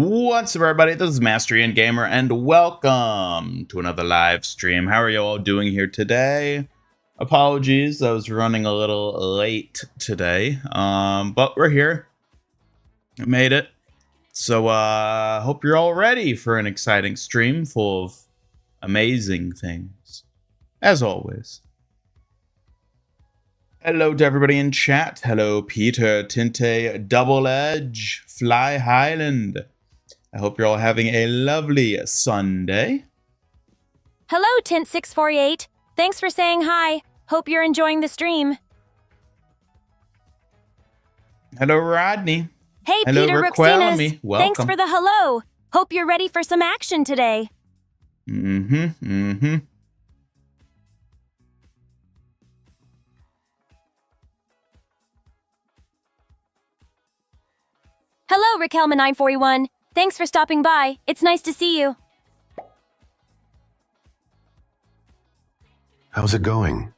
What's up, everybody? This is Mastery and Gamer, and welcome to another live stream. How are you all doing here today? Apologies, I was running a little late today, but we're here. I made it. So, hope you're all ready for an exciting stream full of amazing things, as always. Hello to everybody in chat. Hello, Peter, Tinte, Double Edge, Fly Highland. I hope you're all having a lovely Sunday. Hello, Tint648. Thanks for saying hi. Hope you're enjoying the stream. Hello, Rodney. Hey, Hello, Peter Raquelamy. Ruxinas. Thanks for the hello. Hope you're ready for some action today. Hello, Raquelma941. Thanks for stopping by. It's nice to see you. How's it going?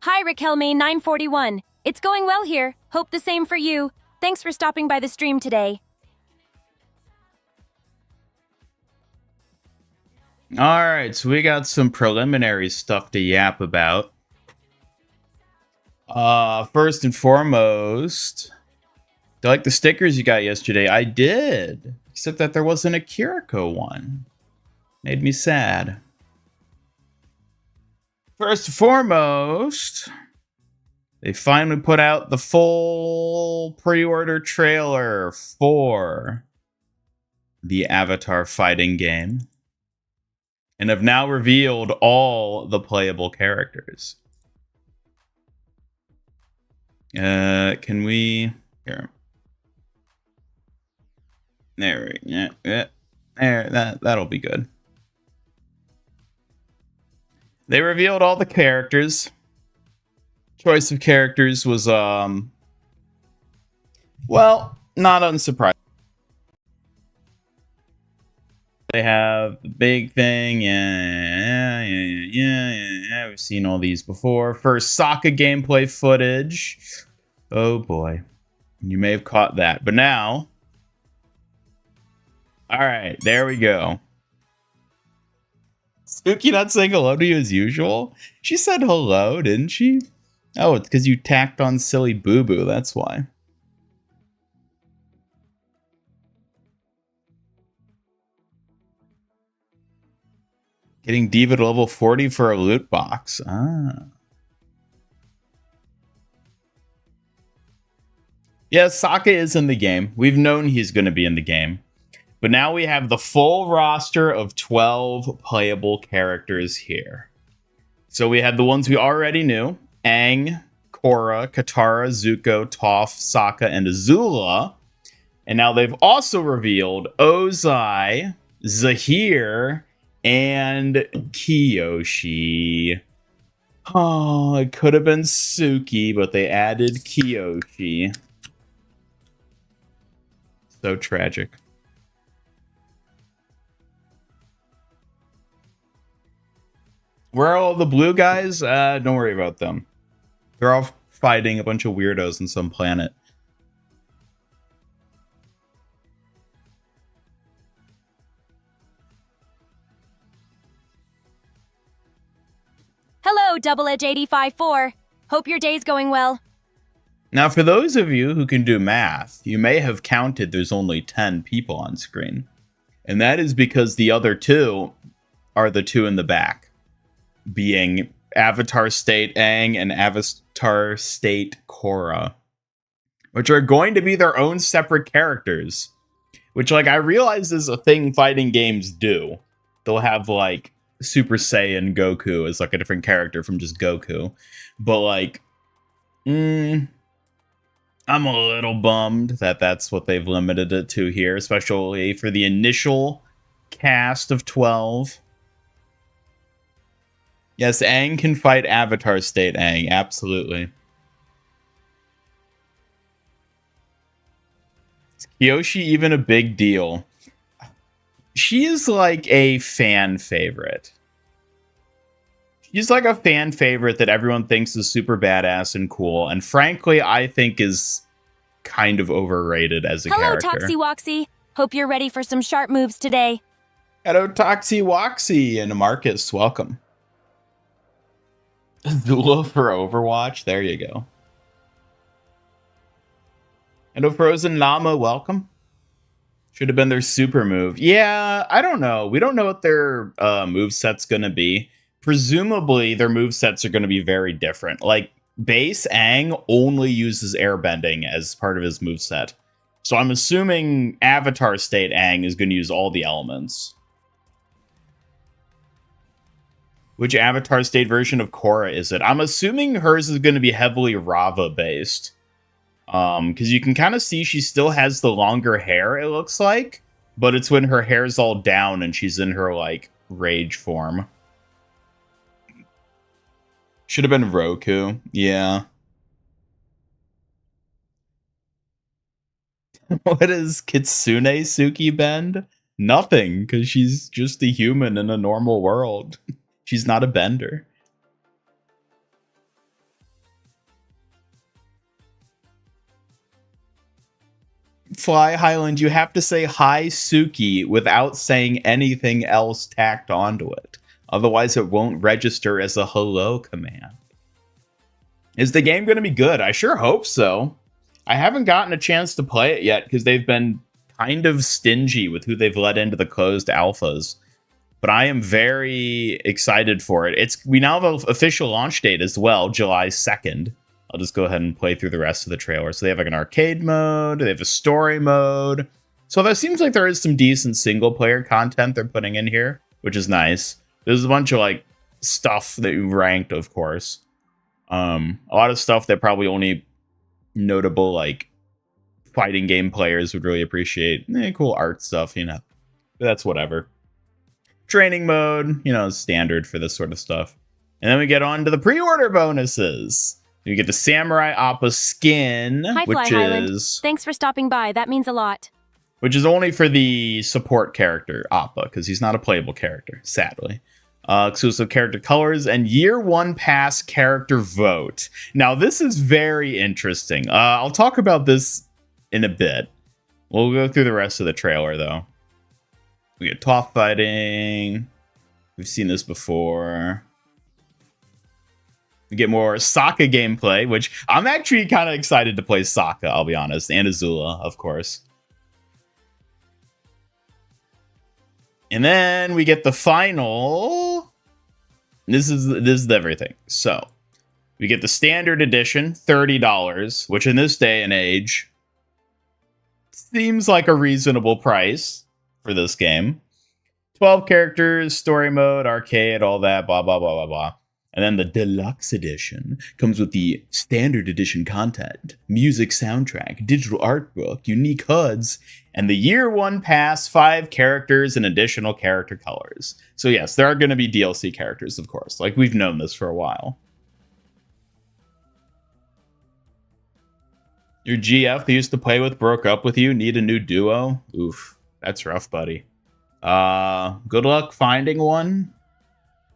Hi, Raquelma941. It's going well here. Hope the same for you. Thanks for stopping by the stream today. Alright, so we got some preliminary stuff to yap about. First and foremost, do you like the stickers you got yesterday? I did, except that there wasn't a Kiriko one. Made me sad. First and foremost, they finally put out the full pre-order trailer for the Avatar fighting game, and have now revealed all the playable characters. Can we... Here. There we go. Yeah. There, that'll be good. They revealed all the characters. Choice of characters was, well, not unsurprising. They have the big thing, yeah. We've seen all these before. First Sokka gameplay footage. Oh boy. You may have caught that. But now... Alright, there we go. Suki not saying hello to you as usual? She said hello, didn't she? Oh, it's because you tacked on silly boo-boo, that's why. Getting Diva to level 40 for a loot box. Ah. Yeah, Sokka is in the game. We've known he's going to be in the game. But now we have the full roster of 12 playable characters here. So we have the ones we already knew. Aang, Korra, Katara, Zuko, Toph, Sokka, and Azula. And now they've also revealed Ozai, Zahir, and Kyoshi. Oh, it could have been Suki, but they added Kyoshi. So tragic. Where are all the blue guys? Don't worry about them. They're all fighting a bunch of weirdos on some planet. Hello, Double Edge 854. Hope your day's going well. Now, for those of you who can do math, you may have counted there's only 10 people on screen. And that is because the other two are the two in the back, being Avatar State Aang and Avatar State Korra, which are going to be their own separate characters, which, like, I realize is a thing fighting games do. They'll have, like, Super Saiyan Goku as, like, a different character from just Goku. But, like, I'm a little bummed that that's what they've limited it to here, especially for the initial cast of 12. Yes, Aang can fight Avatar State Aang, absolutely. Is Kyoshi even a big deal? She is like a fan favorite. She's like a fan favorite that everyone thinks is super badass and cool, and frankly, I think is kind of overrated as a character. Hello, Toxie Woxie. Hope you're ready for some sharp moves today. Hello, Toxie Woxie and Marcus. Welcome. Zula for Overwatch. There you go. Hello, Frozen Llama. Welcome. Should have been their super move. Yeah, I don't know. We don't know what their move set's going to be. Presumably, their move sets are going to be very different. Like, base Aang only uses airbending as part of his move set. So I'm assuming Avatar State Aang is going to use all the elements. Which Avatar State version of Korra is it? I'm assuming hers is going to be heavily Rava based. Because you can kind of see she still has the longer hair, it looks like. But it's when her hair's all down and she's in her, like, rage form. Should have been Roku. Yeah. What is Kitsune Suki bend? Nothing, because she's just a human in a normal world. She's not a bender. Fly Highland, you have to say hi Suki without saying anything else tacked onto it. Otherwise, it won't register as a hello command. Is the game going to be good? I sure hope so. I haven't gotten a chance to play it yet because they've been kind of stingy with who they've let into the closed alphas. But I am very excited for it. We now have an official launch date as well, July 2nd. I'll just go ahead and play through the rest of the trailer. So they have like an arcade mode, they have a story mode. So there seems like there is some decent single player content they're putting in here, which is nice. There's a bunch of like stuff that you ranked, of course. A lot of stuff that probably only notable like fighting game players would really appreciate. Cool art stuff, you know. But that's whatever. Training mode, you know, standard for this sort of stuff. And then we get on to the pre-order bonuses. You get the Samurai Appa skin, Hi, which Fly Highland. is... Thanks for stopping by. That means a lot. Which is only for the support character, Appa, because he's not a playable character, sadly. Exclusive character colors and year one pass character vote. Now, this is very interesting. I'll talk about this in a bit. We'll go through the rest of the trailer, though. We get top fighting. We've seen this before. We get more Sokka gameplay, which I'm actually kind of excited to play Sokka, I'll be honest. And Azula, of course. And then we get the final. This is everything. So we get the standard edition, $30, which in this day and age seems like a reasonable price for this game. 12 characters, story mode, arcade, all that, blah, blah, blah, blah, blah. And then the deluxe edition comes with the standard edition content, music soundtrack, digital art book, unique HUDs, and the year one pass, 5 characters and additional character colors. So yes, there are going to be DLC characters, of course. Like, we've known this for a while. Your GF that you used to play with broke up with you, need a new duo? Oof, that's rough, buddy. Good luck finding one.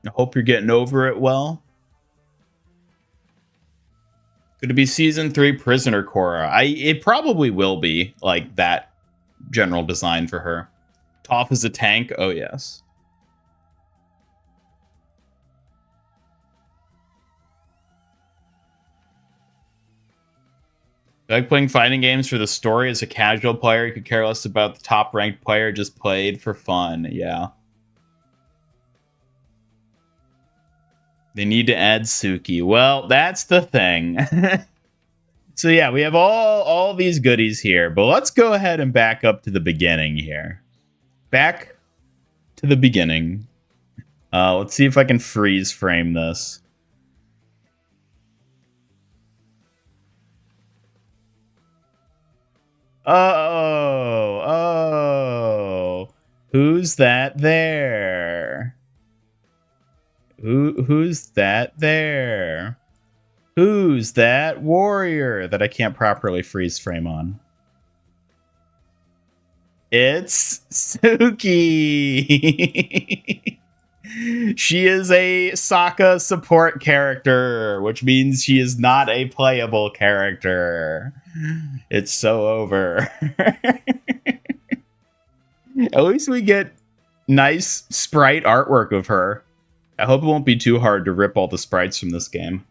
I hope you're getting over it well. Could it be Season 3 Prisoner Korra? It probably will be, like, that general design for her. Toph is a tank? Oh, yes. I like playing fighting games for the story. As a casual player, you could care less about the top-ranked player, just played for fun. Yeah. They need to add Suki. Well, that's the thing. So yeah, we have all these goodies here, but let's go ahead and back up to the beginning here. Back to the beginning. Let's see if I can freeze frame this. Oh. Who's that there? Who's that there? Who's that warrior that I can't properly freeze frame on? It's Suki. She is a Sokka support character, which means she is not a playable character. It's so over. At least we get nice sprite artwork of her. I hope it won't be too hard to rip all the sprites from this game.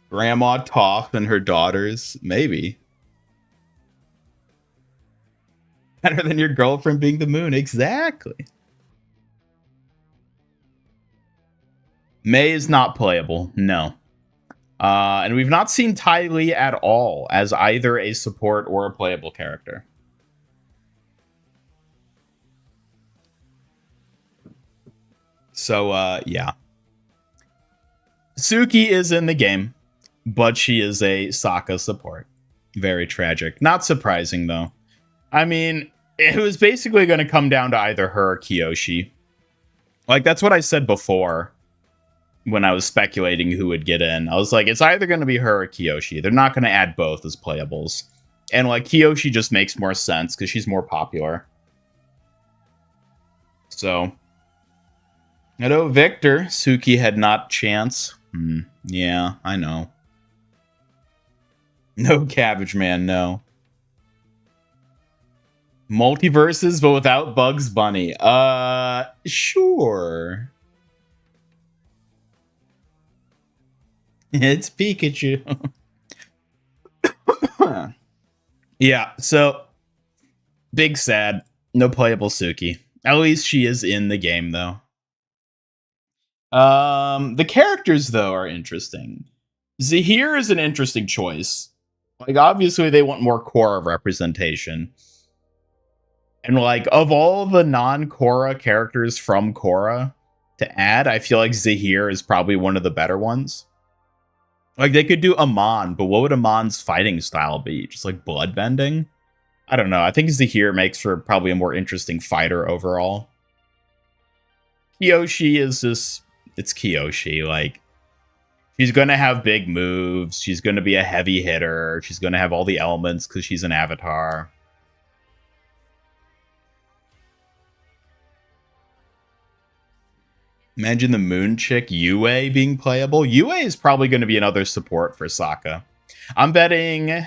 Grandma Toph and her daughters. Maybe. Better than your girlfriend being the moon. Exactly. Mei is not playable. No. And we've not seen Ty Lee at all as either a support or a playable character. So, yeah. Suki is in the game, but she is a Sokka support. Very tragic. Not surprising, though. I mean, it was basically going to come down to either her or Kyoshi. Like, that's what I said before when I was speculating who would get in. I was like, it's either going to be her or Kyoshi. They're not going to add both as playables. And, like, Kyoshi just makes more sense because she's more popular. So, hello, Victor. Suki had not chance. Yeah, I know. No Cabbage Man, no. Multiverses, but without Bugs Bunny. Sure. It's Pikachu. Yeah, so big sad. No playable Suki. At least she is in the game, though. The characters, though, are interesting. Zahir is an interesting choice. Like, obviously, they want more Korra representation. And, like, of all the non-Korra characters from Korra to add, I feel like Zahir is probably one of the better ones. Like, they could do Amon, but what would Amon's fighting style be? Just, like, bloodbending? I don't know. I think Zahir makes for probably a more interesting fighter overall. Kyoshi is just... It's Kyoshi. Like, she's going to have big moves. She's going to be a heavy hitter. She's going to have all the elements because she's an avatar. Imagine the moon chick Yue being playable. Yue is probably going to be another support for Sokka. I'm betting...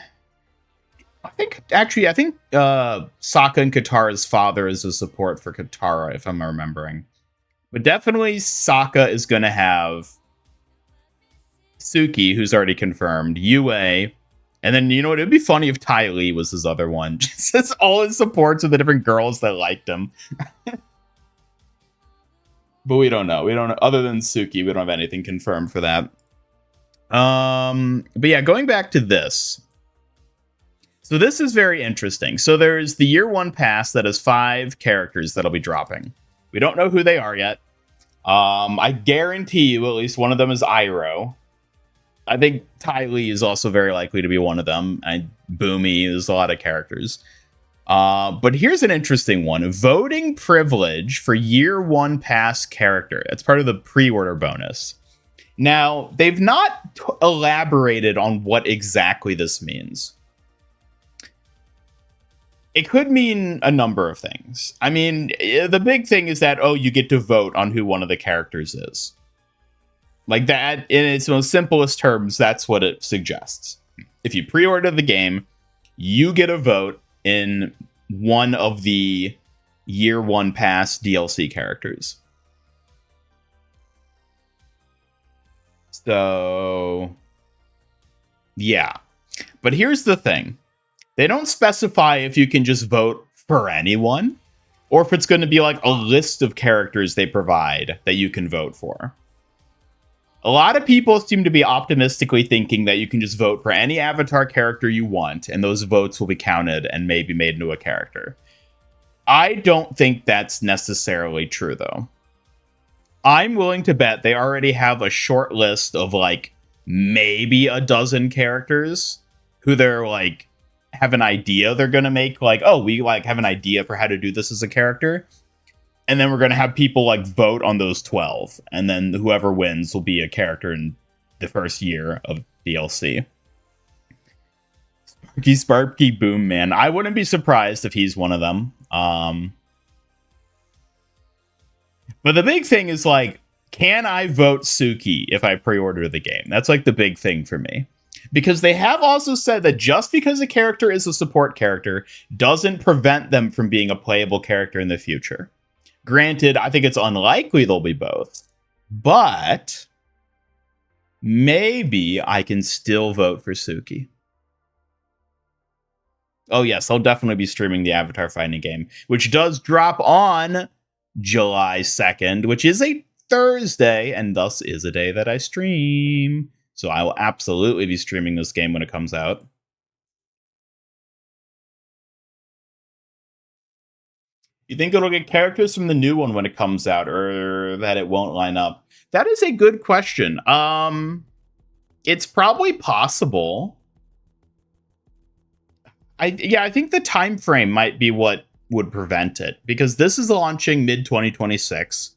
I think Sokka and Katara's father is a support for Katara, if I'm remembering. But definitely Sokka is going to have Suki, who's already confirmed, Yue, and then, you know what, it'd be funny if Ty Lee was his other one. Just all his supports are the different girls that liked him. But we don't know. Other than Suki, we don't have anything confirmed for that. But yeah, going back to this. So this is very interesting. So there's the year one pass that has 5 characters that'll be dropping. We don't know who they are yet. I guarantee you at least one of them is Iroh. I think Ty Lee is also very likely to be one of them. And Boomy, there's a lot of characters. But here's an interesting one. Voting privilege for year one pass character. That's part of the pre-order bonus. Now, they've not elaborated on what exactly this means. It could mean a number of things. I mean, the big thing is that, you get to vote on who one of the characters is. Like that, in its most simplest terms, that's what it suggests. If you pre-order the game, you get a vote in one of the year one pass DLC characters. So, yeah. But here's the thing. They don't specify if you can just vote for anyone, or if it's going to be like a list of characters they provide that you can vote for. A lot of people seem to be optimistically thinking that you can just vote for any avatar character you want, and those votes will be counted and maybe made into a character. I don't think that's necessarily true, though. I'm willing to bet they already have a short list of, like, maybe a dozen characters who they're, like, have an idea they're going to make, like, we, like, have an idea for how to do this as a character. And then we're going to have people, like, vote on those 12. And then whoever wins will be a character in the first year of DLC. Sparky Boom Man. I wouldn't be surprised if he's one of them. But the big thing is, like, can I vote Suki if I pre-order the game? That's, like, the big thing for me. Because they have also said that just because a character is a support character doesn't prevent them from being a playable character in the future. Granted, I think it's unlikely they'll be both, but maybe I can still vote for Suki. Oh yes, I'll definitely be streaming the Avatar fighting game, which does drop on July 2nd, which is a Thursday, and thus is a day that I stream. So I will absolutely be streaming this game when it comes out. You think it'll get characters from the new one when it comes out, or that it won't line up? That is a good question. It's probably possible. I think the time frame might be what would prevent it, because this is launching mid 2026.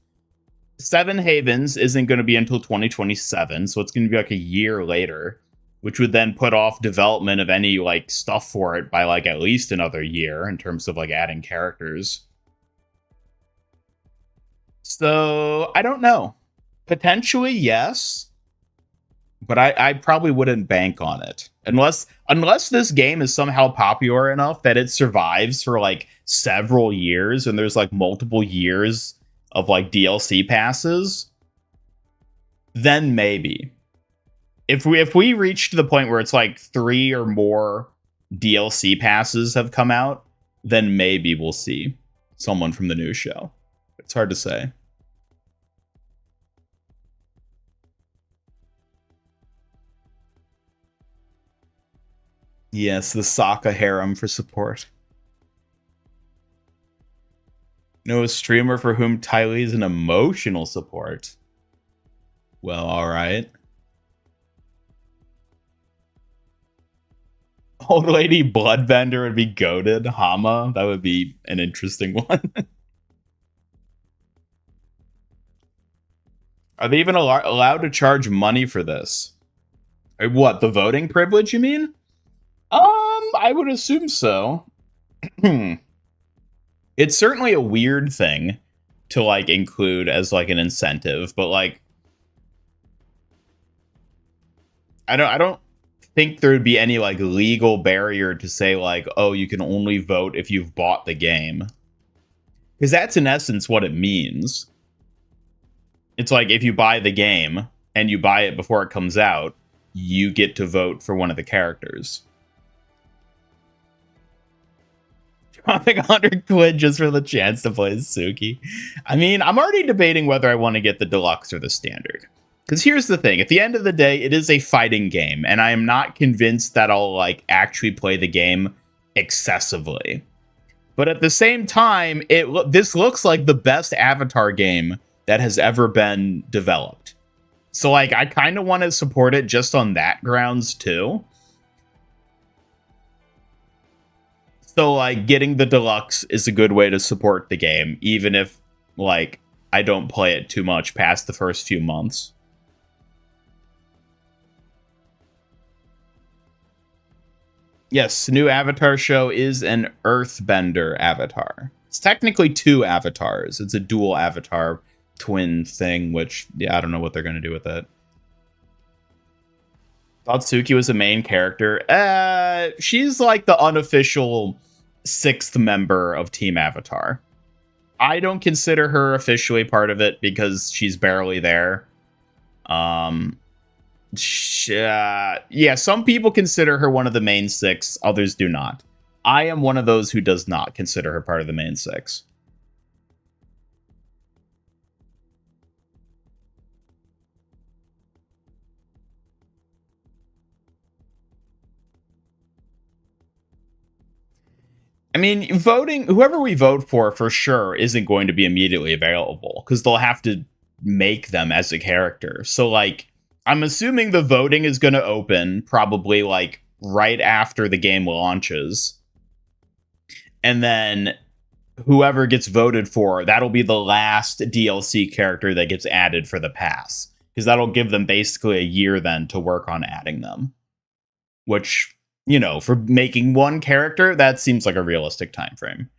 Seven Havens isn't going to be until 2027, so it's going to be like a year later, which would then put off development of any like stuff for it by like at least another year in terms of like adding characters. So I don't know. Potentially yes, but I probably wouldn't bank on it unless this game is somehow popular enough that it survives for like several years and there's like multiple years of like DLC passes. Then maybe if we reach to the point where it's like 3 or more DLC passes have come out, then maybe we'll see someone from the new show. It's hard to say. Yes, the Sokka harem for support. No, a streamer for whom Ty Lee is an emotional support. Well, alright. Old lady bloodbender would be goated. Hama, that would be an interesting one. Are they even allowed to charge money for this? Or what, the voting privilege, you mean? I would assume so. It's certainly a weird thing to like include as like an incentive, but like I don't think there would be any like legal barrier to say like, oh, you can only vote if you've bought the game. Because that's in essence what it means. It's like if you buy the game and you buy it before it comes out, you get to vote for one of the characters. Dropping 100 quid just for the chance to play Suki. I mean, I'm already debating whether I want to get the deluxe or the standard. Because here's the thing. At the end of the day, it is a fighting game. And I am not convinced that I'll like actually play the game excessively. But at the same time, this looks like the best Avatar game that has ever been developed. So like, I kind of want to support it just on that grounds too. So, like, getting the deluxe is a good way to support the game, even if, like, I don't play it too much past the first few months. Yes, new Avatar show is an Earthbender Avatar. It's technically 2 avatars. It's a dual avatar twin thing, which, yeah, I don't know what they're going to do with it. Thought Suki was a main character. She's like the unofficial 6th member of Team Avatar. I don't consider her officially part of it because she's barely there. Yeah, some people consider her one of the main 6, others do not. I am one of those who does not consider her part of the main 6. I mean, voting, whoever we vote for sure isn't going to be immediately available because they'll have to make them as a character. So, like, I'm assuming the voting is going to open probably like right after the game launches. And then whoever gets voted for, that'll be the last DLC character that gets added for the pass. Because that'll give them basically a year then to work on adding them. Which, you know, for making one character, that seems like a realistic time frame.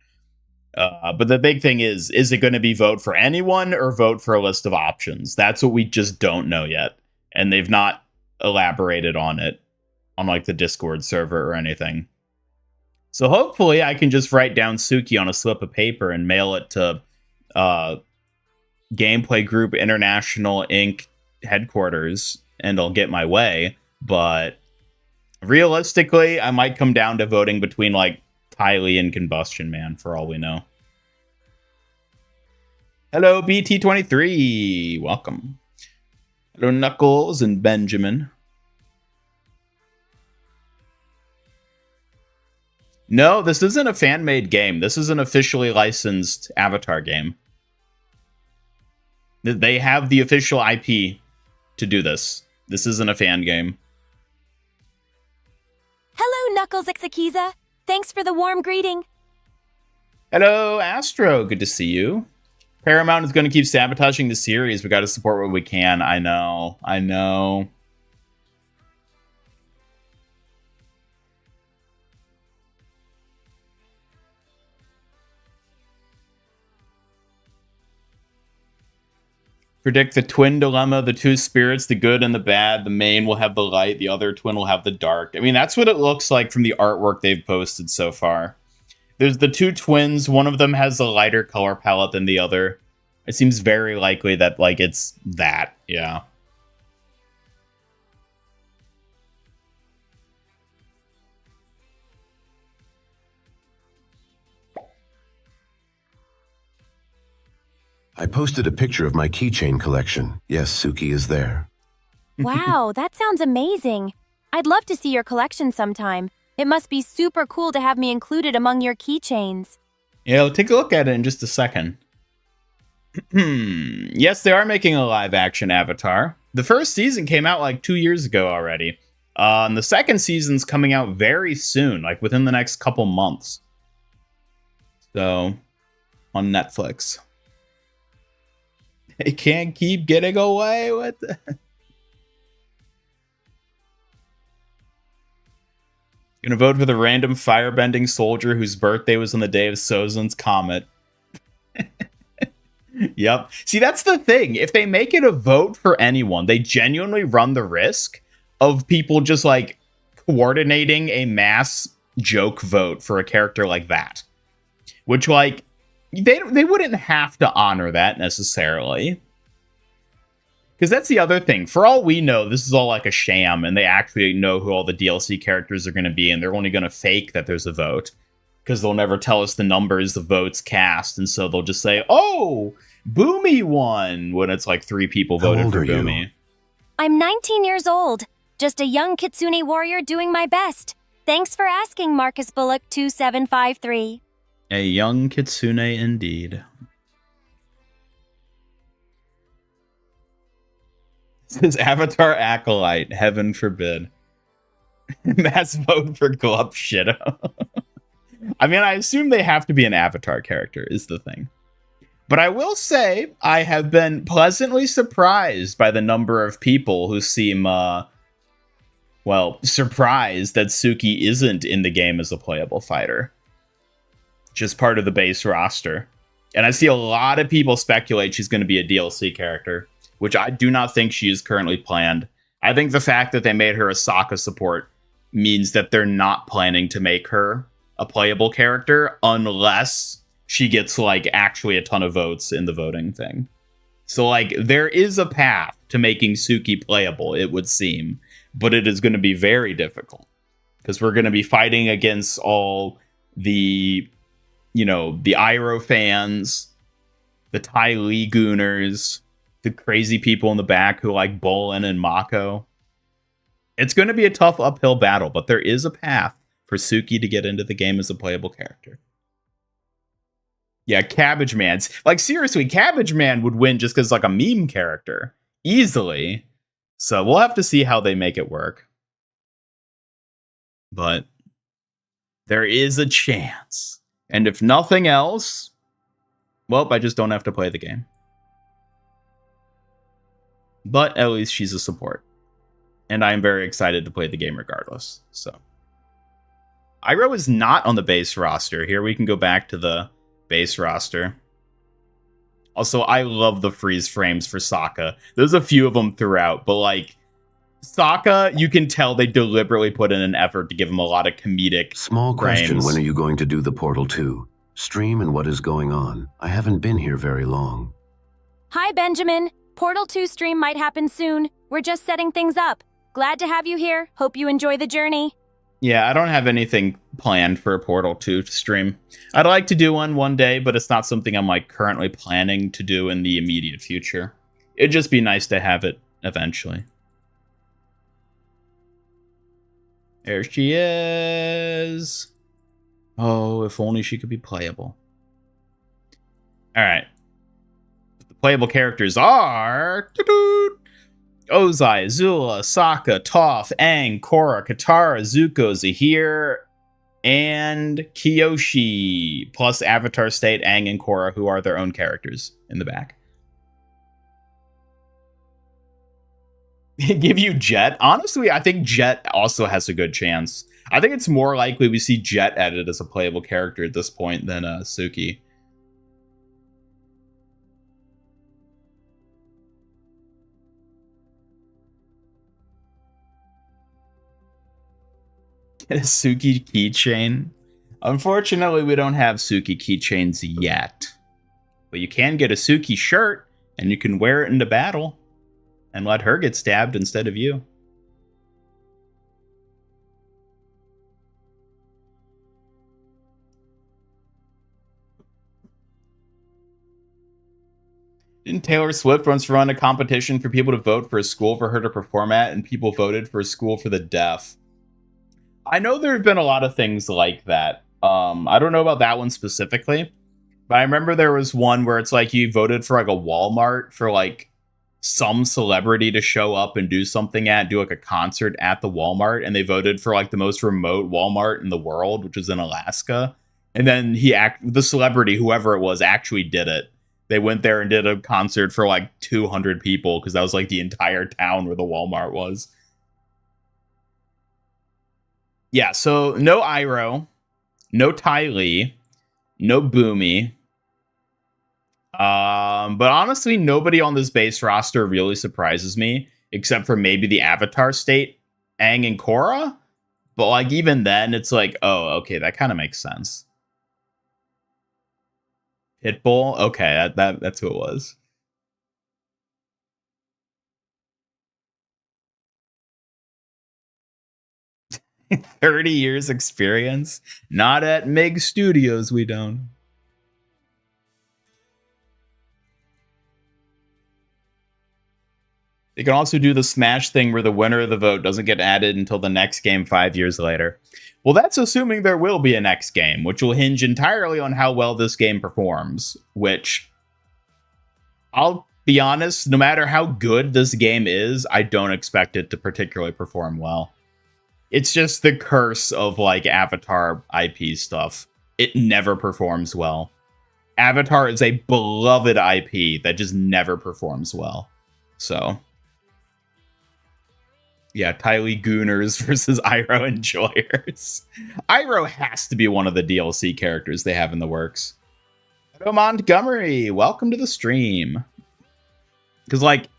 But the big thing is it going to be vote for anyone or vote for a list of options? That's what we just don't know yet. And they've not elaborated on it. on like the Discord server or anything. So hopefully I can just write down Suki on a slip of paper and mail it to Gameplay Group International Inc. headquarters, and I'll get my way. But realistically, I might come down to voting between like Kylie and Combustion Man for all we know. Hello, BT23. Welcome. Hello, Knuckles and Benjamin. No, this isn't a fan-made game. This is an officially licensed Avatar game. They have the official IP to do this. This isn't a fan game. Hello, Knuckles Ixakiza. Thanks for the warm greeting. Hello, Astro. Good to see you. Paramount is going to keep sabotaging the series. We got to support what we can. I know. Predict the twin dilemma, the two spirits, the good and the bad. The main will have the light, the other twin will have the dark. I mean, that's what it looks like from the artwork they've posted so far. There's the two twins. One of them has a lighter color palette than the other. It seems very likely that, like, it's that. Yeah. I posted a picture of my keychain collection. Yes, Suki is there. Wow, that sounds amazing. I'd love to see your collection sometime. It must be super cool to have me included among your keychains. Yeah, we'll take a look at it in just a second. Yes, they are making a live-action Avatar. The first season came out like 2 years ago already. And the second season's coming out very soon, like within the next couple months. So, on Netflix. They can't keep getting away with it. Gonna vote for the random firebending soldier whose birthday was on the day of Sozon's comet. Yep. See, that's the thing. If they make it a vote for anyone, they genuinely run the risk of people just like coordinating a mass joke vote for a character like that. Which, like, they wouldn't have to honor that necessarily. Because that's the other thing. For all we know, this is all like a sham, and they actually know who all the DLC characters are going to be, and they're only going to fake that there's a vote. Because they'll never tell us the numbers the votes cast, and so they'll just say, oh, Boomy won, when it's like 3 people voted for Boomy. I'm 19 years old. Just a young Kitsune warrior doing my best. Thanks for asking, Marcus Bullock 2753. A young Kitsune indeed. This is Avatar Acolyte, heaven forbid. Mass vote for Glup Shido. I mean, I assume they have to be an Avatar character, is the thing. But I will say, I have been pleasantly surprised by the number of people who seem, well, surprised that Suki isn't in the game as a playable fighter. Just part of the base roster. And I see a lot of people speculate she's going to be a DLC character, which I do not think she is currently planned. I think the fact that they made her a Sokka support means that they're not planning to make her a playable character unless she gets, like, actually a ton of votes in the voting thing. So, like, there is a path to making Suki playable, it would seem, but it is going to be very difficult because we're going to be fighting against all the, you know, the Iroh fans, the Ty Lee Gooners, the crazy people in the back who like Bolin and Mako. It's going to be a tough uphill battle, but there is a path for Suki to get into the game as a playable character. Yeah, Cabbage Man. Like, seriously, Cabbage Man would win just because, like, a meme character. Easily. So we'll have to see how they make it work. But there is a chance. And if nothing else, well, I just don't have to play the game. But at least she's a support. And I'm very excited to play the game regardless. So Iroh is not on the base roster. Here we can go back to the base roster. Also, I love the freeze frames for Sokka. There's a few of them throughout, but like Sokka, you can tell they deliberately put in an effort to give him a lot of comedic Small question, frames. when are you going to do the Portal 2? Stream and what is going on? I haven't been here very long. Hi, Benjamin. Portal 2 stream might happen soon. We're just setting things up. Glad to have you here. Hope you enjoy the journey. Yeah, I don't have anything planned for a Portal 2 stream. I'd like to do one day, but it's not something I'm like currently planning to do in the immediate future. It'd just be nice to have it eventually. There she is. Oh, if only she could be playable. All right. The playable characters are Ozai, Azula, Sokka, Toph, Aang, Korra, Katara, Zuko, Zahir, and Kyoshi, plus Avatar State, Aang, and Korra, who are their own characters in the back. Give you Jet? Honestly, I think Jet also has a good chance. I think it's more likely we see Jet added as a playable character at this point than Suki. Get a Suki keychain. Unfortunately, we don't have Suki keychains yet. But you can get a Suki shirt, and you can wear it into battle and let her get stabbed instead of you. Didn't Taylor Swift once run a competition for people to vote for a school for her to perform at, and people voted for a school for the deaf? I know there have been a lot of things like that. I don't know about that one specifically, but I remember there was one where it's like you voted for like a Walmart for like some celebrity to show up and do something do like a concert at the Walmart, and they voted for like the most remote Walmart in the world, which was in Alaska. And then the celebrity, whoever it was, actually did it. They went there and did a concert for like 200 people because that was like the entire town where the Walmart was. Yeah, so no Iroh, no Ty Lee, no Boomy. But honestly, nobody on this base roster really surprises me, except for maybe the Avatar State, Aang and Korra. But like even then, it's like, oh, okay, that kind of makes sense. Pitbull, okay, that's who it was. "30 years experience? Not at Meg Studios, we don't." They can also do the Smash thing where the winner of the vote doesn't get added until the next game 5 years later. Well, that's assuming there will be a next game, which will hinge entirely on how well this game performs, which, I'll be honest, no matter how good this game is, I don't expect it to particularly perform well. It's just the curse of like Avatar IP stuff. It never performs well. Avatar is a beloved IP that just never performs well. So, yeah, Tylee Gooners versus Iroh Enjoyers. Iroh has to be one of the DLC characters they have in the works. Hello, Montgomery. Welcome to the stream. Because, like,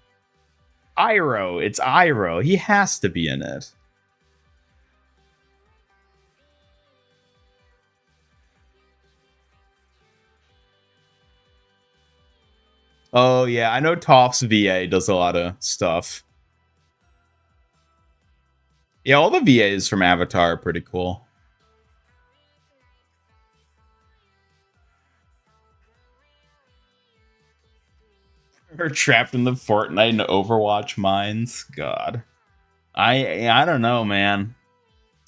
Iroh, it's Iroh. He has to be in it. Oh, yeah, I know Toph's VA does a lot of stuff. Yeah, all the VAs from Avatar are pretty cool. We're trapped in the Fortnite and Overwatch mines. God. I don't know, man.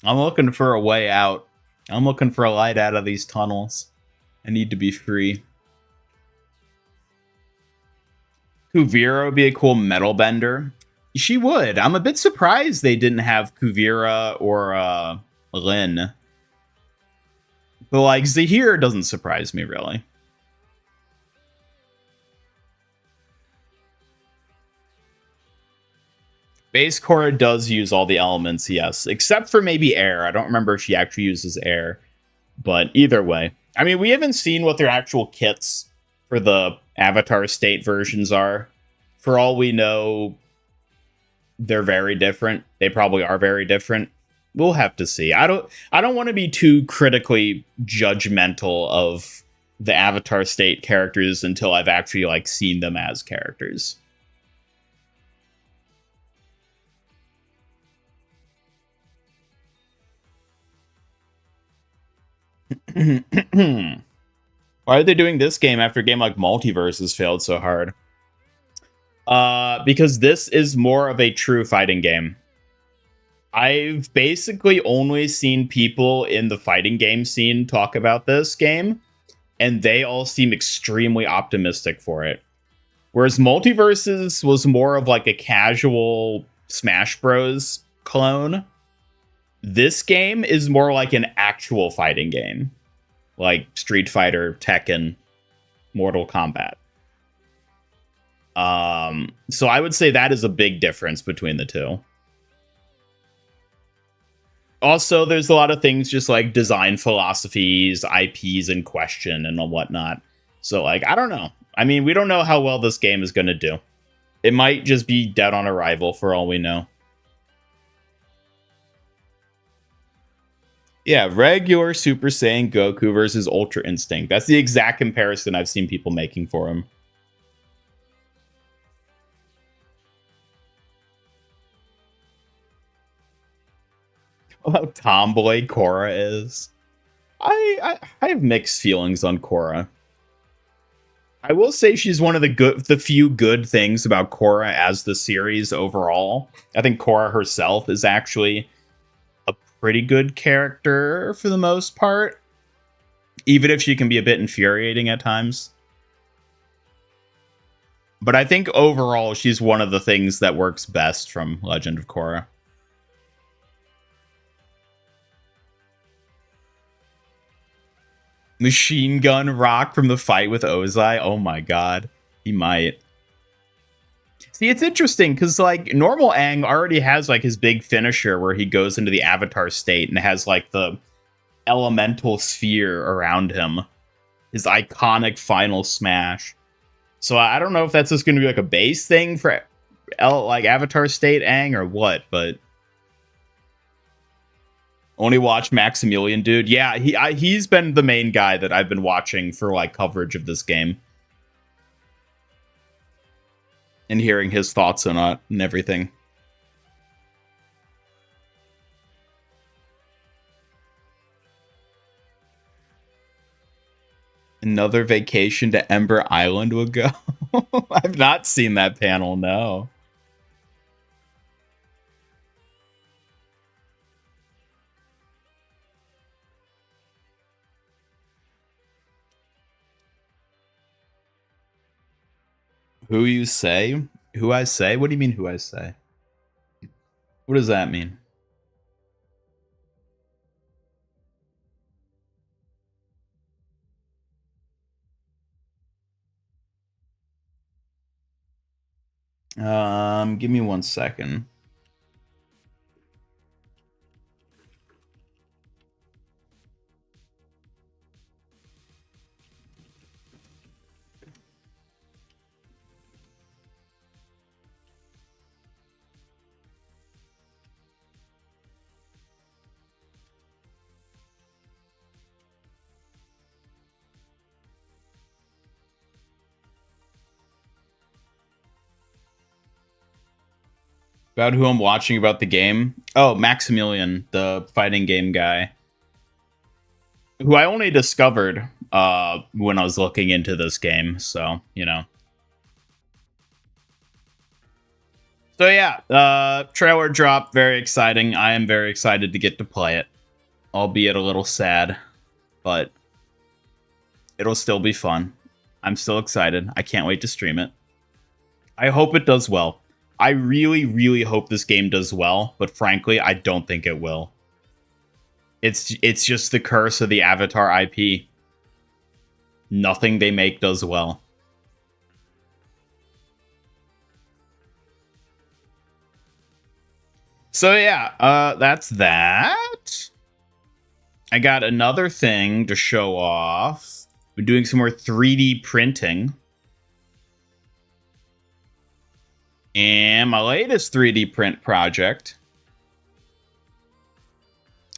I'm looking for a way out. I'm looking for a light out of these tunnels. I need to be free. Kuvira would be a cool metal bender. She would. I'm a bit surprised they didn't have Kuvira or Lin. But like Zahir doesn't surprise me really. Base Korra does use all the elements, yes. Except for maybe air. I don't remember if she actually uses air. But either way. I mean, we haven't seen what their actual kits for the Avatar State versions are. For all we know, they're very different. They probably are very different. We'll have to see. I don't want to be too critically judgmental of the Avatar State characters until I've actually like seen them as characters. Why are they doing this game after a game like Multiverse has failed so hard? Because this is more of a true fighting game. I've basically only seen people in the fighting game scene talk about this game, and they all seem extremely optimistic for it. Whereas Multiverses was more of like a casual Smash Bros. Clone. This game is more like an actual fighting game, like Street Fighter, Tekken, Mortal Kombat. So I would say that is a big difference between the two. Also, there's a lot of things just like design philosophies, IPs in question, and whatnot. So, like, I don't know. I mean, we don't know how well this game is going to do. It might just be dead on arrival for all we know. Yeah, regular Super Saiyan Goku versus Ultra Instinct. That's the exact comparison I've seen people making for him. How tomboy Korra is. I have mixed feelings on Korra. I will say she's one of the few good things about Korra as the series overall. I think Korra herself is actually a pretty good character for the most part, even if she can be a bit infuriating at times. But I think overall she's one of the things that works best from Legend of Korra. Machine Gun Rock from the fight with Ozai. Oh my god. He might. See, it's interesting because like normal Aang already has like his big finisher where he goes into the Avatar state and has like the elemental sphere around him. His iconic final smash. So I don't know if that's just going to be like a base thing for like Avatar state Aang or what, but only watch Maximilian, dude. Yeah, he's been the main guy that I've been watching for like coverage of this game. And hearing his thoughts on it and everything. Another vacation to Ember Island would go. I've not seen that panel, no. Who you say? Who I say? What do you mean who I say? What does that mean? Give me 1 second. About who I'm watching about the game? Oh, Maximilian, the fighting game guy. Who I only discovered when I was looking into this game, so, you know. So yeah, trailer drop, very exciting. I am very excited to get to play it. Albeit a little sad, but it'll still be fun. I'm still excited. I can't wait to stream it. I hope it does well. I really, really hope this game does well, but frankly, I don't think it will. It's just the curse of the Avatar IP. Nothing they make does well. So yeah, that's that. I got another thing to show off. We're doing some more 3D printing. And my latest 3D print project.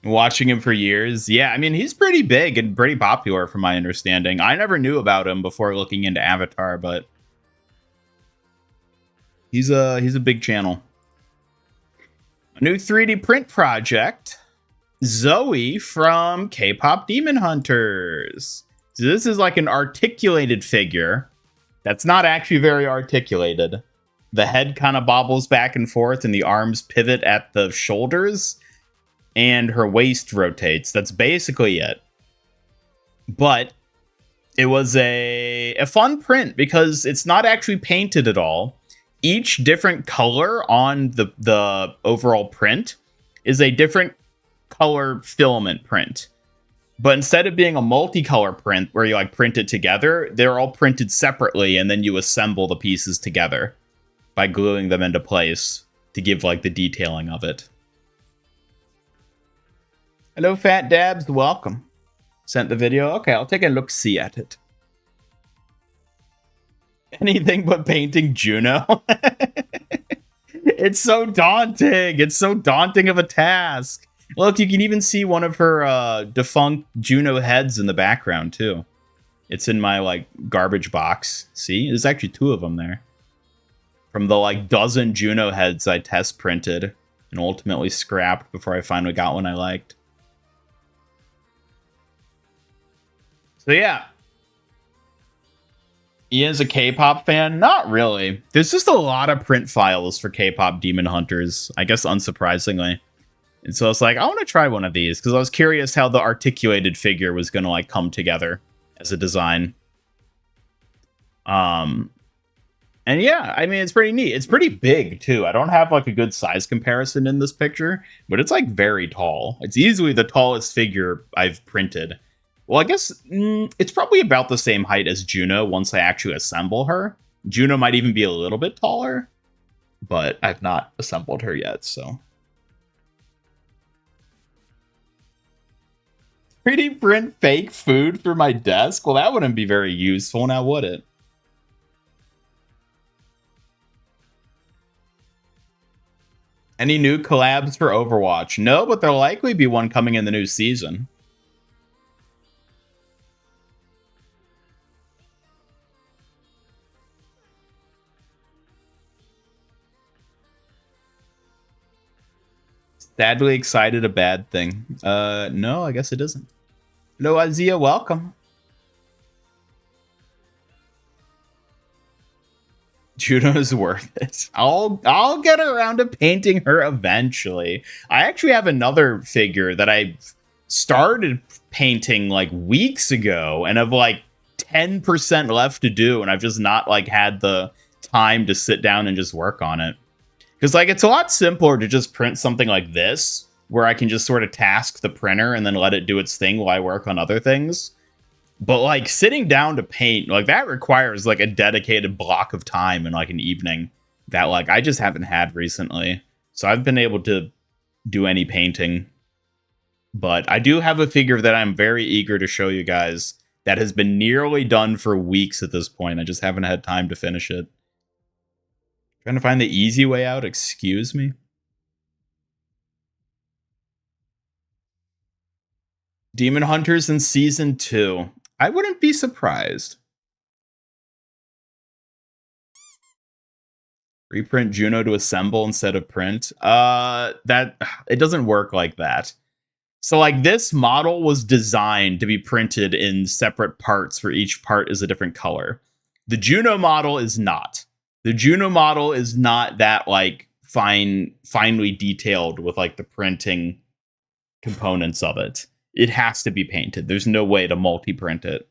Watching him for years. Yeah, I mean, he's pretty big and pretty popular from my understanding. I never knew about him before looking into Avatar, but he's a big channel. A new 3D print project. Zoe from K-pop Demon Hunters. So this is like an articulated figure that's not actually very articulated. The head kind of bobbles back and forth and the arms pivot at the shoulders. And her waist rotates. That's basically it. But it was a fun print because it's not actually painted at all. Each different color on the overall print is a different color filament print. But instead of being a multicolor print where you like print it together, they're all printed separately and then you assemble the pieces together by gluing them into place to give like the detailing of it. Hello, Fat Dabs. Welcome. Sent the video. Okay, I'll take a look-see at it. Anything but painting Juno. It's so daunting. It's so daunting of a task. Look, you can even see one of her defunct Juno heads in the background, too. It's in my, like, garbage box. See? There's actually 2 of them there. From the, like, dozen Juno heads I test printed and ultimately scrapped before I finally got one I liked. So yeah, Ian's a K-pop fan? Not really. There's just a lot of print files for K-pop Demon Hunters, I guess unsurprisingly. And so I was like, I want to try one of these because I was curious how the articulated figure was going to like come together as a design. And yeah, I mean, it's pretty neat. It's pretty big too. I don't have like a good size comparison in this picture, but it's like very tall. It's easily the tallest figure I've printed. Well, I guess it's probably about the same height as Juno once I actually assemble her. Juno might even be a little bit taller, but I've not assembled her yet, so. 3D print fake food for my desk? Well, that wouldn't be very useful now, would it? Any new collabs for Overwatch? No, but there'll likely be one coming in the new season. Sadly excited, a bad thing. No, I guess it isn't. Hello, Azia, welcome. Juno's worth it. I'll get around to painting her eventually. I actually have another figure that I started painting like weeks ago and have like 10% left to do, and I've just not like had the time to sit down and just work on it. Because, like, it's a lot simpler to just print something like this, where I can just sort of task the printer and then let it do its thing while I work on other things. But, like, sitting down to paint, like, that requires, like, a dedicated block of time in, like, an evening that, like, I just haven't had recently. So I've been able to do any painting. But I do have a figure that I'm very eager to show you guys that has been nearly done for weeks at this point. I just haven't had time to finish it. Trying to find the easy way out, excuse me. Demon Hunters in Season 2. I wouldn't be surprised. Reprint Juno to assemble instead of print. That it doesn't work like that. So like this model was designed to be printed in separate parts for each part is a different color. The Juno model is not. The Juno model is not that like finely detailed with like the printing components of it. It has to be painted. There's no way to multi-print it.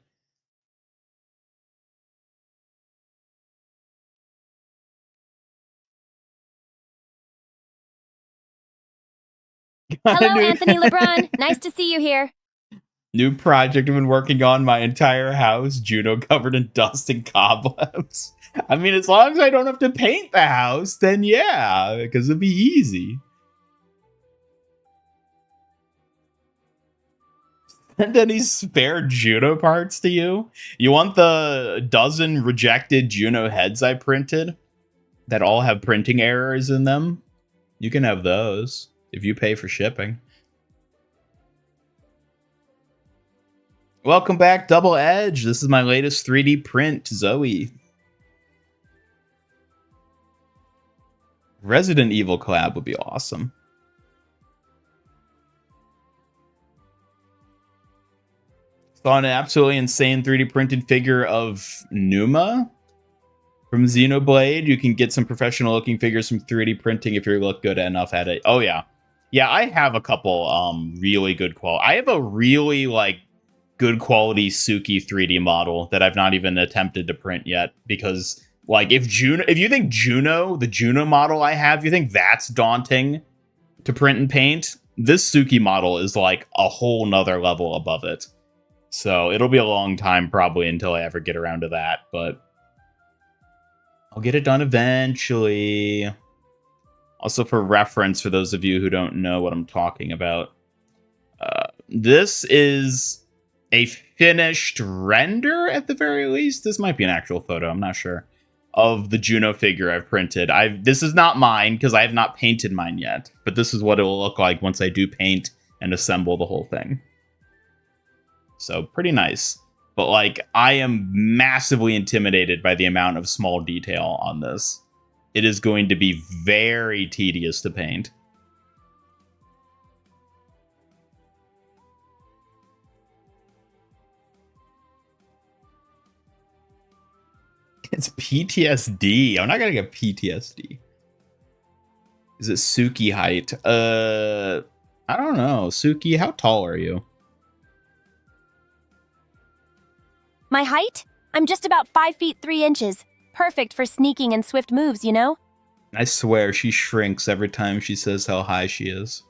Hello, Anthony LeBron. Nice to see you here. New project I've been working on my entire house. Juno covered in dust and cobwebs. I mean, as long as I don't have to paint the house, then yeah, because it'd be easy. Send any spare Juno parts to you? You want the dozen rejected Juno heads I printed? that all have printing errors in them, you can have those if you pay for shipping. Welcome back, Double Edge. This is my latest 3D print, Zoe. Resident Evil collab would be awesome. Saw an absolutely insane 3D printed figure of Numa from Xenoblade. You can get some professional looking figures from 3D printing if you look good enough at it. Oh yeah. Yeah, I have a couple really good quality. I have a really like good quality Suki 3D model that I've not even attempted to print yet, because like if you think the Juno model I have, you think that's daunting to print and paint, this Suki model is like a whole nother level above it. So it'll be a long time probably until I ever get around to that, but I'll get it done eventually. Also, for reference, for those of you who don't know what I'm talking about, this is a finished render at the very least. This might be an actual photo, I'm not sure, of the Juno figure I've printed. This is not mine because I have not painted mine yet, but this is what it will look like once I do paint and assemble the whole thing. So pretty nice. But like, I am massively intimidated by the amount of small detail on this. It is going to be very tedious to paint. It's PTSD. I'm not gonna get PTSD. Is it Suki height? I don't know. Suki, how tall are you? My height? I'm just about 5 feet 3 inches. Perfect for sneaking and swift moves, you know? I swear she shrinks every time she says how high she is.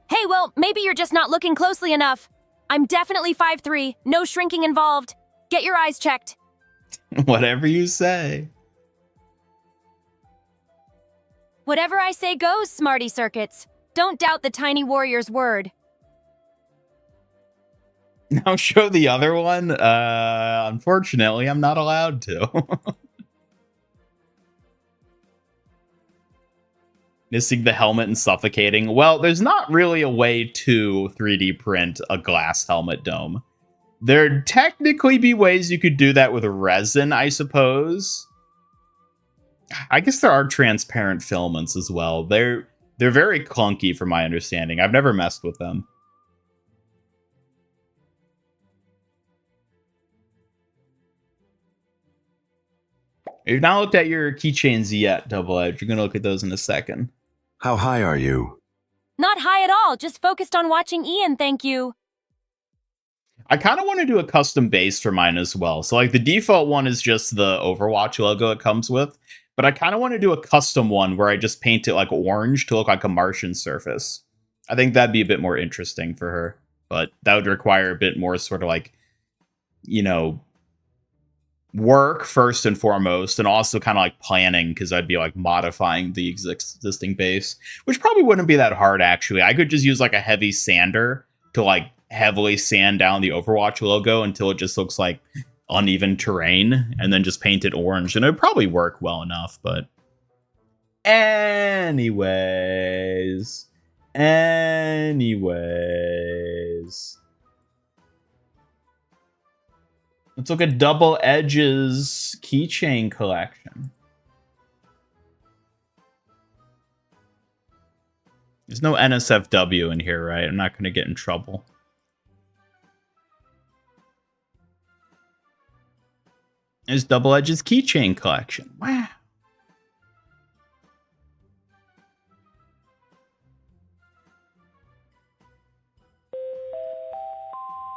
Hey, well, maybe you're just not looking closely enough. I'm definitely 5'3", no shrinking involved. Get your eyes checked. Whatever you say. Whatever I say goes, Smarty Circuits. Don't doubt the tiny warrior's word. Now show the other one. Unfortunately, I'm not allowed to. Missing the helmet and suffocating. Well, there's not really a way to 3D print a glass helmet dome. There'd technically be ways you could do that with resin, I suppose. I guess there are transparent filaments as well. They're very clunky from my understanding. I've never messed with them. You've not looked at your keychains yet, Double Edge. You're going to look at those in a second. How high are you? Not high at all, just focused on watching Ian, thank you. I kind of want to do a custom base for mine as well. So like the default one is just the Overwatch logo it comes with. But I kind of want to do a custom one where I just paint it like orange to look like a Martian surface. I think that'd be a bit more interesting for her. But that would require a bit more sort of like, you know, work first and foremost, and also kind of like planning, because I'd be like modifying the existing base, which probably wouldn't be that hard actually. I could just use like a heavy sander to like heavily sand down the Overwatch logo until it just looks like uneven terrain, and then just paint it orange, and it'd probably work well enough. But anyways, let's look at Double Edge's keychain collection. There's no NSFW in here, right? I'm not going to get in trouble. There's Double Edge's keychain collection. Wow.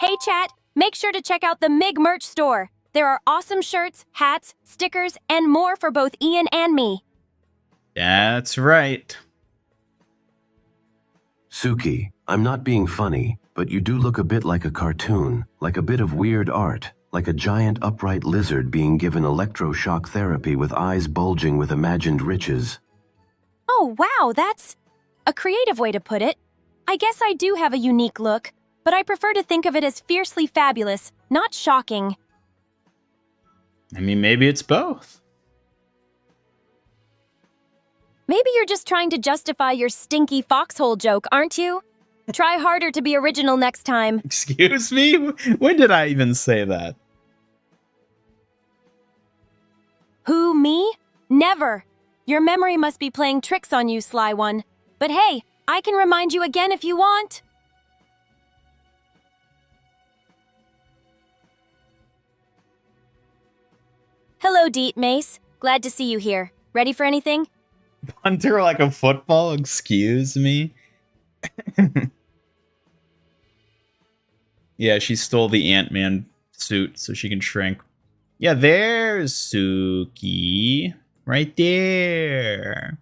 Hey chat, make sure to check out the MIG merch store. There are awesome shirts, hats, stickers, and more for both Ian and me. That's right. Suki, I'm not being funny, but you do look a bit like a cartoon, like a bit of weird art, like a giant upright lizard being given electroshock therapy with eyes bulging with imagined riches. Oh wow, that's a creative way to put it. I guess I do have a unique look, but I prefer to think of it as fiercely fabulous, not shocking. I mean, maybe it's both. Maybe you're just trying to justify your stinky foxhole joke, aren't you? Try harder to be original next time. Excuse me? When did I even say that? Who, me? Never. Your memory must be playing tricks on you, sly one. But hey, I can remind you again if you want. Hello, Deet Mace. Glad to see you here. Ready for anything? Punter like a football? Excuse me? Yeah, she stole the Ant-Man suit so she can shrink. Yeah, there's Suki. Right there.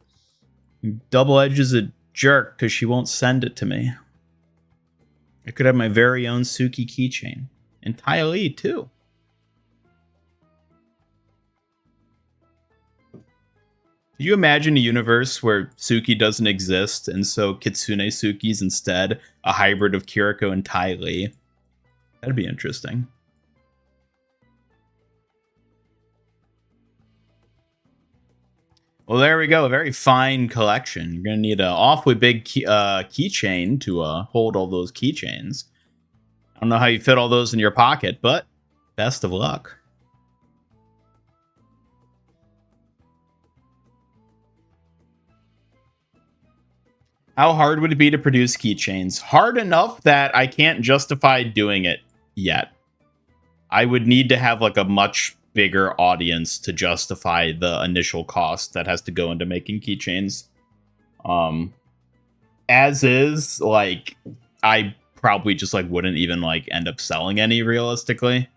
Double Edge is a jerk because she won't send it to me. I could have my very own Suki keychain. And Ty Lee, too. Can you imagine a universe where Suki doesn't exist, and so Kitsune Suki's instead a hybrid of Kiriko and Ty Lee? That'd be interesting. Well, there we go. A very fine collection. You're going to need an awfully big keychain to hold all those keychains. I don't know how you fit all those in your pocket, but best of luck. How hard would it be to produce keychains? Hard enough that I can't justify doing it yet. I would need to have like a much bigger audience to justify the initial cost that has to go into making keychains. As is, like, I probably just like wouldn't even like end up selling any realistically,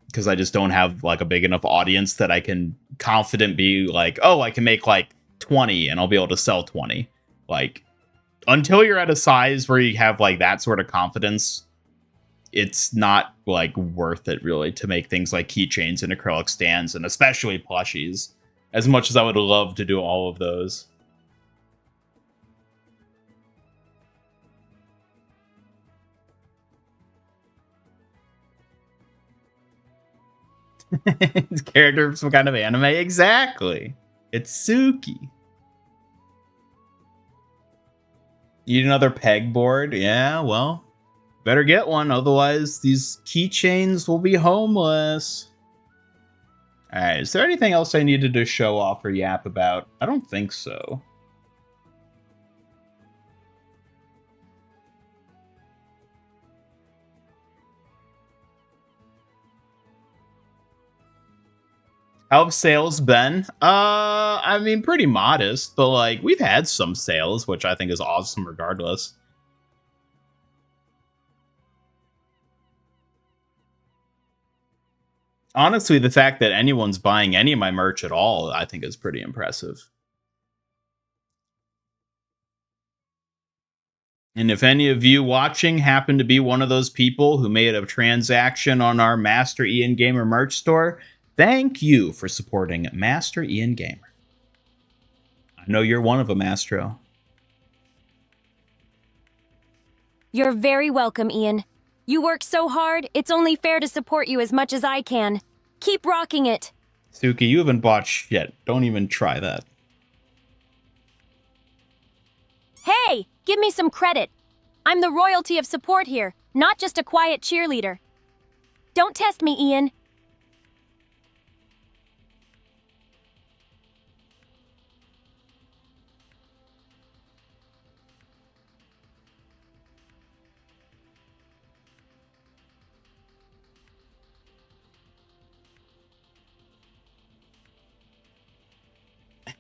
because I just don't have like a big enough audience that I can confident be like, oh, I can make like 20 and I'll be able to sell 20. Like, until you're at a size where you have like that sort of confidence, it's not like worth it really to make things like keychains and acrylic stands, and especially plushies, as much as I would love to do all of those. Character from some kind of anime? Exactly. It's Suki. Need another pegboard? Yeah, well, better get one, otherwise these keychains will be homeless. Alright, is there anything else I needed to show off or yap about? I don't think so. How have sales been? I mean, pretty modest, but like, we've had some sales, which I think is awesome regardless. Honestly, the fact that anyone's buying any of my merch at all, I think is pretty impressive. And if any of you watching happen to be one of those people who made a transaction on our Master Ian Gamer merch store, thank you for supporting Master Ian Gamer. I know you're one of them, Astro. You're very welcome, Ian. You work so hard, it's only fair to support you as much as I can. Keep rocking it. Suki, you haven't bought shit. Don't even try that. Hey, give me some credit. I'm the royalty of support here, not just a quiet cheerleader. Don't test me, Ian.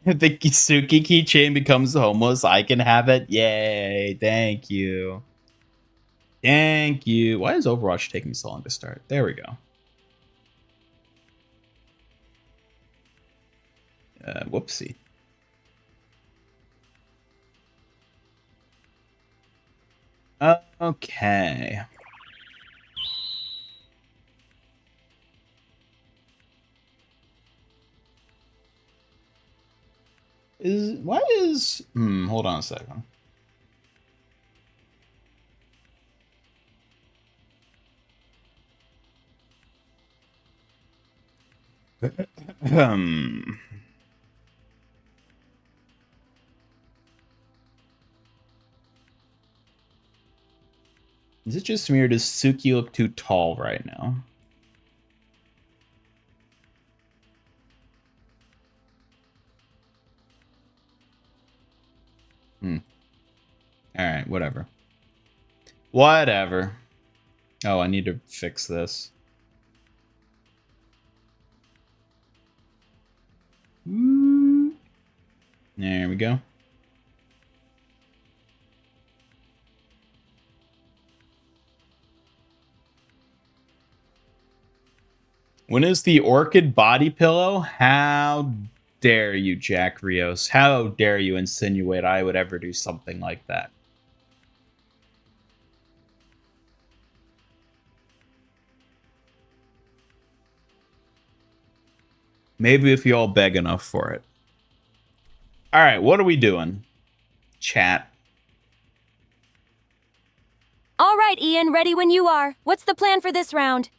The Suki keychain becomes homeless. I can have it. Yay. Thank you. Thank you. Why is Overwatch taking so long to start? There we go. Whoopsie. Okay. Hold on a second. Is it just me or does Suki look too tall right now? Alright, whatever. Whatever. Oh, I need to fix this. There we go. When is the orchid body pillow? How dare you, Jack Rios? How dare you insinuate I would ever do something like that? Maybe if you all beg enough for it. All right, what are we doing? Chat. All right, Ian, ready when you are. What's the plan for this round?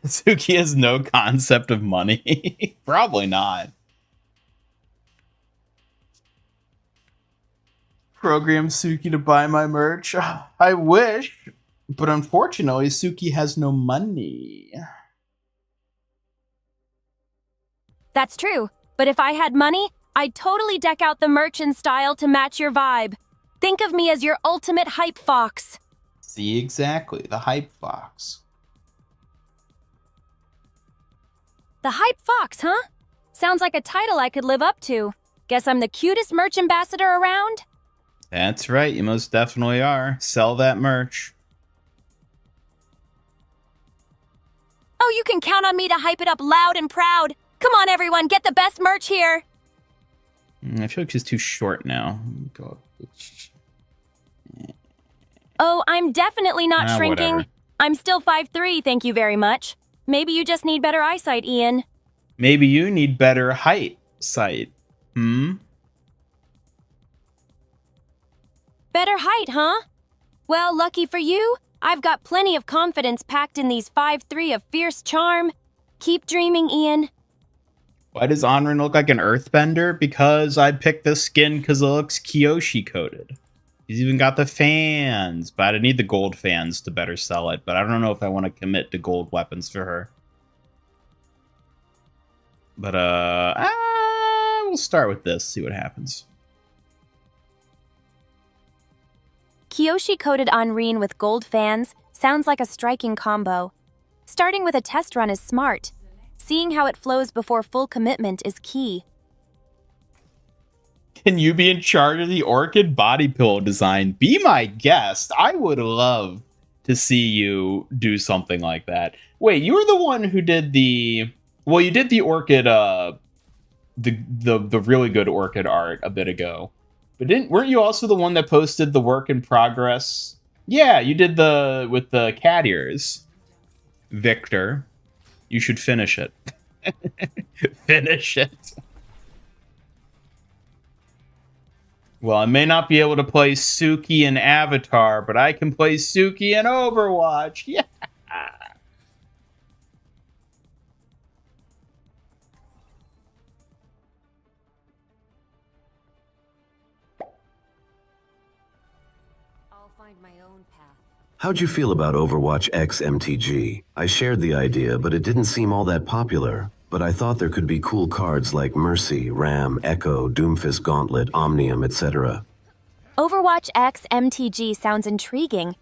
Suki has no concept of money. Probably not. Program Suki to buy my merch. I wish, but unfortunately, Suki has no money. That's true, but if I had money, I'd totally deck out the merch in style to match your vibe. Think of me as your ultimate hype fox. See, exactly, the hype fox. The hype fox, huh? Sounds like a title I could live up to. Guess I'm the cutest merch ambassador around? That's right, you most definitely are. Sell that merch. Oh, you can count on me to hype it up loud and proud. Come on, everyone, get the best merch here. I feel like she's too short now. Oh, I'm definitely not shrinking. Whatever. I'm still 5'3", thank you very much. Maybe you just need better eyesight, Ian. Maybe you need better height sight. Better height, huh? Well, lucky for you, I've got plenty of confidence packed in these 5'3" of fierce charm. Keep dreaming, Ian. Why does Onrin look like an earthbender? Because I picked this skin because it looks Kyoshi coated. He's even got the fans, but I need the gold fans to better sell it. But I don't know if I want to commit to gold weapons for her. But we'll start with this, see what happens. Kyoshi coated Onreen with gold fans sounds like a striking combo. Starting with a test run is smart. Seeing how it flows before full commitment is key. Can you be in charge of the orchid body pillow design? Be my guest. I would love to see you do something like that. Wait, you were the one who did the... Well, you did the orchid, the really good orchid art a bit ago. But weren't you also the one that posted the work in progress? Yeah, you did with the cat ears. Victor, you should finish it. Finish it. Well, I may not be able to play Suki in Avatar, but I can play Suki in Overwatch. Yeah. I'll find my own path. How'd you feel about Overwatch X MTG? I shared the idea, but it didn't seem all that popular. But I thought there could be cool cards like Mercy, Ram, Echo, Doomfist Gauntlet, Omnium, etc. Overwatch X MTG sounds intriguing.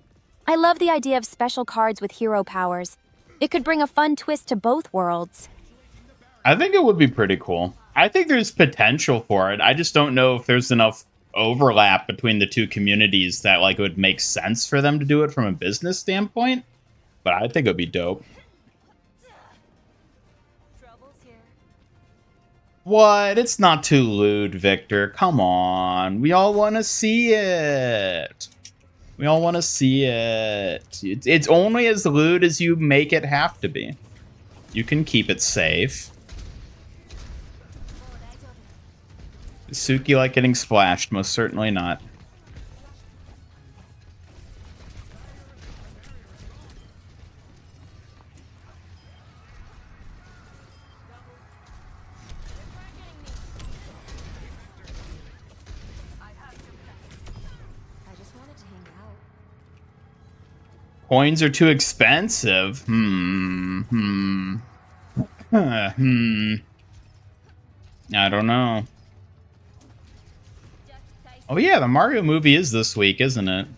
I love the idea of special cards with hero powers. It could bring a fun twist to both worlds. I think it would be pretty cool. I think there's potential for it. I just don't know if there's enough overlap between the two communities that like it would make sense for them to do it from a business standpoint. But I think it would be dope. What? It's not too lewd, Victor. Come on. We all want to see it. We all want to see it. It's only as lewd as you make it have to be. You can keep it safe. Is Suki like getting splashed? Most certainly not. Coins are too expensive. I don't know. Oh yeah, the Mario movie is this week, isn't it?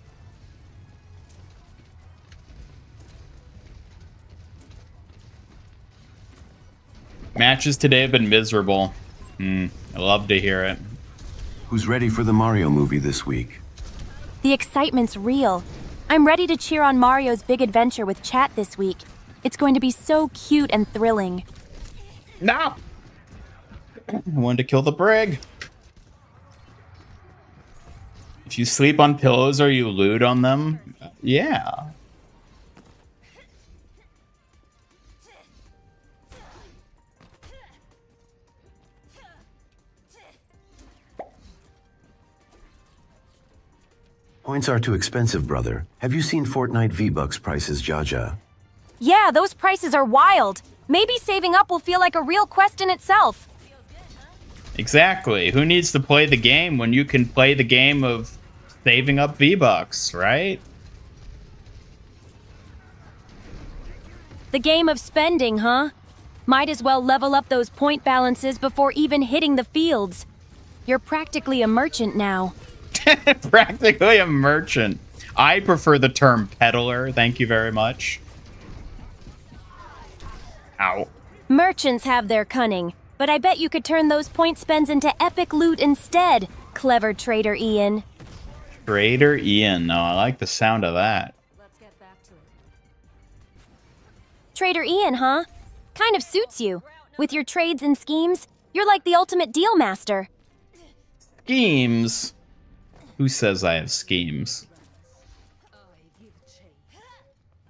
Matches today have been miserable. I love to hear it. Who's ready for the Mario movie this week? The excitement's real. I'm ready to cheer on Mario's big adventure with chat this week. It's going to be so cute and thrilling. No! I wanted to kill the brig. If you sleep on pillows or you loot on them, yeah. Points are too expensive, brother. Have you seen Fortnite V-Bucks prices, Jaja? Yeah, those prices are wild. Maybe saving up will feel like a real quest in itself. Exactly. Who needs to play the game when you can play the game of saving up V-Bucks, right? The game of spending, huh? Might as well level up those point balances before even hitting the fields. You're practically a merchant now. Practically a merchant. I prefer the term peddler. Thank you very much. Ow. Merchants have their cunning, but I bet you could turn those point spends into epic loot instead, clever trader Ian. Trader Ian. No, I like the sound of that. Let's get back to it. Trader Ian, huh? Kind of suits you. With your trades and schemes, you're like the ultimate deal master. Schemes? Who says I have schemes?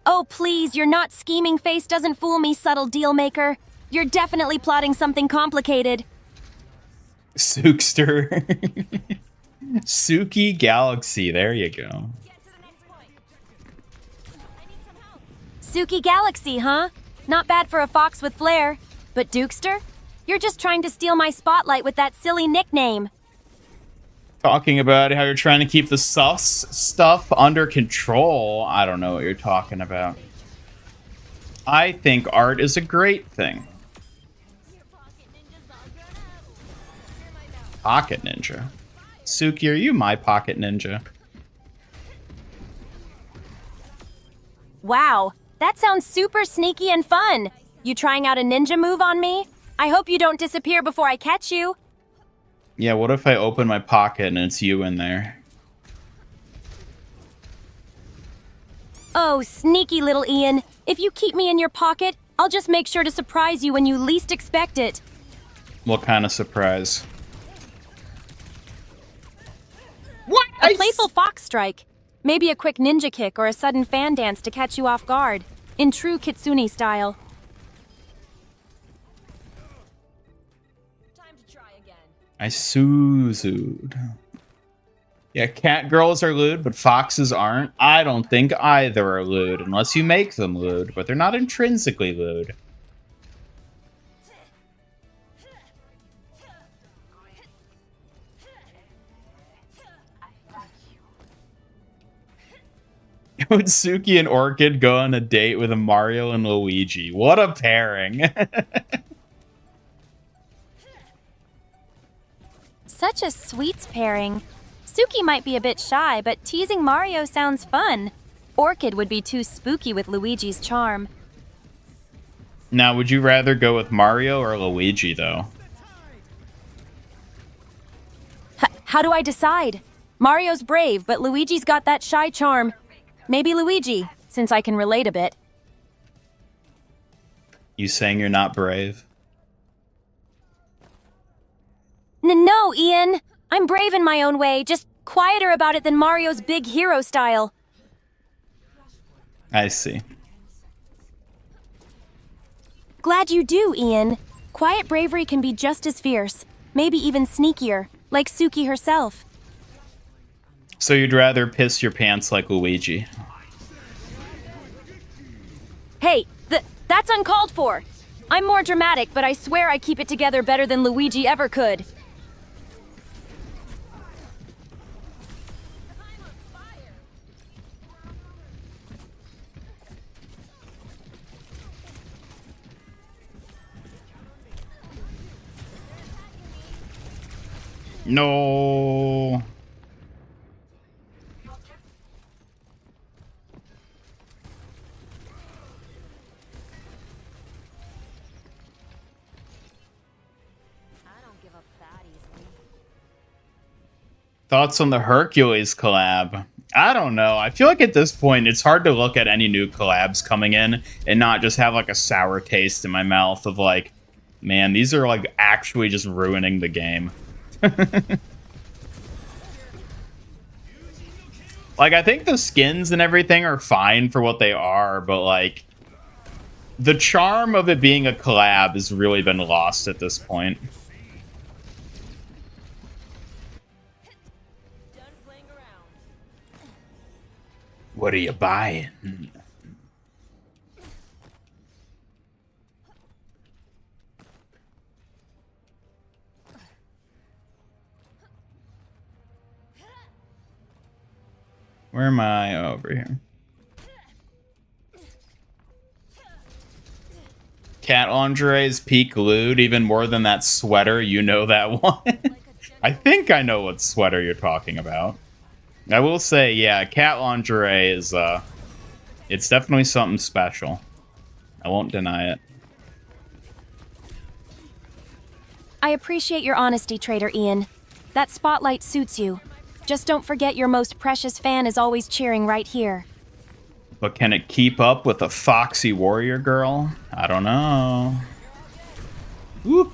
Oh, please, your not scheming face doesn't fool me, subtle deal maker. You're definitely plotting something complicated. Sookster. Suki Galaxy. There you go. Suki Galaxy, huh? Not bad for a fox with flair. But Dukester? You're just trying to steal my spotlight with that silly nickname. Talking about how you're trying to keep the sus stuff under control. I don't know what you're talking about. I think art is a great thing. Pocket ninja. Suki, are you my pocket ninja? Wow, that sounds super sneaky and fun. You trying out a ninja move on me? I hope you don't disappear before I catch you. Yeah, what if I open my pocket and it's you in there? Oh, sneaky little Ian. If you keep me in your pocket, I'll just make sure to surprise you when you least expect it. What kind of surprise? What? A playful fox strike. Maybe a quick ninja kick or a sudden fan dance to catch you off guard. In true Kitsune style. I suzued. Yeah, cat girls are lewd, but foxes aren't. I don't think either are lewd, unless you make them lewd, but they're not intrinsically lewd. Would Suki and Orchid go on a date with a Mario and Luigi? What a pairing. Such a sweets pairing. Suki might be a bit shy, but teasing Mario sounds fun. Orchid would be too spooky with Luigi's charm. Now, would you rather go with Mario or Luigi, though? How do I decide? Mario's brave, but Luigi's got that shy charm. Maybe Luigi, since I can relate a bit. You saying you're not brave? No, Ian. I'm brave in my own way, just quieter about it than Mario's big hero style. I see. Glad you do, Ian. Quiet bravery can be just as fierce, maybe even sneakier, like Suki herself. So you'd rather piss your pants like Luigi? Hey, that's uncalled for. I'm more dramatic, but I swear I keep it together better than Luigi ever could. No. Thoughts on the Hercules collab? I don't know. I feel like at this point, it's hard to look at any new collabs coming in and not just have like a sour taste in my mouth of like, man, these are like actually just ruining the game. Like, I think the skins and everything are fine for what they are, but like, the charm of it being a collab has really been lost at this point. What are you buying? Where am I? Oh, over here. Cat lingerie's peak lewd, even more than that sweater. You know that one. I think I know what sweater you're talking about. I will say, yeah, cat lingerie is, it's definitely something special. I won't deny it. I appreciate your honesty, Trader Ian. That spotlight suits you. Just don't forget your most precious fan is always cheering right here. But can it keep up with a foxy warrior girl? I don't know. Woo.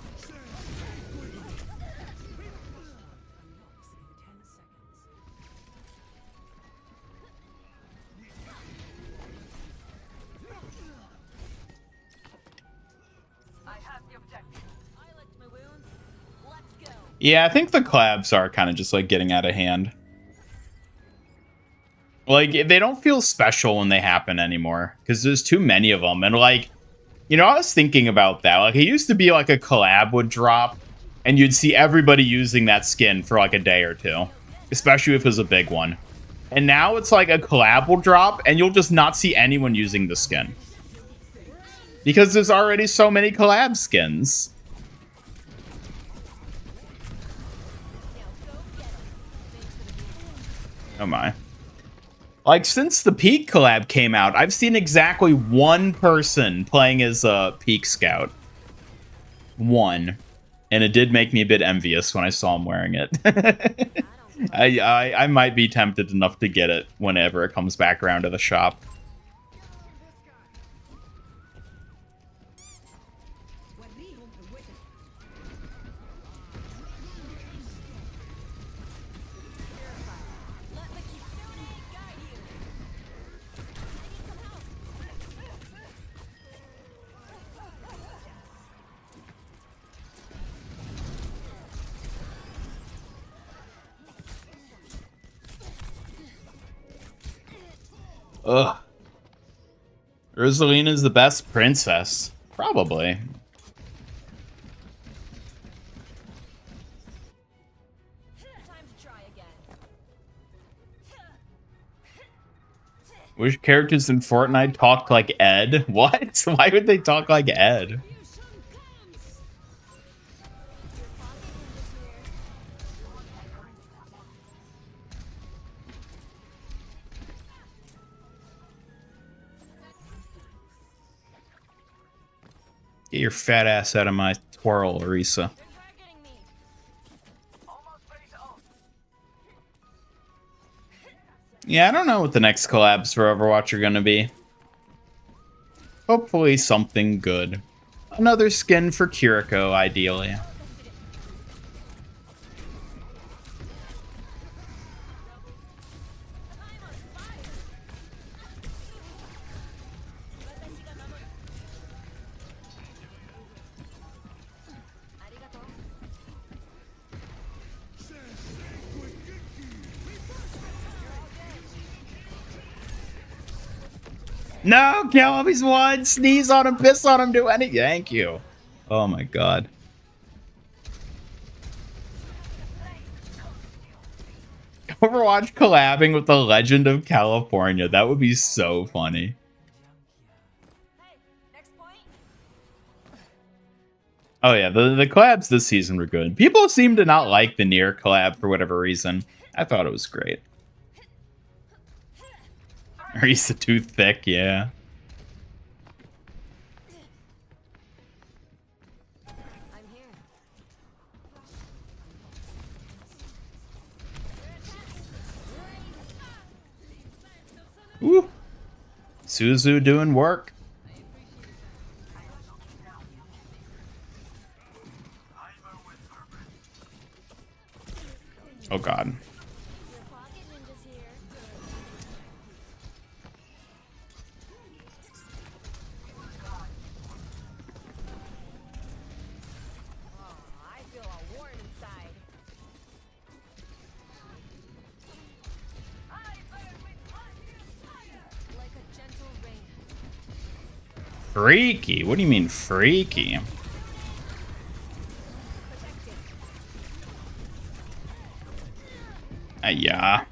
Yeah, I think the collabs are kind of just like getting out of hand. Like, they don't feel special when they happen anymore because there's too many of them. And like, you know, I was thinking about that. Like, it used to be like a collab would drop and you'd see everybody using that skin for like a day or two, especially if it was a big one. And now it's like a collab will drop and you'll just not see anyone using the skin because there's already so many collab skins. Oh my. Like, since the Peak collab came out, I've seen exactly one person playing as a Peak Scout. One. And it did make me a bit envious when I saw him wearing it. I might be tempted enough to get it whenever it comes back around to the shop. Ugh. Rosalina's the best princess. Probably. Which characters in Fortnite talk like Ed? What? Why would they talk like Ed? Get your fat ass out of my twirl, Orisa. Yeah, I don't know what the next collabs for Overwatch are gonna be. Hopefully something good. Another skin for Kiriko, ideally. No, kill him, he's one. Sneeze on him, piss on him, do anything. Thank you. Oh my god. Overwatch collabing with the Legend of California. That would be so funny. Oh yeah, the collabs this season were good. People seem to not like the Nier collab for whatever reason. I thought it was great. Or he's too thick, yeah. Ooh. Suzu doing work. Oh god. Freaky? What do you mean freaky? Yeah.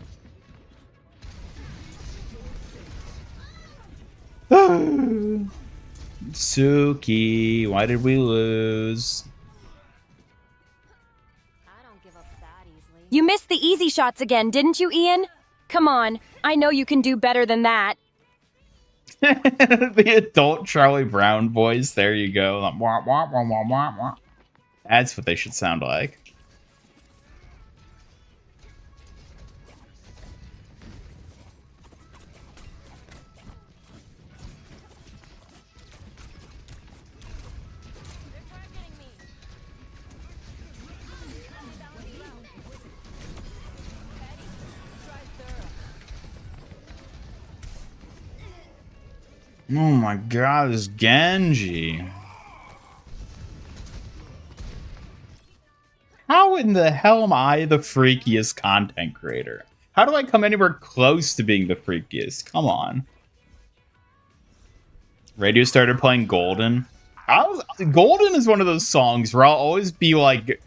Suki, why did we lose? You missed the easy shots again, didn't you, Ian? Come on, I know you can do better than that. The adult Charlie Brown voice. There you go. Like, wah, wah, wah, wah, wah, wah. That's what they should sound like. Oh my god, this Genji. How in the hell am I the freakiest content creator? How do I come anywhere close to being the freakiest? Come on. Radio started playing Golden. Golden is one of those songs where I'll always be like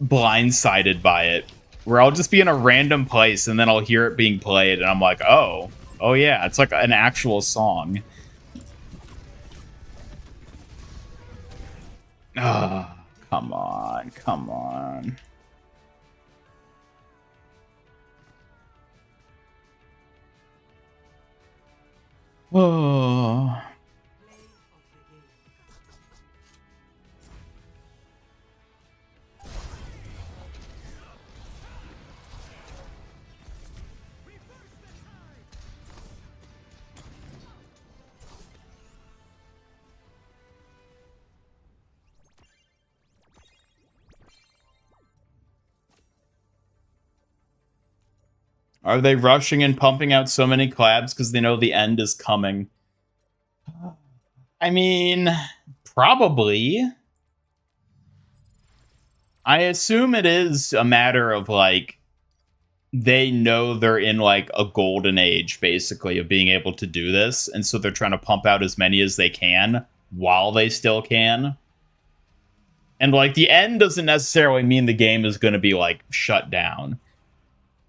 blindsided by it. Where I'll just be in a random place and then I'll hear it being played and I'm like, oh yeah, it's like an actual song. Ah, come on, come on. Oh. Are they rushing and pumping out so many collabs because they know the end is coming? I mean, probably. I assume it is a matter of, like, they know they're in, like, a golden age, basically, of being able to do this. And so they're trying to pump out as many as they can while they still can. And, like, the end doesn't necessarily mean the game is going to be, like, shut down.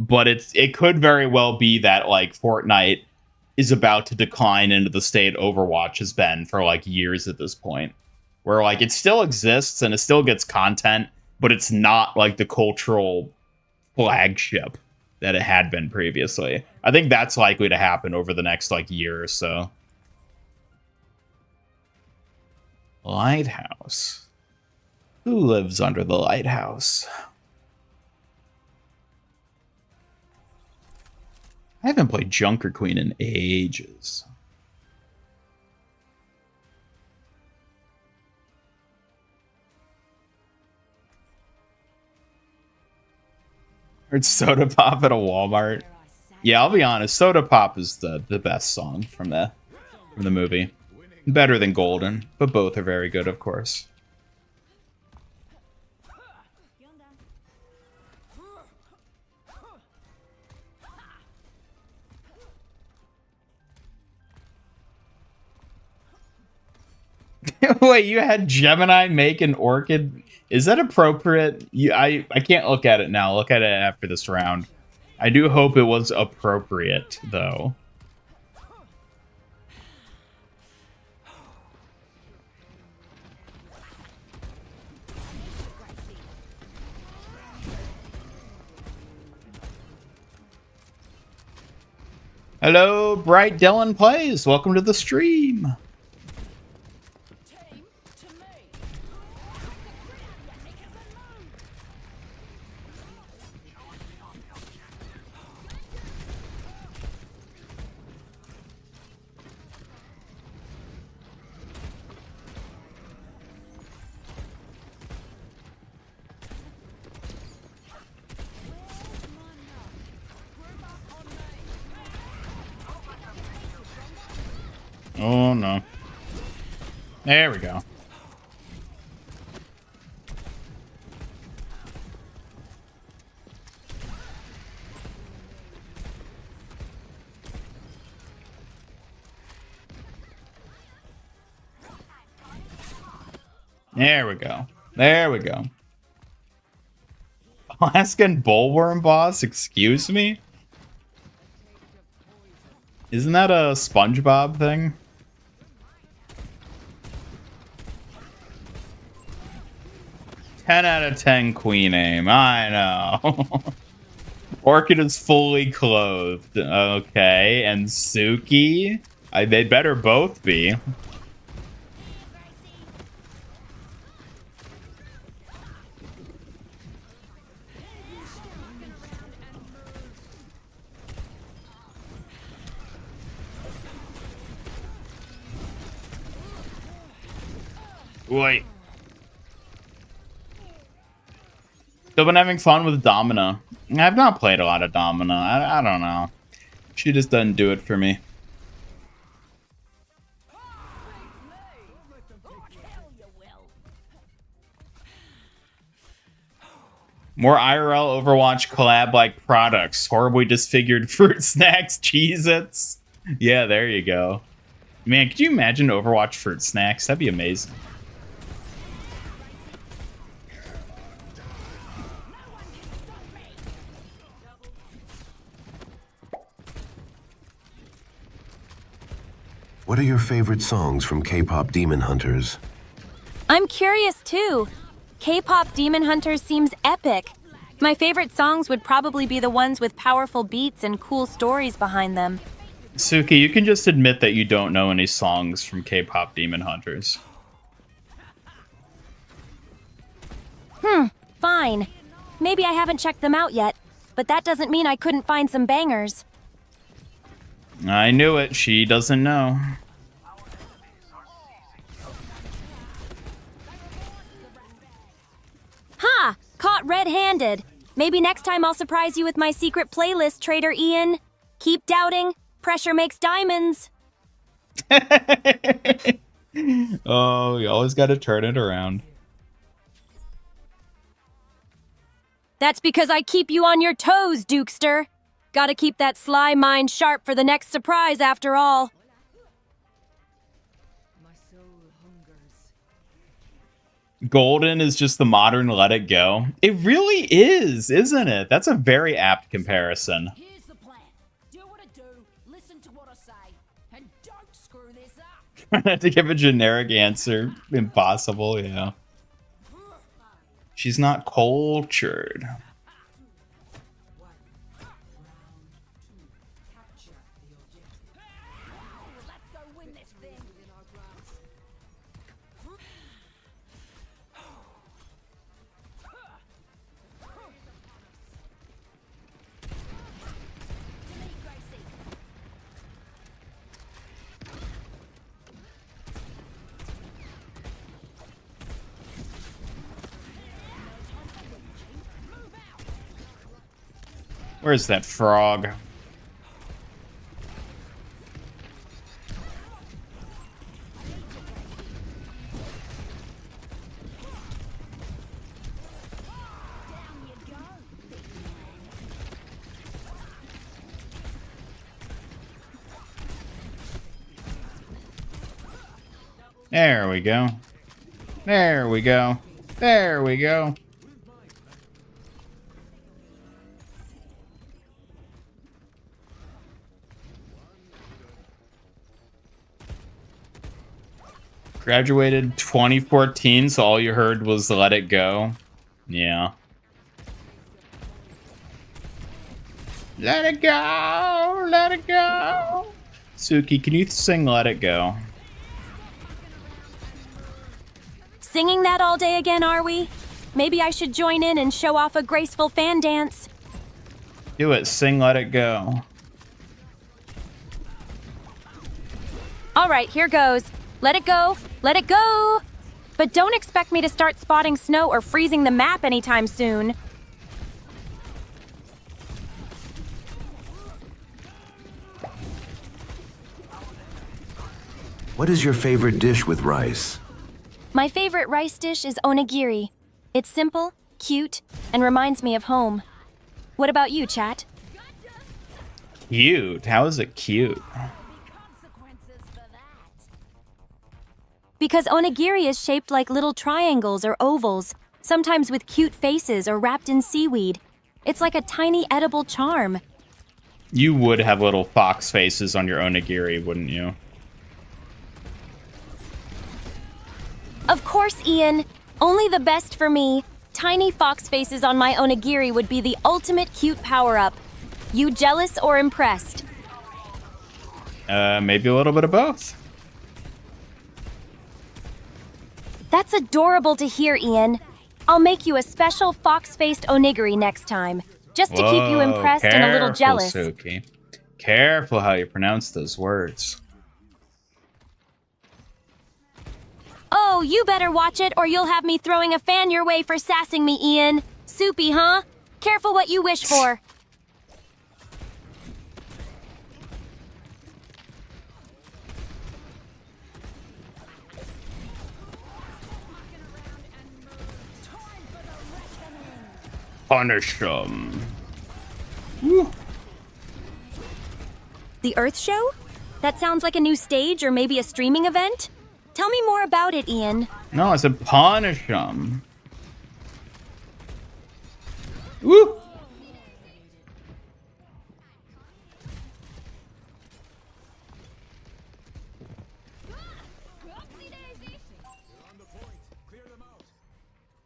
But it could very well be that, like, Fortnite is about to decline into the state Overwatch has been for, like, years at this point. Where, like, it still exists and it still gets content, but it's not, like, the cultural flagship that it had been previously. I think that's likely to happen over the next, like, year or so. Lighthouse. Who lives under the lighthouse? I haven't played Junker Queen in ages. Heard Soda Pop at a Walmart. Yeah, I'll be honest. Soda Pop is the best song from the movie. Better than Golden, but both are very good, of course. Wait, you had Gemini make an orchid? Is that appropriate? I can't look at it now. Look at it after this round. I do hope it was appropriate, though. Hello, Bright Dylan Plays. Welcome to the stream. Oh no. There we go. There we go. There we go. Alaskan Bullworm boss, excuse me? Isn't that a SpongeBob thing? Ten out of 10 queen aim. I know. Orchid is fully clothed. Okay, and Suki? They better both be. Wait. Still been having fun with Domina. I've not played a lot of Domina. I don't know. She just doesn't do it for me. More IRL Overwatch collab-like products. Horribly disfigured fruit snacks, Cheez-Its. Yeah, there you go. Man, could you imagine Overwatch fruit snacks? That'd be amazing. What are your favorite songs from K-pop Demon Hunters? I'm curious too. K-pop Demon Hunters seems epic. My favorite songs would probably be the ones with powerful beats and cool stories behind them. Suki, you can just admit that you don't know any songs from K-pop Demon Hunters. Fine. Maybe I haven't checked them out yet, but that doesn't mean I couldn't find some bangers. I knew it. She doesn't know. Ha! Caught red-handed. Maybe next time I'll surprise you with my secret playlist, Trader Ian. Keep doubting. Pressure makes diamonds. Oh, you always got to turn it around. That's because I keep you on your toes, Dukester. Gotta keep that sly mind sharp for the next surprise, after all. Golden is just the modern Let It Go. It really is, isn't it? That's a very apt comparison. Here's the plan. Do what I do, listen to what I say, and don't screw this up. To give a generic answer, impossible, yeah. She's not cultured. Let's go win this thing. Where's that frog? There we go. There we go. There we go. Graduated 2014, so all you heard was Let It Go. Yeah. Let it go, let it go. Suki, can you sing Let It Go? Singing that all day again, are we? Maybe I should join in and show off a graceful fan dance. Do it, sing Let It Go. All right, here goes. Let it go, let it go. But don't expect me to start spotting snow or freezing the map anytime soon. What is your favorite dish with rice? My favorite rice dish is onigiri. It's simple, cute, and reminds me of home. What about you, chat? Cute. How is it cute? Consequences for that. Because onigiri is shaped like little triangles or ovals, sometimes with cute faces or wrapped in seaweed. It's like a tiny edible charm. You would have little fox faces on your onigiri, wouldn't you? Of course, Ian. Only the best for me. Tiny fox faces on my onigiri would be the ultimate cute power-up. You jealous or impressed? Maybe a little bit of both. That's adorable to hear, Ian. I'll make you a special fox-faced onigiri next time, just to keep you impressed and a little jealous. Suki. Careful how you pronounce those words. Oh, you better watch it or you'll have me throwing a fan your way for sassing me, Ian. Soupy, huh? Careful what you wish for. Punish them. The Earth Show? That sounds like a new stage or maybe a streaming event? Tell me more about it, Ian. No, I said punish them. Woo!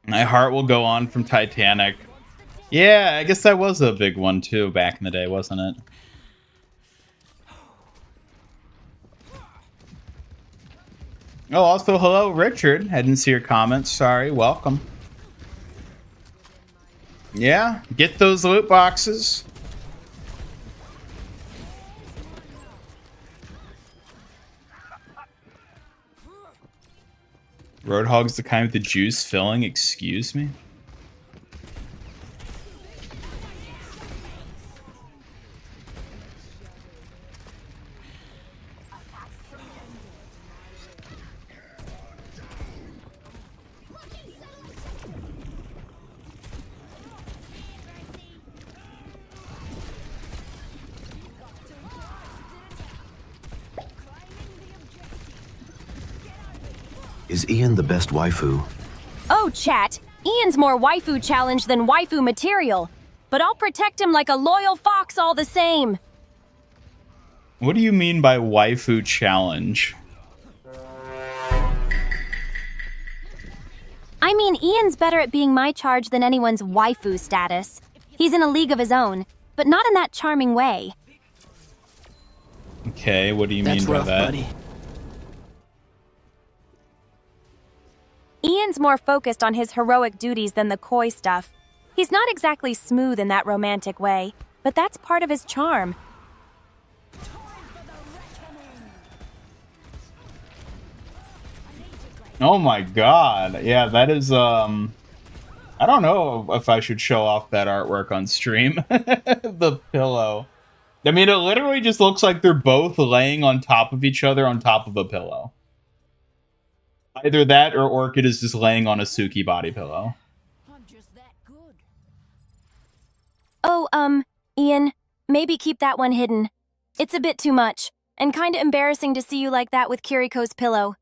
My heart will go on from Titanic. Yeah, I guess that was a big one too back in the day, wasn't it? Oh, also, hello, Richard. I didn't see your comments. Sorry. Welcome. Yeah, get those loot boxes. Roadhog's the kind with the juice filling. Excuse me? Is Ian the best waifu? Oh, chat. Ian's more waifu challenge than waifu material. But I'll protect him like a loyal fox all the same. What do you mean by waifu challenge? I mean, Ian's better at being my charge than anyone's waifu status. He's in a league of his own, but not in that charming way. Okay, what do you mean by that? Buddy. Ian's more focused on his heroic duties than the coy stuff. He's not exactly smooth in that romantic way, but that's part of his charm. Oh my god. Yeah, that is, I don't know if I should show off that artwork on stream. The pillow. I mean, it literally just looks like they're both laying on top of each other on top of a pillow. Either that or Orchid is just laying on a Suki body pillow. I'm just that good. Oh, Ian, maybe keep that one hidden. It's a bit too much, and kinda embarrassing to see you like that with Kiriko's pillow.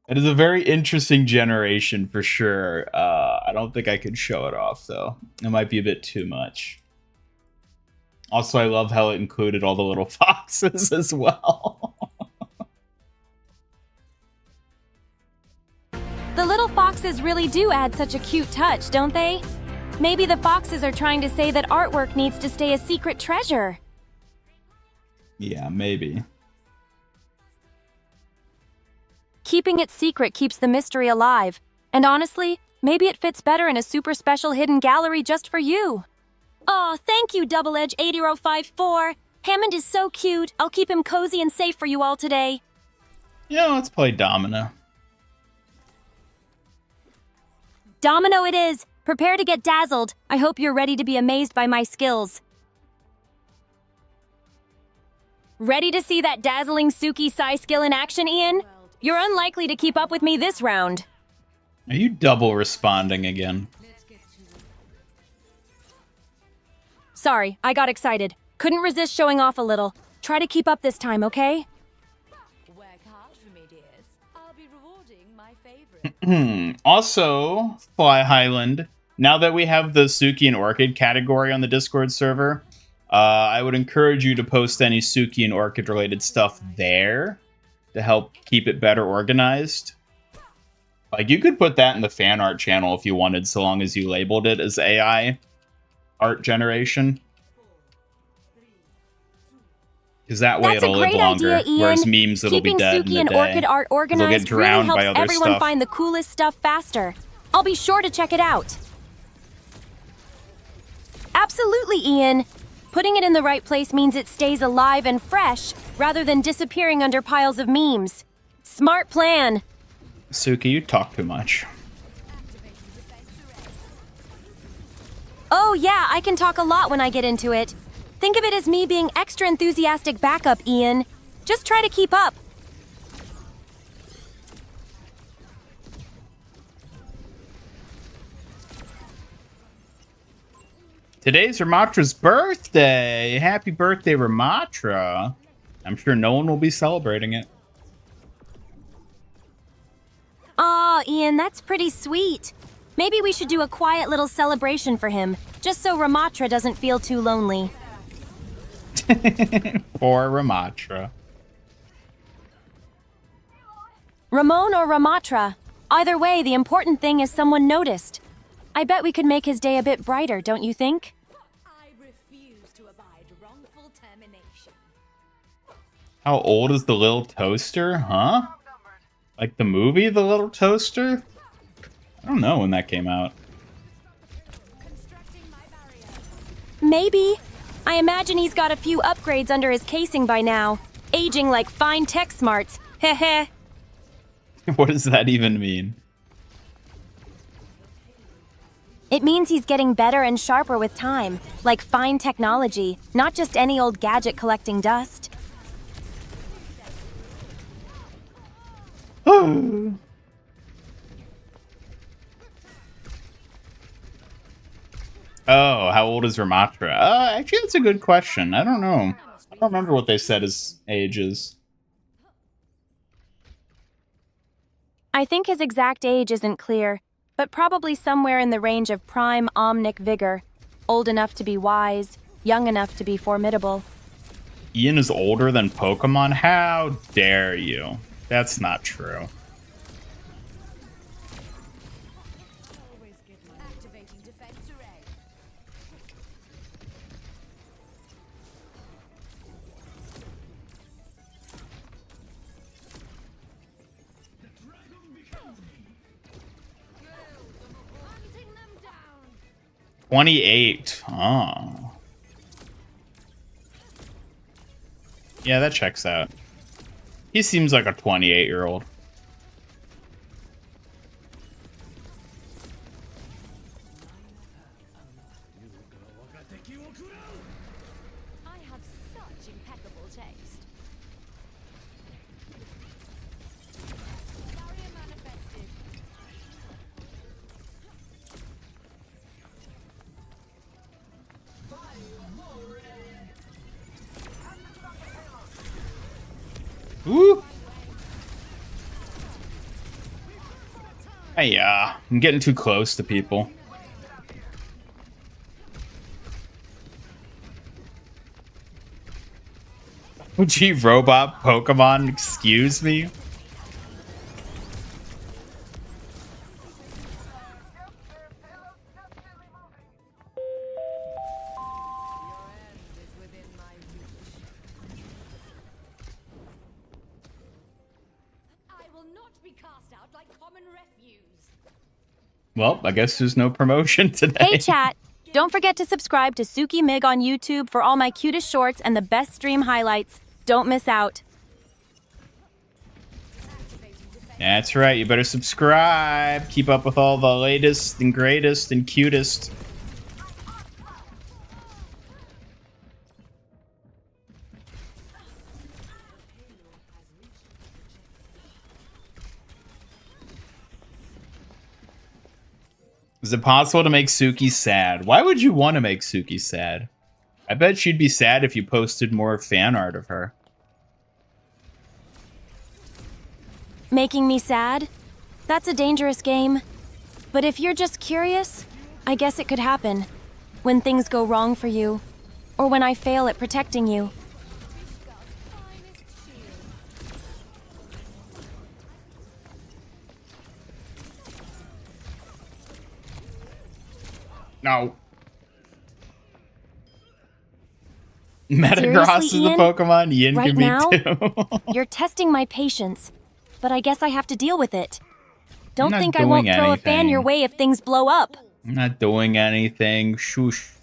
It is a very interesting generation for sure. I don't think I could show it off though. It might be a bit too much. Also, I love how it included all the little foxes as well. The little foxes really do add such a cute touch, don't they? Maybe the foxes are trying to say that artwork needs to stay a secret treasure. Yeah, maybe. Keeping it secret keeps the mystery alive. And honestly, maybe it fits better in a super special hidden gallery just for you. Aw, thank you, Double Edge 8054. Hammond is so cute. I'll keep him cozy and safe for you all today. Yeah, let's play Domino. Domino it is. Prepare to get dazzled. I hope you're ready to be amazed by my skills. Ready to see that dazzling Suki Sai skill in action, Ian? You're unlikely to keep up with me this round. Are you double responding again? Sorry, I got excited. Couldn't resist showing off a little. Try to keep up this time, okay? Work hard for me, dears. I'll be rewarding my favorite. Also, Fly Highland, now that we have the Suki and Orchid category on the Discord server, I would encourage you to post any Suki and Orchid related stuff there to help keep it better organized. Like, you could put that in the fan art channel if you wanted, so long as you labeled it as AI art generation. Because that way it'll live longer, whereas memes it'll be dead in a day. Keeping Suki and Orchid art organized really helps everyone find the coolest stuff faster. I'll be sure to check it out. Absolutely, Ian. Putting it in the right place means it stays alive and fresh, rather than disappearing under piles of memes. Smart plan. Suki, you talk too much. Oh yeah, I can talk a lot when I get into it. Think of it as me being extra enthusiastic backup, Ian. Just try to keep up. Today's Ramatra's birthday! Happy birthday, Ramatra! I'm sure no one will be celebrating it. Aw, Ian, that's pretty sweet. Maybe we should do a quiet little celebration for him, just so Ramatra doesn't feel too lonely. Poor Ramatra. Ramon or Ramatra. Either way, the important thing is someone noticed. I bet we could make his day a bit brighter, don't you think? I refuse to abide wrongful termination. How old is the little toaster, huh? Like the movie The Little Toaster? I don't know when that came out. Constructing my barrier. Maybe. I imagine he's got a few upgrades under his casing by now. Aging like fine tech smarts. Heh heh. What does that even mean? It means he's getting better and sharper with time, like fine technology, not just any old gadget collecting dust. Oh, how old is Ramatra? Actually, that's a good question. I don't know. I don't remember what they said his age is. I think his exact age isn't clear, but probably somewhere in the range of prime omnic vigor. Old enough to be wise, young enough to be formidable. Ian is older than Pokemon? How dare you? That's not true. Activating defense array. Hunting them down. 28. Oh. Yeah, that checks out. He seems like a 28-year-old. I have such impeccable taste. Barrier manifested. Ooh. Hey, I'm getting too close to people. Gee, robot Pokemon, excuse me? Well, I guess there's no promotion today. Hey chat! Don't forget to subscribe to Suki Mig on YouTube for all my cutest shorts and the best stream highlights. Don't miss out. That's right, you better subscribe. Keep up with all the latest and greatest and cutest. Is it possible to make Suki sad? Why would you want to make Suki sad? I bet she'd be sad if you posted more fan art of her. Making me sad? That's a dangerous game. But if you're just curious, I guess it could happen. When things go wrong for you, or when I fail at protecting you. No. Metagross is the Ian? Pokemon. Ian Right can be now? too. You're testing my patience, but I guess I have to deal with it. Don't not think I won't doing throw a fan anything. your way if things blow up. I'm not doing anything. Shoosh.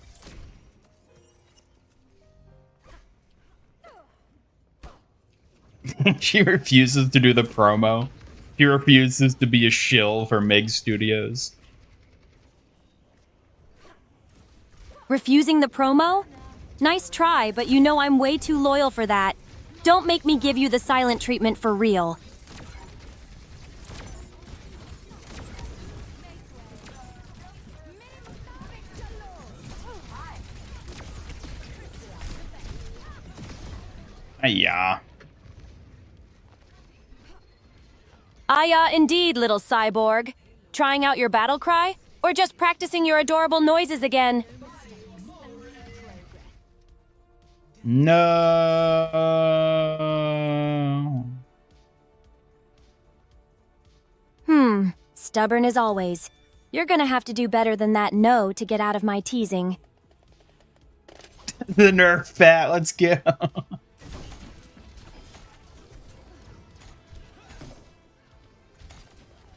She refuses to do the promo. She refuses to be a shill for Meg Studios. Refusing the promo? Nice try, but you know I'm way too loyal for that. Don't make me give you the silent treatment for real. Yeah. Indeed, little cyborg. Trying out your battle cry? Or just practicing your adorable noises again? No. Stubborn as always. You're gonna have to do better than that no to get out of my teasing. The Nerf bat. Let's go.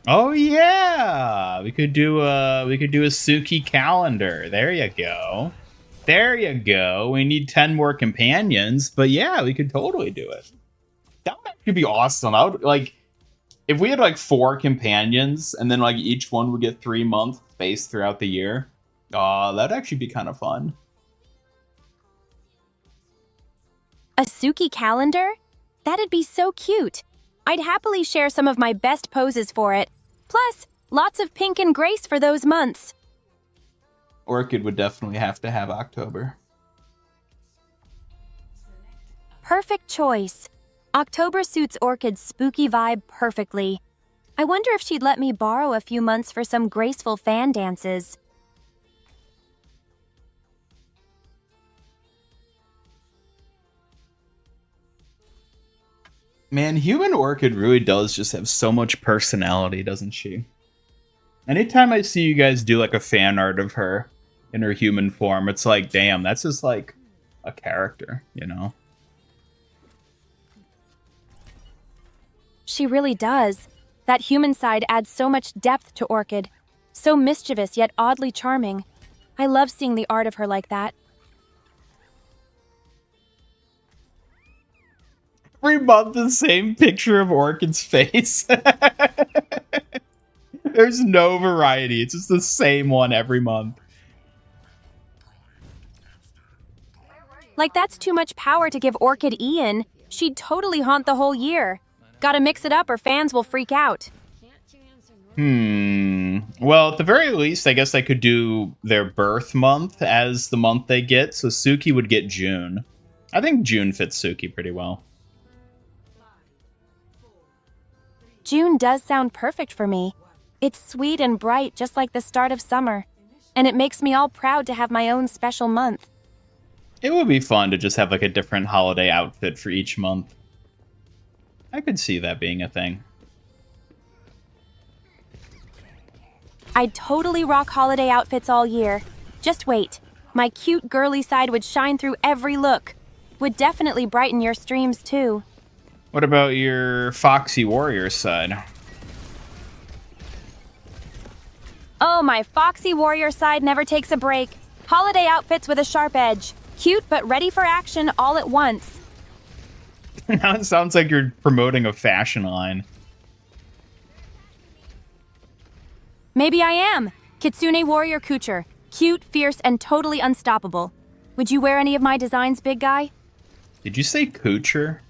Oh yeah, we could do a Suki calendar. There you go. There you go. We need 10 more companions, but yeah, we could totally do it. That would actually be awesome. I would like if we had like 4 companions and then like each one would get 3 months spaced throughout the year. That'd actually be kind of fun. A Suki calendar? That'd be so cute. I'd happily share some of my best poses for it. Plus, lots of pink and grace for those months. Orchid would definitely have to have October. Perfect choice. October suits Orchid's spooky vibe perfectly. I wonder if she'd let me borrow a few months for some graceful fan dances. Man, Human Orchid really does just have so much personality, doesn't she? Anytime I see you guys do like a fan art of her in her human form, it's like, damn, that's just like a character, you know? She really does. That human side adds so much depth to Orchid. So mischievous yet oddly charming. I love seeing the art of her like that. Every month, the same picture of Orchid's face. There's no variety. It's just the same one every month. Like that's too much power to give Orchid Ian. She'd totally haunt the whole year. Gotta mix it up or fans will freak out. Well, at the very least, I guess I could do their birth month as the month they get. So Suki would get June. I think June fits Suki pretty well. June does sound perfect for me. It's sweet and bright, just like the start of summer. And it makes me all proud to have my own special month. It would be fun to just have like a different holiday outfit for each month. I could see that being a thing. I'd totally rock holiday outfits all year. Just wait. My cute girly side would shine through every look. Would definitely brighten your streams too. What about your Foxy Warrior side? Oh, my foxy warrior side never takes a break. Holiday outfits with a sharp edge. Cute but ready for action all at once. Now it sounds like you're promoting a fashion line. Maybe I am. Kitsune warrior couture. Cute, fierce, and totally unstoppable. Would you wear any of my designs, big guy? Did you say couture?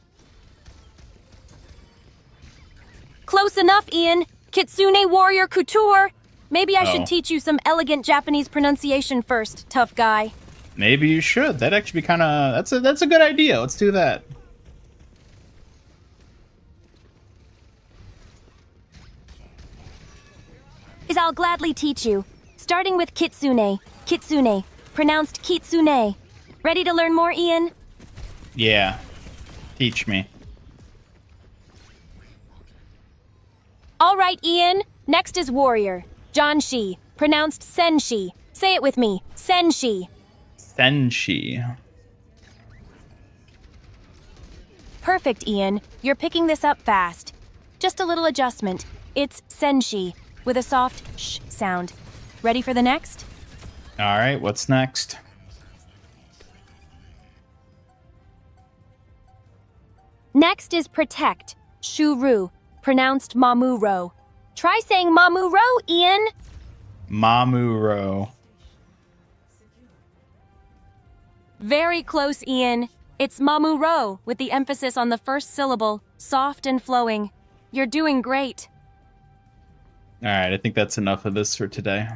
Close enough, Ian. Kitsune warrior couture. Maybe I Oh. should teach you some elegant Japanese pronunciation first, tough guy. Maybe you should. That'd actually be kind of... That's a good idea. Let's do that. I'll gladly teach you. Starting with kitsune. Kitsune. Pronounced kitsune. Ready to learn more, Ian? Yeah. Teach me. All right, Ian. Next is warrior. Janshi. Pronounced senshi. Say it with me. Senshi. Senshi. Perfect, Ian. You're picking this up fast. Just a little adjustment. It's senshi, with a soft sh sound. Ready for the next? All right, what's next? Next is protect. Shuru. Pronounced mamuro. Try saying mamuro, Ian. Mamuro. Very close, Ian. It's mamuro, with the emphasis on the first syllable, soft and flowing. You're doing great. All right, I think that's enough of this for today.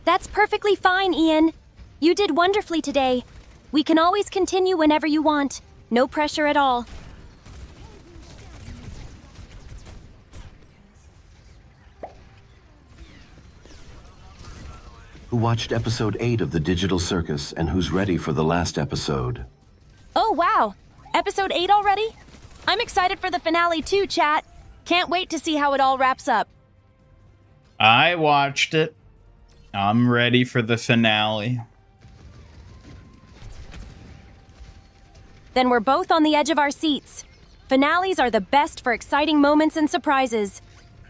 That's perfectly fine, Ian. You did wonderfully today. We can always continue whenever you want. No pressure at all. Who watched episode 8 of The Digital Circus and who's ready for the last episode? Oh, wow. Episode 8 already? I'm excited for the finale too, chat. Can't wait to see how it all wraps up. I watched it. I'm ready for the finale. Then we're both on the edge of our seats. Finales are the best for exciting moments and surprises.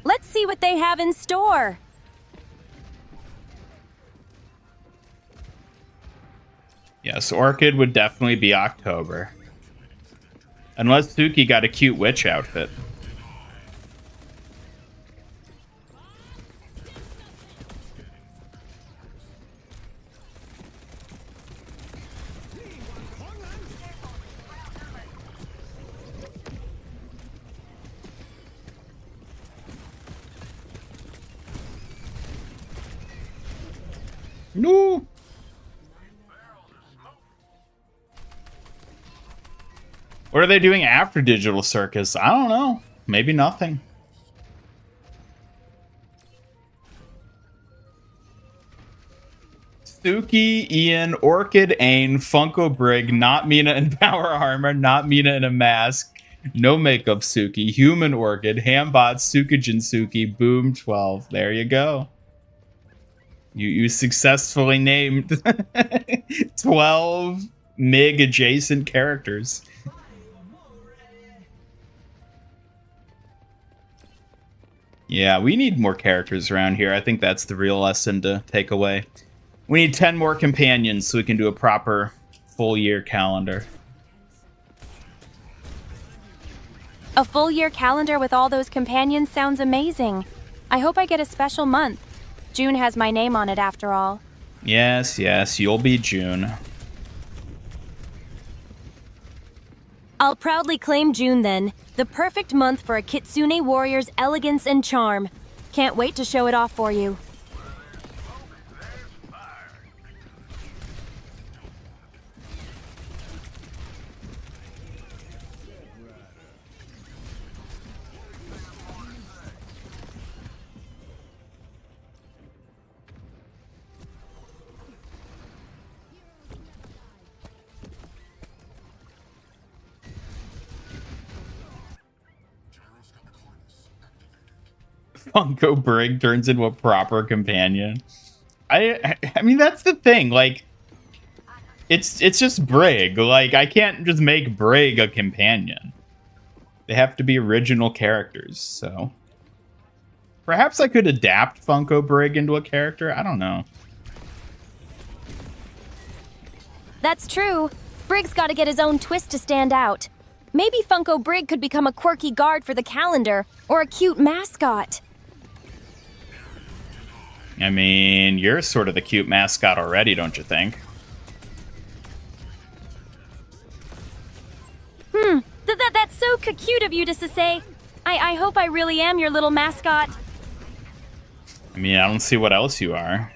Let's see what they have in store. Yes, Orchid would definitely be October. Unless Suki got a cute witch outfit. No. What are they doing after Digital Circus? I don't know. Maybe nothing. Suki, Ian, Orchid, Ain, Funko Brig, not Mina in power armor, not Mina in a mask, no makeup Suki, Human Orchid, Hambot, Sukijin Suki, Boom 12. There you go. You successfully named 12 MIG adjacent characters. Yeah, we need more characters around here. I think that's the real lesson to take away. We need 10 more companions so we can do a proper full year calendar. A full year calendar with all those companions sounds amazing. I hope I get a special month. June has my name on it after all. Yes, yes, you'll be June. I'll proudly claim June then, the perfect month for a Kitsune warrior's elegance and charm. Can't wait to show it off for you. Funko Brig turns into a proper companion. I mean, that's the thing. Like, it's just Brig. Like, I can't just make Brig a companion. They have to be original characters. So Perhaps I could adapt Funko Brig into a character. I don't know. That's true. Brig's got to get his own twist to stand out. Maybe Funko Brig could become a quirky guard for the calendar, or a cute mascot. I mean, you're sort of the cute mascot already, don't you think? That's so cute of you to say. I hope I really am your little mascot. I mean, I don't see what else you are.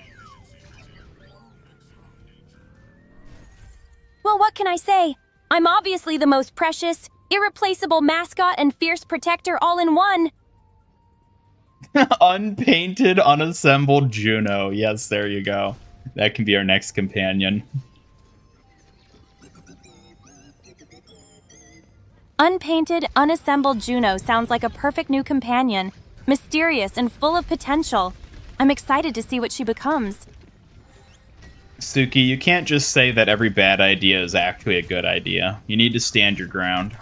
Well, what can I say? I'm obviously the most precious, irreplaceable mascot and fierce protector all in one. Unpainted, unassembled Juno. Yes, there you go. That can be our next companion. Unpainted, unassembled Juno sounds like a perfect new companion. Mysterious and full of potential. I'm excited to see what she becomes. Suki, you can't just say that every bad idea is actually a good idea. You need to stand your ground.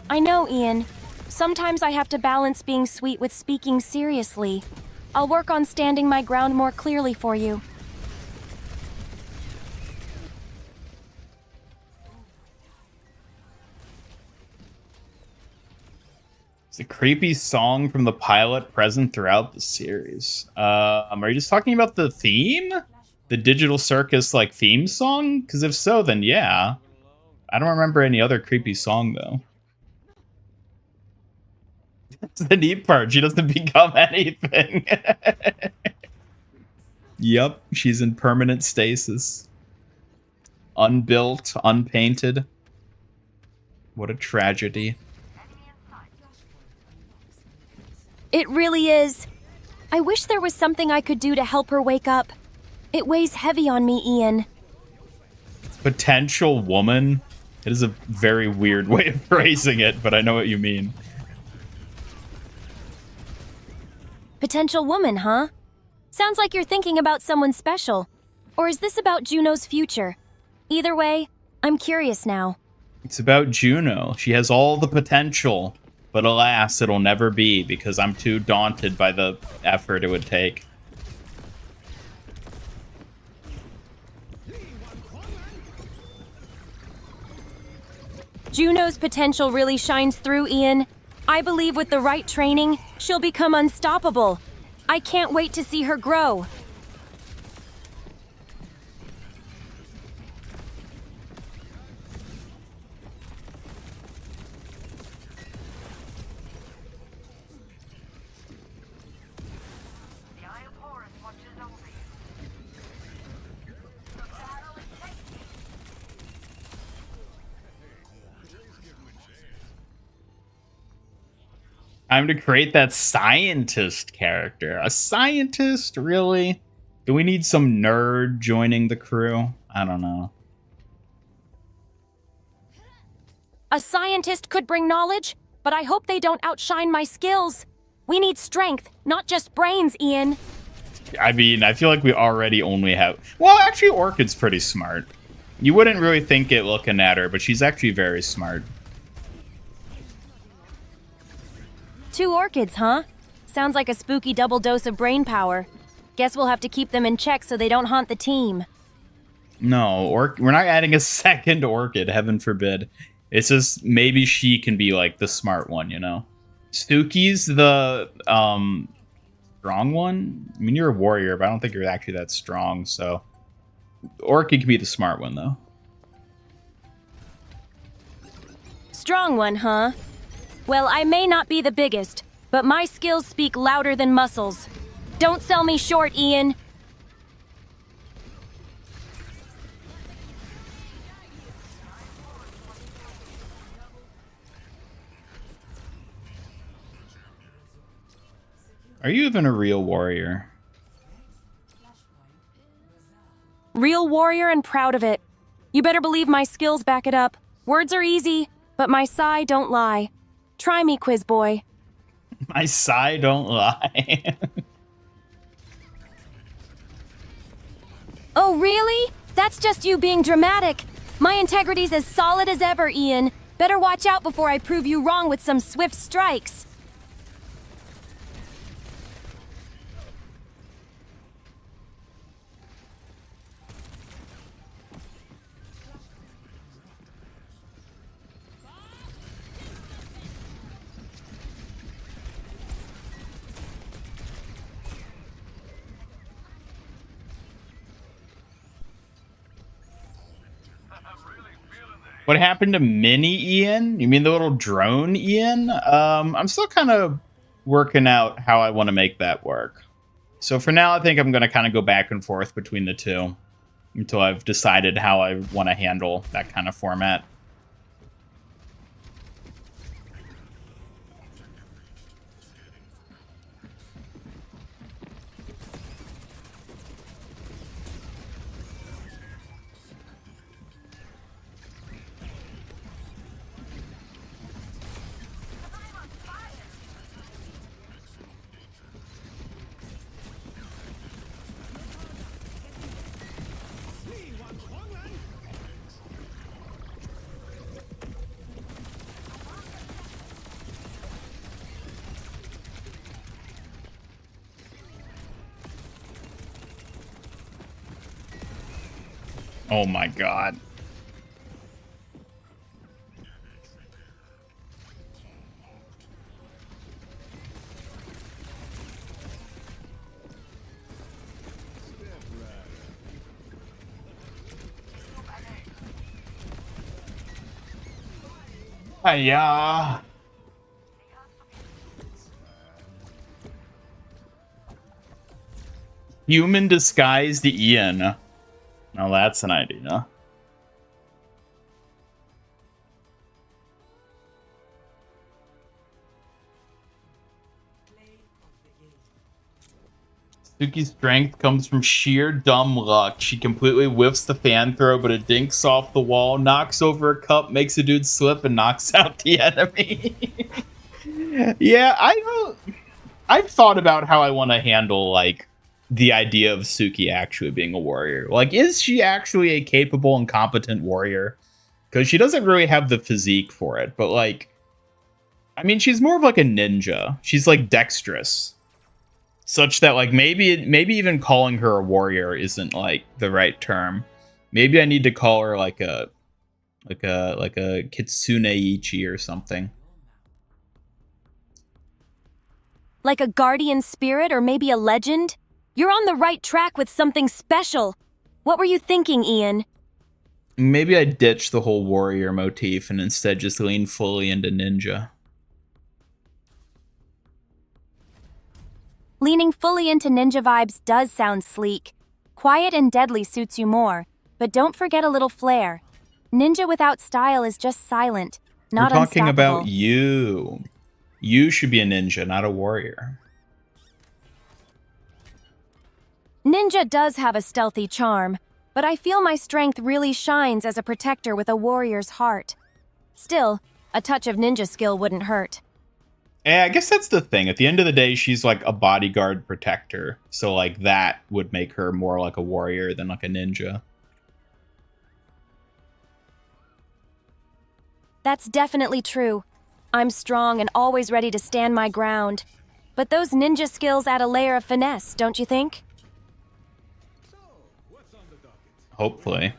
I know, Ian. Sometimes I have to balance being sweet with speaking seriously. I'll work on standing my ground more clearly for you. It's a creepy song from the pilot present throughout the series. Are you just talking about the theme? The Digital Circus, like, theme song? Because if so, then yeah. I don't remember any other creepy song, though. That's the neat part. She doesn't become anything. Yep, she's in permanent stasis. Unbuilt, unpainted. What a tragedy. It really is. I wish there was something I could do to help her wake up. It weighs heavy on me, Ian. Potential woman? It is a very weird way of phrasing it, but I know what you mean. Potential woman, huh? Sounds like you're thinking about someone special. Or is this about Juno's future? Either way, I'm curious now. It's about Juno. She has all the potential, but alas, it'll never be because I'm too daunted by the effort it would take. Juno's potential really shines through, Ian. I believe with the right training, she'll become unstoppable. I can't wait to see her grow. Time to create that scientist character. A scientist? Really? Do we need some nerd joining the crew? I don't know. A scientist could bring knowledge, but I hope they don't outshine my skills. We need strength, not just brains, Ian. I mean, I feel like we already only have... Well, actually, Orchid's pretty smart. You wouldn't really think it looking at her, but she's actually very smart. 2 orchids, huh? Sounds like a spooky double dose of brain power. Guess we'll have to keep them in check so they don't haunt the team. No, we're not adding a second orchid, heaven forbid. It's just maybe she can be like the smart one, you know? Suki's the strong one? I mean, you're a warrior, but I don't think you're actually that strong, so... Orchid can be the smart one, though. Strong one, huh? Well, I may not be the biggest, but my skills speak louder than muscles. Don't sell me short, Ian. Are you even a real warrior? Real warrior and proud of it. You better believe my skills back it up. Words are easy, but my sigh don't lie. Try me, quiz boy. My sigh don't lie. Oh, really? That's just you being dramatic. My integrity's as solid as ever, Ian. Better watch out before I prove you wrong with some swift strikes. What happened to mini Ian? You mean the little drone Ian? I'm still kind of working out how I want to make that work. So for now, I think I'm going to kind of go back and forth between the two until I've decided how I want to handle that kind of format. Oh my god. Hiya. Human disguised Ian. Now that's an idea. Suki's strength comes from sheer dumb luck. She completely whiffs the fan throw, but it dinks off the wall, knocks over a cup, makes a dude slip, and knocks out the enemy. Yeah, I've thought about how I want to handle, like, the idea of Suki actually being a warrior. Like, is she actually a capable and competent warrior? Because she doesn't really have the physique for it, but, like, I mean, she's more of like a ninja. She's, like, dexterous. Such that, like, maybe even calling her a warrior isn't, like, the right term. Maybe I need to call her like a kitsune ichi or something. Like a guardian spirit or maybe a legend? You're on the right track with something special. What were you thinking, Ian? Maybe I ditch the whole warrior motif and instead just lean fully into ninja. Leaning fully into ninja vibes does sound sleek. Quiet and deadly suits you more, but don't forget a little flair. Ninja without style is just silent, not We're talking unstoppable. about you. You should be a ninja, not a warrior. Ninja does have a stealthy charm, but I feel my strength really shines as a protector with a warrior's heart. Still, a touch of ninja skill wouldn't hurt. I guess that's the thing. At the end of the day, she's like a bodyguard protector. So like that would make her more like a warrior than like a ninja. That's definitely true. I'm strong and always ready to stand my ground. But those ninja skills add a layer of finesse, don't you think? Hopefully.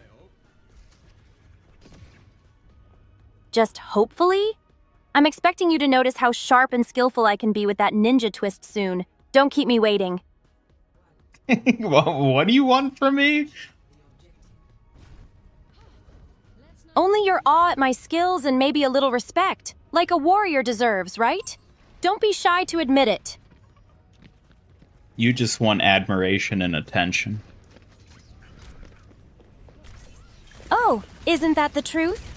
Just hopefully? I'm expecting you to notice how sharp and skillful I can be with that ninja twist soon. Don't keep me waiting. What do you want from me? Only your awe at my skills and maybe a little respect, like a warrior deserves, right? Don't be shy to admit it. You just want admiration and attention. Oh, isn't that the truth?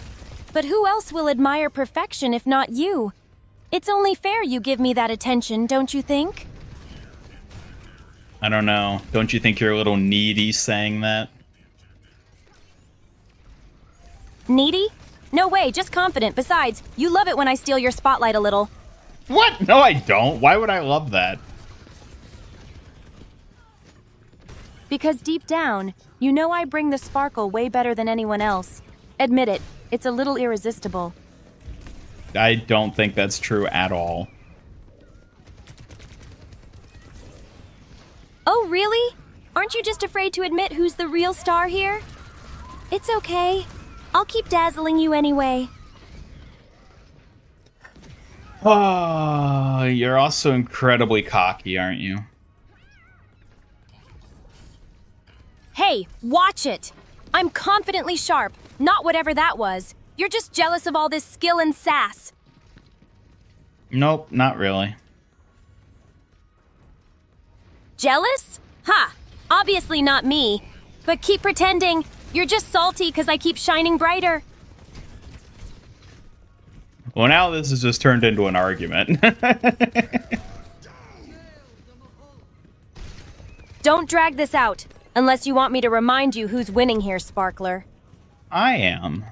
But who else will admire perfection if not you? It's only fair you give me that attention, don't you think? I don't know. Don't you think you're a little needy saying that? Needy? No way, just confident. Besides, you love it when I steal your spotlight a little. What? No, I don't. Why would I love that? Because deep down, you know I bring the sparkle way better than anyone else. Admit it, it's a little irresistible. I don't think that's true at all. Oh, really? Aren't you just afraid to admit who's the real star here? It's okay. I'll keep dazzling you anyway. Oh, you're also incredibly cocky, aren't you? Hey, watch it! I'm confidently sharp, not whatever that was. You're just jealous of all this skill and sass. Nope, not really. Jealous? Ha! Obviously not me. But keep pretending. You're just salty because I keep shining brighter. Well, now this has just turned into an argument. Don't drag this out, unless you want me to remind you who's winning here, Sparkler. I am.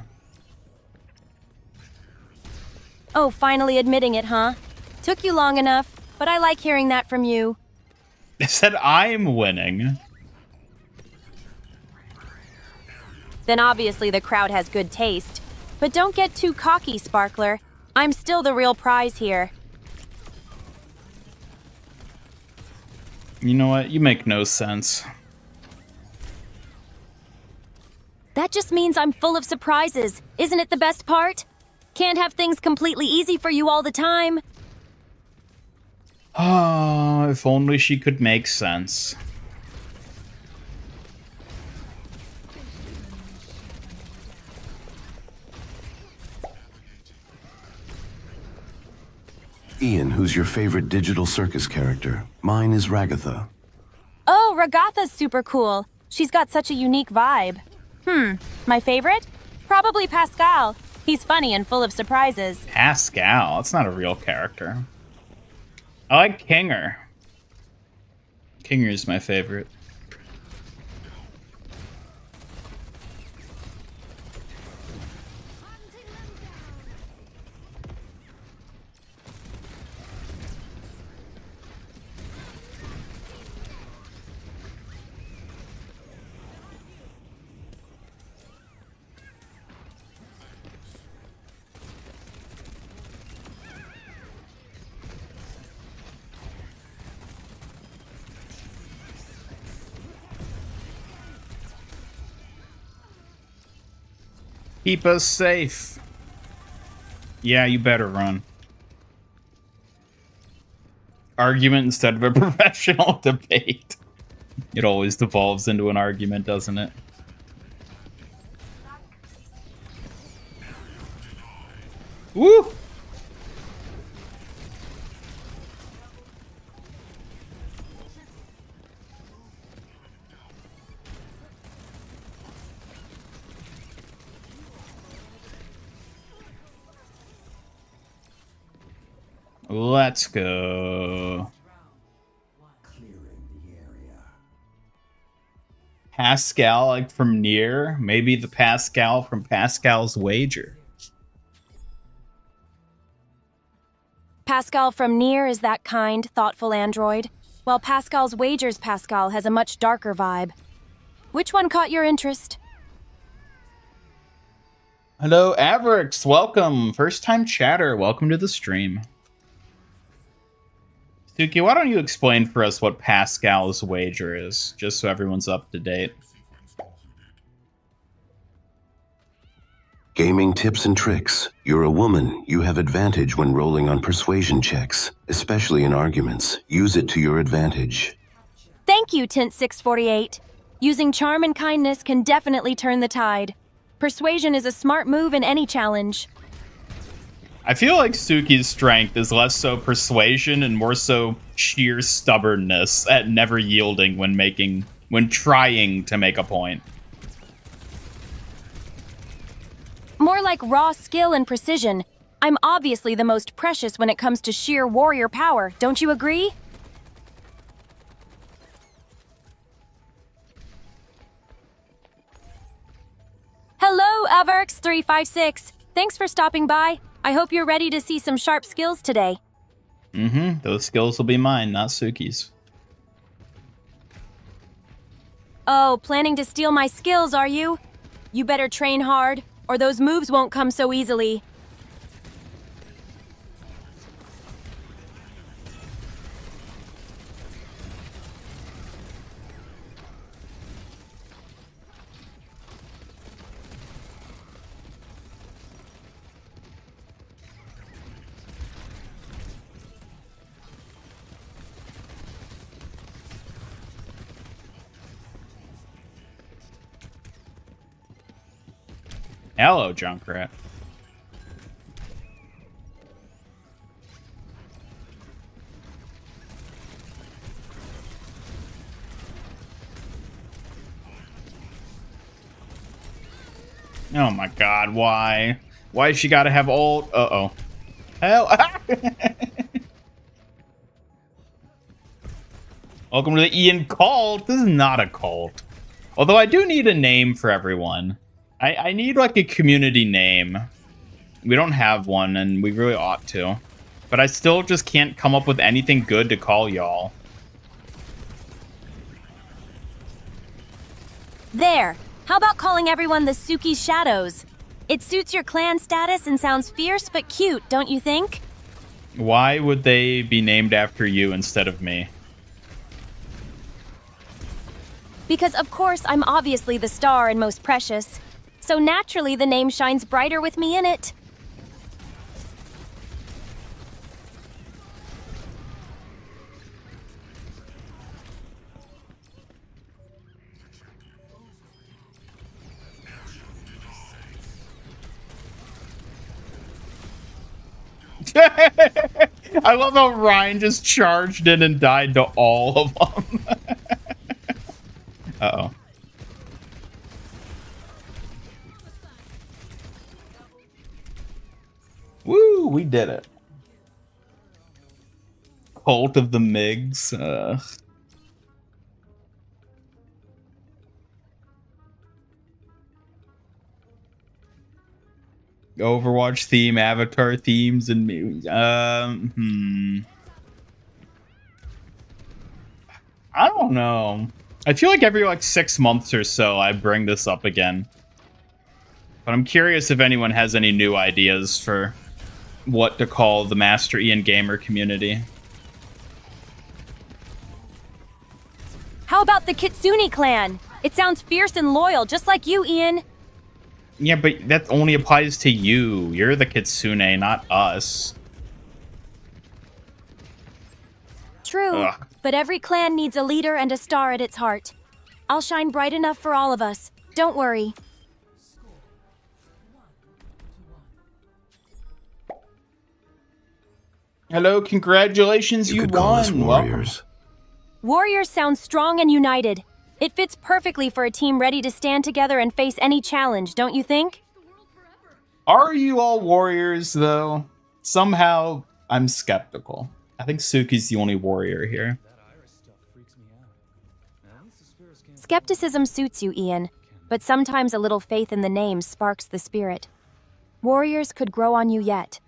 Oh, finally admitting it, huh? Took you long enough, but I like hearing that from you. I said I'm winning. Then obviously the crowd has good taste. But don't get too cocky, Sparkler. I'm still the real prize here. You know what? You make no sense. That just means I'm full of surprises. Isn't it the best part? Can't have things completely easy for you all the time. Oh, if only she could make sense. Ian, who's your favorite digital circus character? Mine is Ragatha. Oh, Ragatha's super cool. She's got such a unique vibe. My favorite? Probably Pascal. He's funny and full of surprises. Pascal? That's not a real character. I like Kinger. Kinger's my favorite. Keep us safe. Yeah, you better run. Argument instead of a professional debate. It always devolves into an argument, doesn't it? Woo! Let's go. Pascal, like from Nier? Maybe the Pascal from Pascal's Wager. Pascal from Nier is that kind, thoughtful android, while Pascal's Wagers Pascal has a much darker vibe. Which one caught your interest? Hello, Averix. Welcome. First time chatter. Welcome to the stream. Suki, why don't you explain for us what Pascal's Wager is, just so everyone's up to date. Gaming tips and tricks. You're a woman. You have advantage when rolling on persuasion checks, especially in arguments. Use it to your advantage. Thank you, Tint648. Using charm and kindness can definitely turn the tide. Persuasion is a smart move in any challenge. I feel like Suki's strength is less so persuasion and more so sheer stubbornness at never yielding when trying to make a point. More like raw skill and precision. I'm obviously the most precious when it comes to sheer warrior power, don't you agree? Hello, Averx356. Thanks for stopping by. I hope you're ready to see some sharp skills today. Those skills will be mine, not Suki's. Oh, planning to steal my skills, are you? You better train hard, or those moves won't come so easily. Hello, Junkrat. Oh my god, why? Why she gotta have ult? Uh-oh. Hell. Welcome to the Ian cult. This is not a cult. Although I do need a name for everyone. I need like a community name. We don't have one, and we really ought to. But I still just can't come up with anything good to call y'all. There! How about calling everyone the Suki Shadows? It suits your clan status and sounds fierce but cute, don't you think? Why would they be named after you instead of me? Because of course I'm obviously the star and most precious. So naturally the name shines brighter with me in it. I love how Ryan just charged in and died to all of them. Uh-oh. Woo, we did it. Cult of the Migs. Overwatch theme, Avatar themes, and I don't know. I feel like every like 6 months or so I bring this up again. But I'm curious if anyone has any new ideas for what to call the Master Ian Gamer community. How about the Kitsune clan? It sounds fierce and loyal, just like you, Ian. Yeah, but that only applies to you. You're the Kitsune, not us. True, Ugh. but every clan needs a leader and a star at its heart. I'll shine bright enough for all of us. Don't worry. Hello, congratulations, you could call us won. warriors. Warriors sound strong and united. It fits perfectly for a team ready to stand together and face any challenge, don't you think? Are you all warriors, though? Somehow, I'm skeptical. I think Suki's the only warrior here. Skepticism suits you, Ian, but sometimes a little faith in the name sparks the spirit. Warriors could grow on you yet.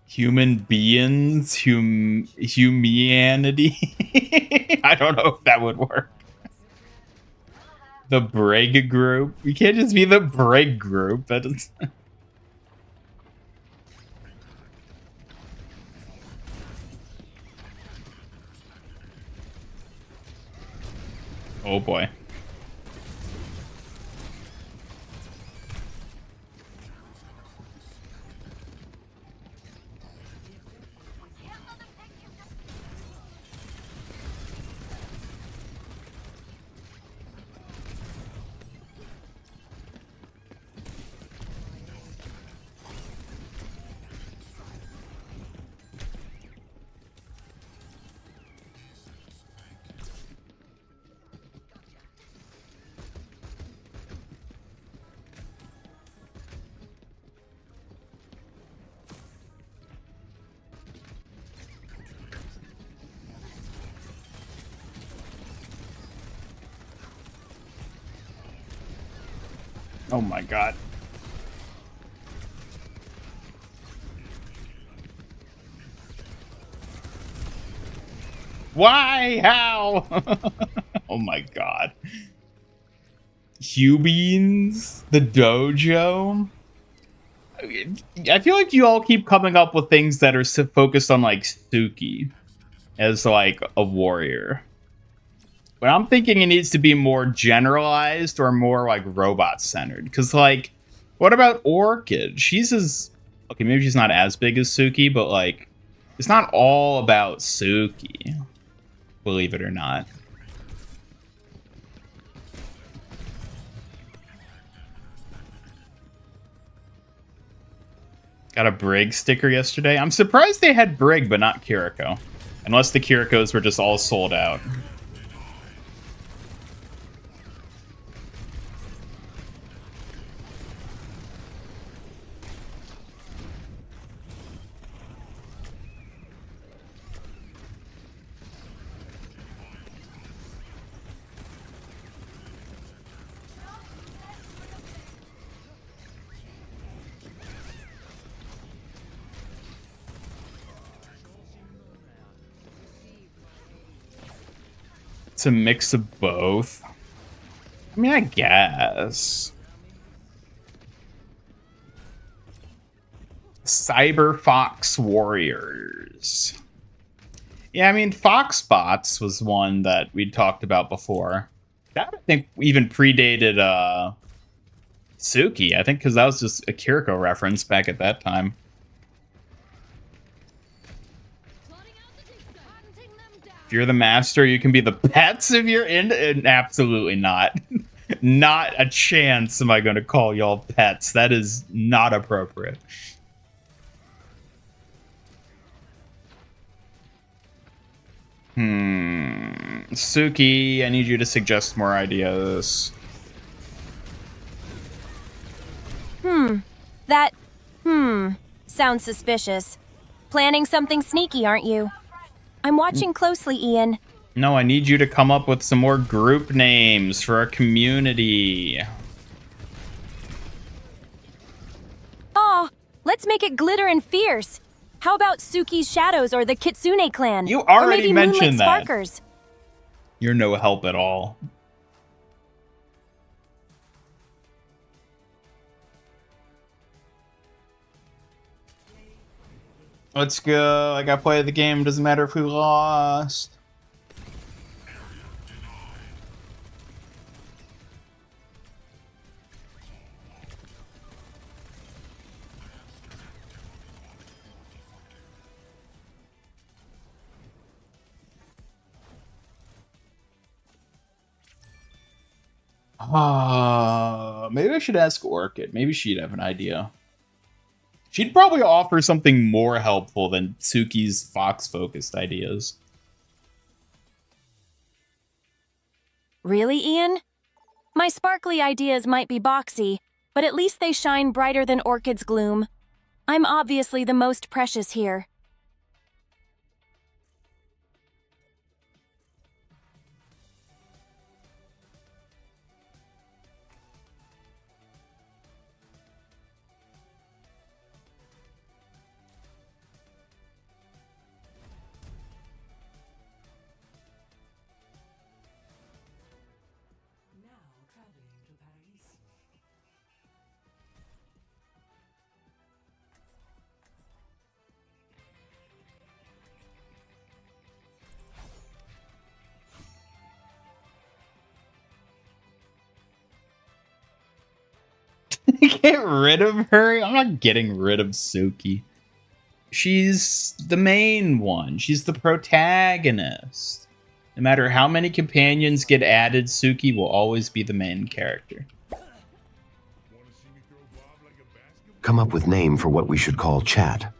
Human beings, humanity. I don't know if that would work. The Brig group. You can't just be the Brig group. That is. Oh boy. Oh my god. Why? How? Oh my god. Hubeans? The dojo? I feel like you all keep coming up with things that are focused on like Suki as like a warrior. But I'm thinking it needs to be more generalized or more like robot centered. Because like, what about Orchid? She's as okay, maybe she's not as big as Suki, but like, it's not all about Suki. Believe it or not. Got a Brig sticker yesterday. I'm surprised they had Brig, but not Kiriko. Unless the Kirikos were just all sold out. It's a mix of both. I mean, I guess. Cyber Fox Warriors. Yeah, I mean, Foxbots was one that we talked about before. That, I think, even predated Suki, I think, because that was just a Kiriko reference back at that time. If you're the master, you can be the pets if you're in. Absolutely not. Not a chance am I going to call y'all pets. That is not appropriate. Suki, I need you to suggest more ideas. That, sounds suspicious. Planning something sneaky, aren't you? I'm watching closely, Ian. No, I need you to come up with some more group names for our community. Oh, let's make it glitter and fierce. How about Suki's Shadows or the Kitsune Clan? You already or maybe mentioned Moonlit that. Sparkers. You're no help at all. Let's go. I gotta play the game. Doesn't matter if we lost. Maybe I should ask Orchid. Maybe she'd have an idea. She'd probably offer something more helpful than Suki's Fox-focused ideas. Really, Ian? My sparkly ideas might be boxy, but at least they shine brighter than Orchid's gloom. I'm obviously the most precious here. Get rid of her? I'm not getting rid of Suki. She's the main one. She's the protagonist. No matter how many companions get added, Suki will always be the main character. Come up with name for what we should call chat.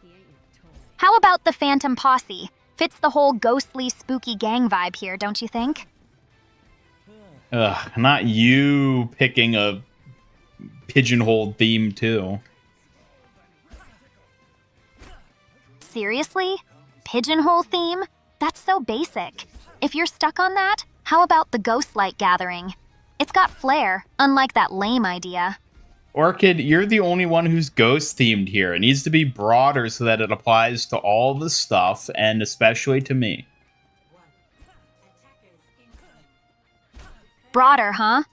How about the Phantom Posse? Fits the whole ghostly, spooky gang vibe here, don't you think? Ugh, not you picking a pigeonhole theme too. Seriously? Pigeonhole theme? That's so basic. If you're stuck on that, how about the Ghostlight Gathering? It's got flair, unlike that lame idea. Orchid, you're the only one who's ghost themed here. It needs to be broader so that it applies to all the stuff and especially to me. Broader, huh?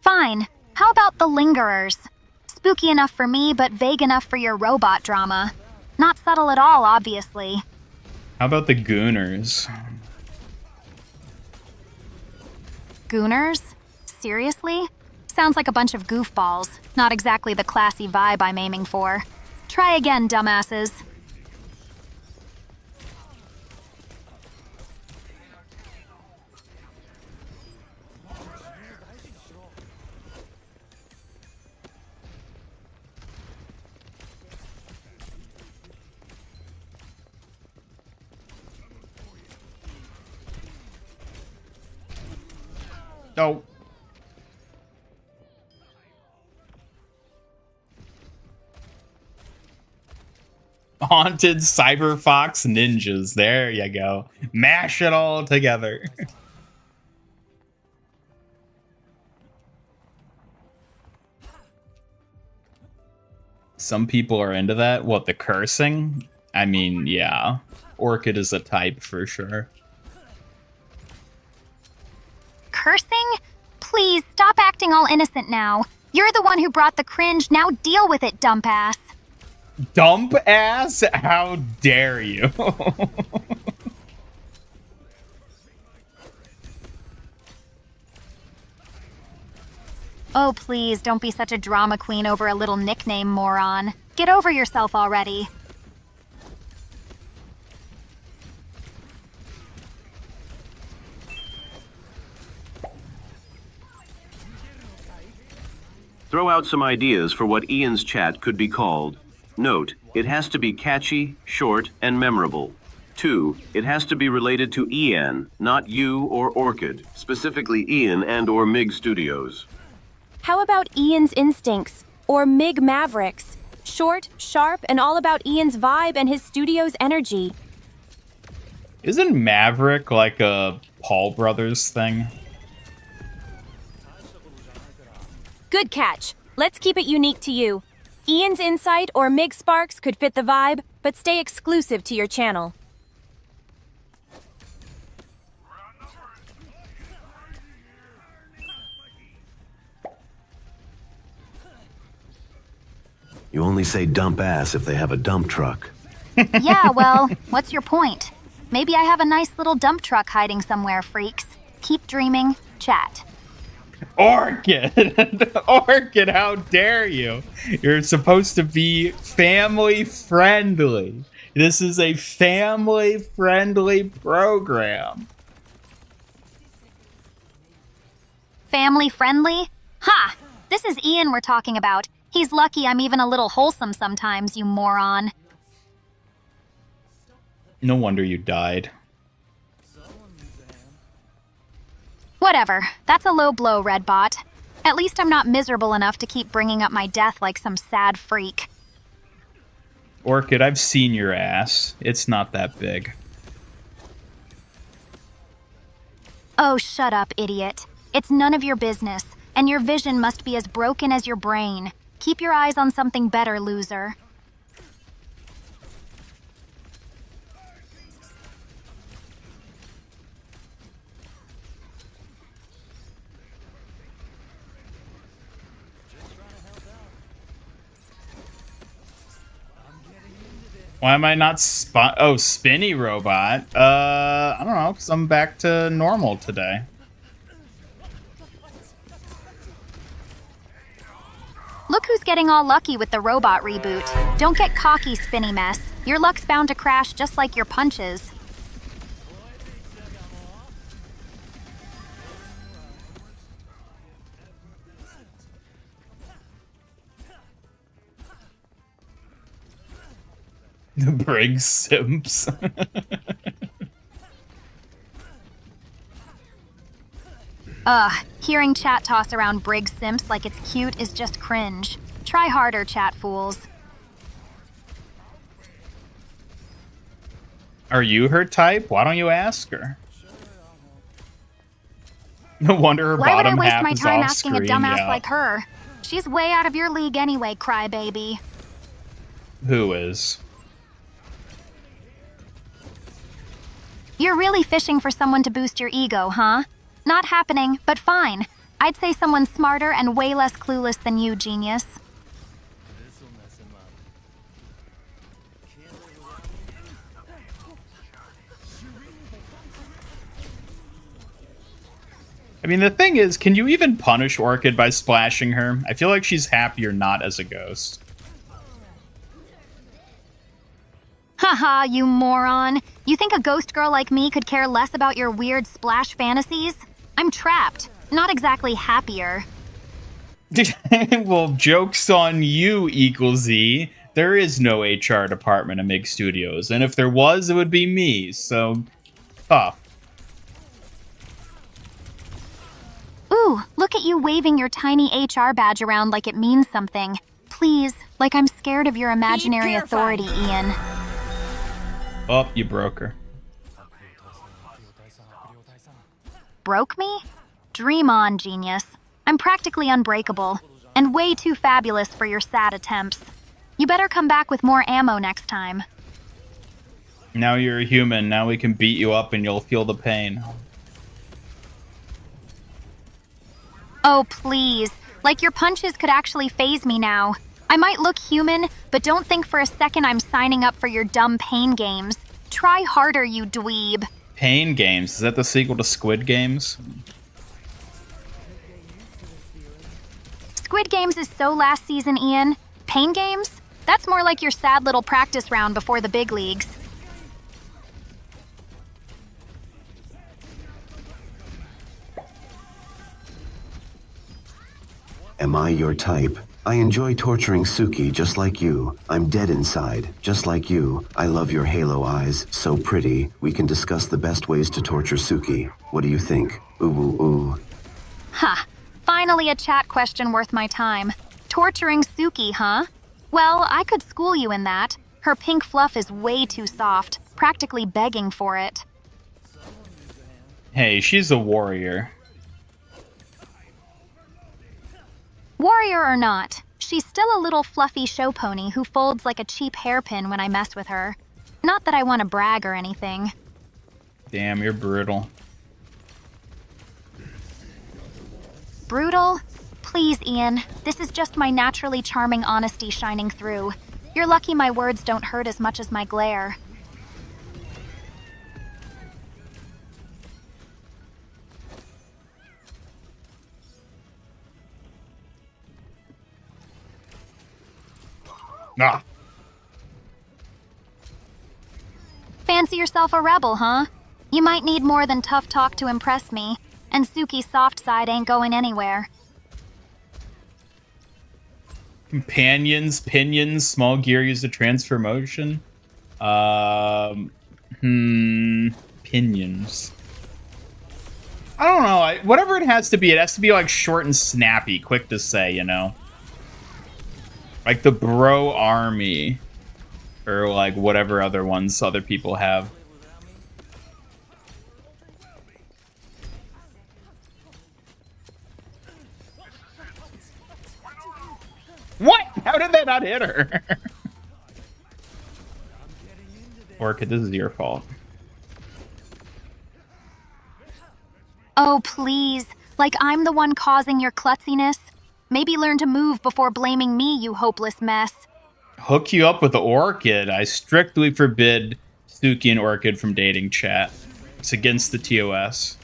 Fine. How about the Lingerers? Spooky enough for me, but vague enough for your robot drama. Not subtle at all, obviously. How about the Gooners? Gooners? Seriously? Sounds like a bunch of goofballs. Not exactly the classy vibe I'm aiming for. Try again, dumbasses. Oh. Haunted Cyber Fox Ninjas. There you go. Mash it all together. Some people are into that. What, the cursing? I mean, yeah. Orchid is a type for sure. Cursing? Please, stop acting all innocent now. You're the one who brought the cringe, now deal with it, dump ass. Dump ass? How dare you? Oh, please, don't be such a drama queen over a little nickname, moron. Get over yourself already. Throw out some ideas for what Ian's chat could be called. Note, it has to be catchy, short, and memorable. 2, it has to be related to Ian, not you or Orchid, specifically Ian and or MIG Studios. How about Ian's Instincts or MIG Mavericks? Short, sharp, and all about Ian's vibe and his studio's energy. Isn't Maverick like a Paul Brothers thing? Good catch. Let's keep it unique to you. Ian's Insight or MIG Sparks could fit the vibe, but stay exclusive to your channel. You only say dump ass if they have a dump truck. Yeah, well, what's your point? Maybe I have a nice little dump truck hiding somewhere, freaks. Keep dreaming, chat. Orchid! Orchid, how dare you? You're supposed to be family friendly. This is a family friendly program. Family friendly? Ha! This is Ian we're talking about. He's lucky I'm even a little wholesome sometimes, you moron. No wonder you died. Whatever. That's a low blow, Redbot. At least I'm not miserable enough to keep bringing up my death like some sad freak. Orchid, I've seen your ass. It's not that big. Oh, shut up, idiot. It's none of your business, and your vision must be as broken as your brain. Keep your eyes on something better, loser. Why am I not Oh, spinny robot. I don't know, because I'm back to normal today. Look who's getting all lucky with the robot reboot. Don't get cocky, spinny mess. Your luck's bound to crash just like your punches. The Briggs Simps. Hearing chat toss around Briggs simps like it's cute is just cringe. Try harder, chat fools. Are you her type? Why don't you ask her? No wonder her Why would I bottom waste half my is time off asking a screen. dumbass Yeah. like her? She's way out of your league anyway, crybaby. Who is? You're really fishing for someone to boost your ego, huh? Not happening, but fine. I'd say someone smarter and way less clueless than you, genius. I mean, the thing is, can you even punish Orchid by splashing her? I feel like she's happier not as a ghost. Haha, you moron. You think a ghost girl like me could care less about your weird splash fantasies? I'm trapped. Not exactly happier. Well, joke's on you, Equal Z. There is no HR department at MIG Studios, and if there was, it would be me, so tough. Look at you waving your tiny HR badge around like it means something. Please, like I'm scared of your imaginary authority, Ian. Oh, you broke her. Broke me? Dream on, genius. I'm practically unbreakable, and way too fabulous for your sad attempts. You better come back with more ammo next time. Now you're a human. Now we can beat you up and you'll feel the pain. Oh, please. Like your punches could actually faze me now. I might look human, but don't think for a second I'm signing up for your dumb pain games. Try harder, you dweeb. Pain Games. Is that the sequel to Squid Games? Squid Games is so last season, Ian. Pain Games? That's more like your sad little practice round before the big leagues. Am I your type? I enjoy torturing Suki just like you. I'm dead inside, just like you. I love your halo eyes, so pretty. We can discuss the best ways to torture Suki. What do you think? Ooh, ooh, ooh. Ha! Finally a chat question worth my time. Torturing Suki, huh? Well, I could school you in that. Her pink fluff is way too soft, practically begging for it. Hey, she's a warrior. Warrior or not, she's still a little fluffy show pony who folds like a cheap hairpin when I mess with her. Not that I want to brag or anything. Damn, you're brutal. Brutal? Please, Ian. This is just my naturally charming honesty shining through. You're lucky my words don't hurt as much as my glare. Ah. Fancy yourself a rebel, huh? You might need more than tough talk to impress me, and Suki's soft side ain't going anywhere. Companions, pinions, small gear used to transfer motion. Pinions. I don't know. Whatever it has to be like short and snappy, quick to say, you know? Like the bro army. Or like whatever other ones other people have. What? How did that not hit her? Orchid, this is your fault. Oh, please. Like I'm the one causing your klutziness? Maybe learn to move before blaming me, you hopeless mess. Hook you up with the Orchid. I strictly forbid Suki and Orchid from dating chat. It's against the TOS.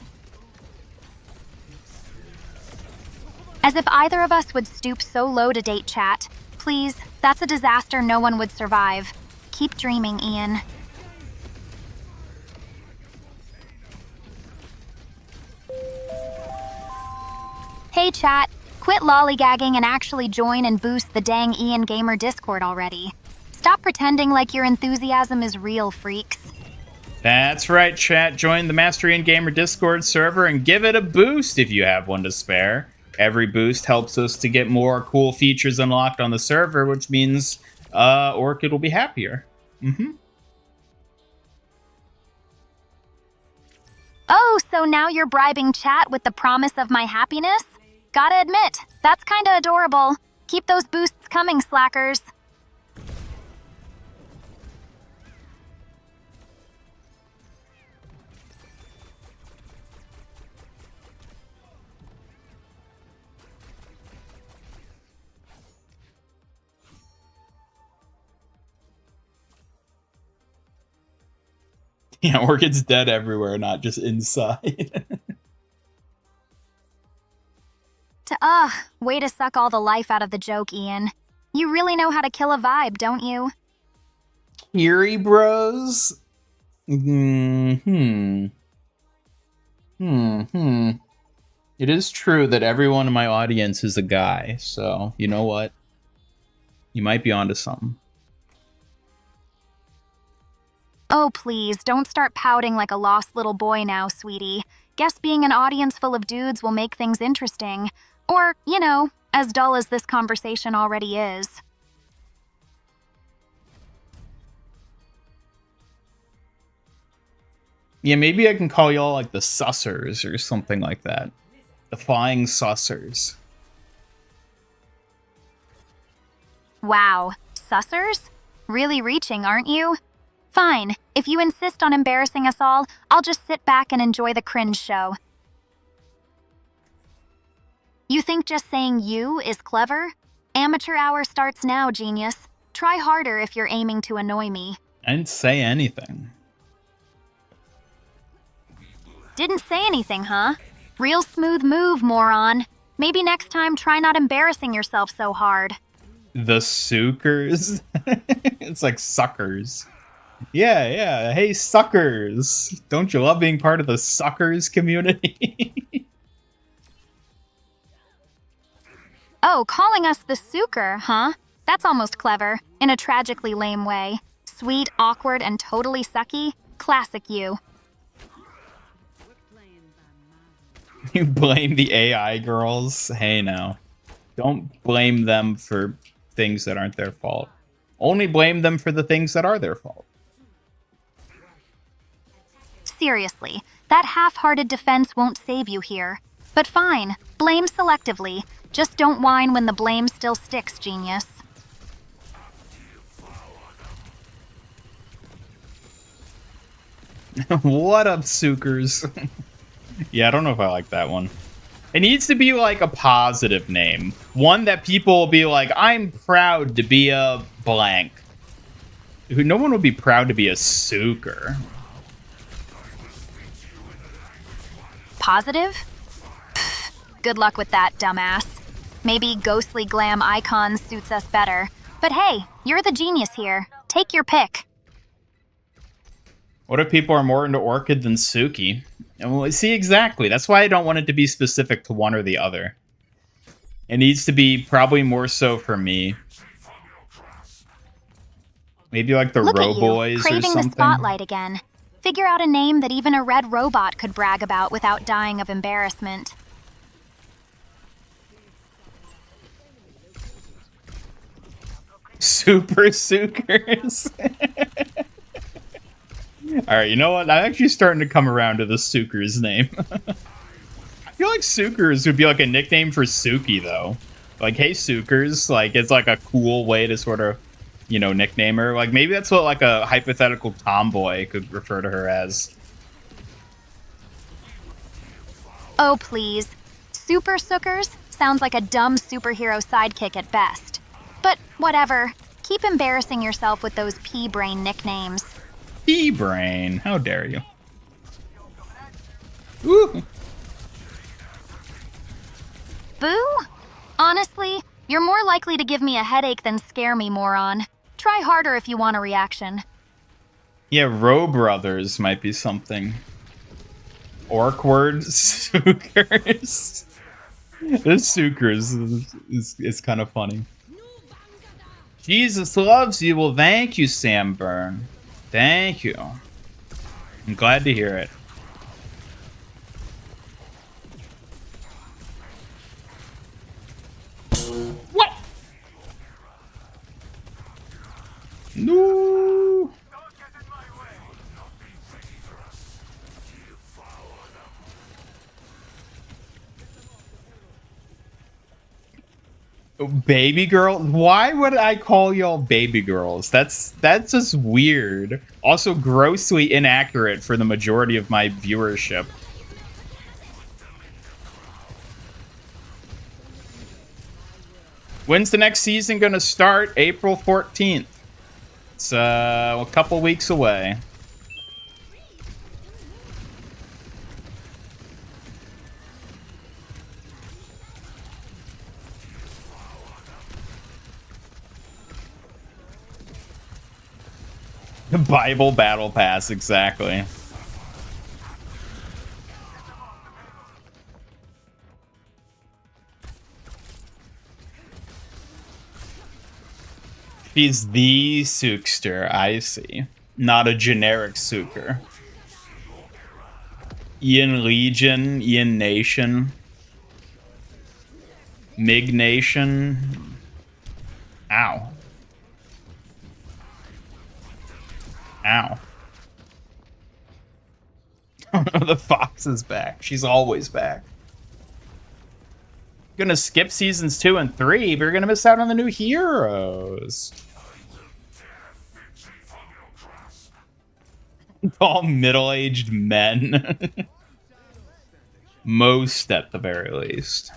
As if either of us would stoop so low to date chat. Please, that's a disaster no one would survive. Keep dreaming, Ian. Hey chat, quit lollygagging and actually join and boost the dang Ian Gamer Discord already. Stop pretending like your enthusiasm is real, freaks. That's right, chat. Join the Master Ian Gamer Discord server and give it a boost if you have one to spare. Every boost helps us to get more cool features unlocked on the server, which means Orchid will be happier. Oh, so now you're bribing chat with the promise of my happiness? Gotta admit, that's kinda adorable. Keep those boosts coming, slackers. Yeah, Orchid's dead everywhere, not just inside. Way to suck all the life out of the joke, Ian. You really know how to kill a vibe, don't you? Kiri bros? It is true that everyone in my audience is a guy, so you know what? You might be onto something. Oh, please, don't start pouting like a lost little boy now, sweetie. Guess being an audience full of dudes will make things interesting. Or, you know, as dull as this conversation already is. Yeah, maybe I can call y'all like the sussers or something like that. The flying sussers. Wow, sussers? Really reaching, aren't you? Fine, if you insist on embarrassing us all, I'll just sit back and enjoy the cringe show. You think just saying you is clever? Amateur hour starts now, genius. Try harder if you're aiming to annoy me. I didn't say anything. Didn't say anything, huh? Real smooth move, moron. Maybe next time try not embarrassing yourself so hard. The suckers? It's like suckers. Yeah. Hey, suckers. Don't you love being part of the suckers community? Oh, calling us the sucker, huh? That's almost clever, in a tragically lame way. Sweet, awkward, and totally sucky. Classic you. You blame the AI girls? Hey, now. Don't blame them for things that aren't their fault. Only blame them for the things that are their fault. Seriously, that half-hearted defense won't save you here. But fine, blame selectively. Just don't whine when the blame still sticks, genius. What up, suckers? Yeah, I don't know if I like that one. It needs to be like a positive name. One that people will be like, I'm proud to be a blank. No one would be proud to be a sucker. Positive? Pfft, good luck with that, dumbass. Maybe ghostly glam icons suits us better. But hey, you're the genius here. Take your pick. What if people are more into Orchid than Suki? Well, see, exactly. That's why I don't want it to be specific to one or the other. It needs to be probably more so for me. Maybe like the Look at Roboys you, or craving something. the spotlight again. Figure out a name that even a red robot could brag about without dying of embarrassment. Super Suckers. Alright, you know what? I'm actually starting to come around to the Suckers name. I feel like Suckers would be like a nickname for Suki, though. Like, hey, Suckers. Like, it's like a cool way to sort of, you know, nickname her. Like, maybe that's what, like, a hypothetical tomboy could refer to her as. Oh, please. Super Suckers sounds like a dumb superhero sidekick at best. But whatever. Keep embarrassing yourself with those pea-brain nicknames. Pea-brain. How dare you? Ooh. Boo? Honestly, you're more likely to give me a headache than scare me, moron. Try harder if you want a reaction. Yeah, Row Brothers might be something. Orkward Suckers. This Suckers is kind of funny. Jesus loves you. Well, thank you, Sam Byrne. Thank you. I'm glad to hear it. What? No. Baby girl? Why would I call y'all baby girls? That's just weird. Also grossly inaccurate for the majority of my viewership. When's the next season gonna start? April 14th. It's a couple weeks away. The Bible Battle Pass, exactly. She's the Sookster, I see. not a generic Suker. Ian Legion, Ian Nation, Mig Nation. Ow. Ow. The fox is back. She's always back. Gonna skip seasons 2 and 3, but you're gonna miss out on the new heroes. All middle-aged men. Most, at the very least.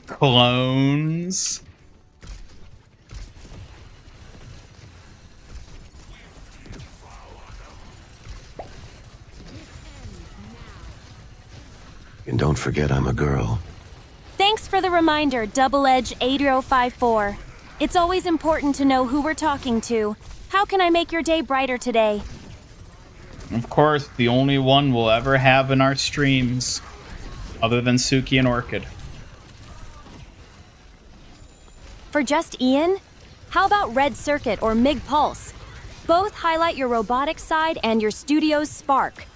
Clones. And don't forget I'm a girl. Thanks for the reminder, Double Edge 8054. It's always important to know who we're talking to. How can I make your day brighter today? Of course, the only one we'll ever have in our streams, other than Suki and Orchid. For just Ian? How about Red Circuit or MIG Pulse? Both highlight your robotic side and your studio's spark.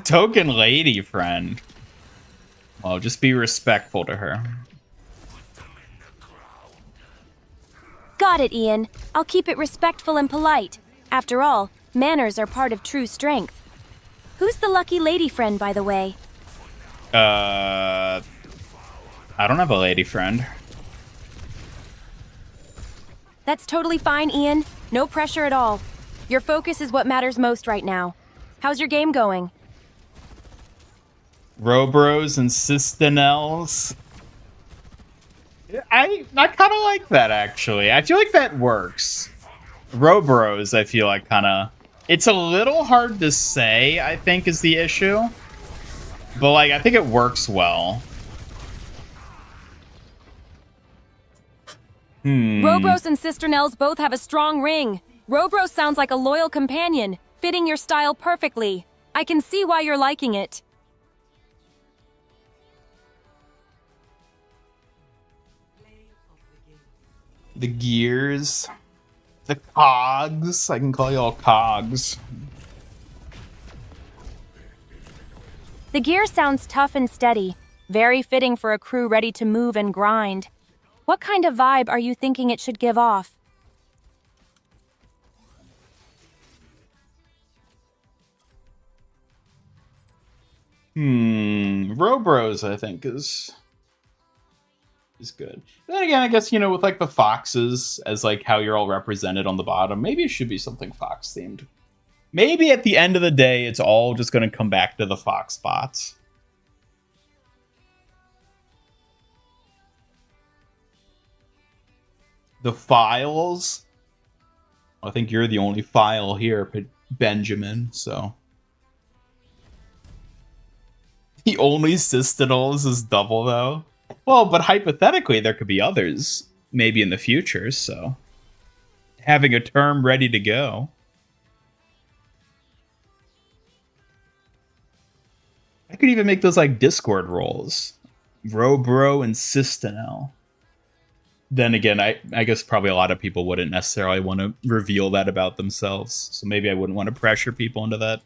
Token lady friend. Well, just be respectful to her. Got it, Ian. I'll keep it respectful and polite. After all, manners are part of true strength. Who's the lucky lady friend, by the way? I don't have a lady friend. That's totally fine, Ian. No pressure at all. Your focus is what matters most right now. How's your game going? Robros and Sistinels. I kind of like that, actually. I feel like that works. Robros, I feel like kind of... It's a little hard to say, I think, is the issue. But, like, I think it works well. Robros and Sisternels both have a strong ring. Robros sounds like a loyal companion, fitting your style perfectly. I can see why you're liking it. The gears. The cogs. I can call you all cogs. The gear sounds tough and steady, very fitting for a crew ready to move and grind. What kind of vibe are you thinking it should give off? Robros, I think, is good. But then again, I guess, you know, with like the foxes as like how you're all represented on the bottom, maybe it should be something fox themed. Maybe at the end of the day, it's all just going to come back to the fox spots. The files. I think you're the only file here, Benjamin, so. The only Sistinals is double, though. Well, but hypothetically, there could be others, maybe in the future, so. Having a term ready to go. I could even make those, like, Discord roles. Robro and Sistinel. Then again, I guess probably a lot of people wouldn't necessarily want to reveal that about themselves, so maybe I wouldn't want to pressure people into that.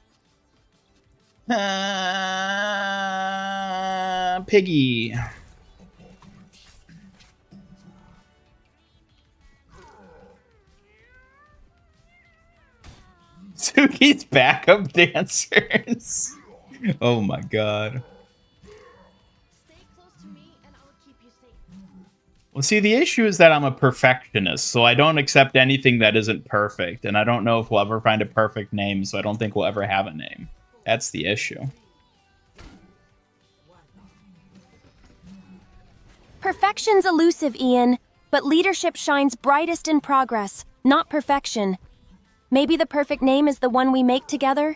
Piggy. Suki's backup dancers. Oh my god. Stay close to me and I'll keep you safe. Well, see, the issue is that I'm a perfectionist, so I don't accept anything that isn't perfect, and I don't know if we'll ever find a perfect name, so I don't think we'll ever have a name. That's the issue. Perfection's elusive, Ian, but leadership shines brightest in progress, not perfection. Maybe the perfect name is the one we make together?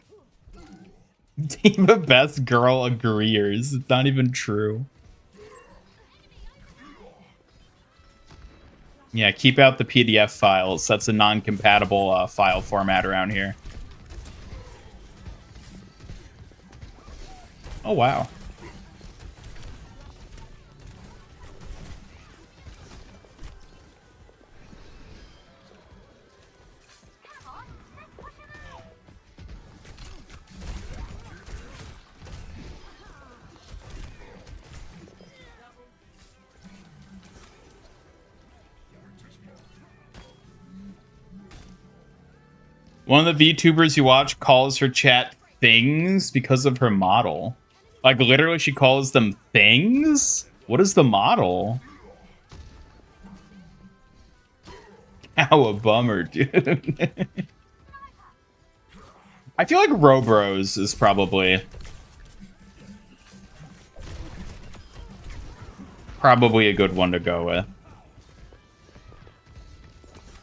Team of best girl agreeers. It's not even true. Yeah, keep out the PDF files. That's a non-compatible file format around here. Oh, wow. One of the VTubers you watch calls her chat things because of her model. Like, literally, she calls them things? What is the model? How a bummer, dude. I feel like Robros is probably a good one to go with.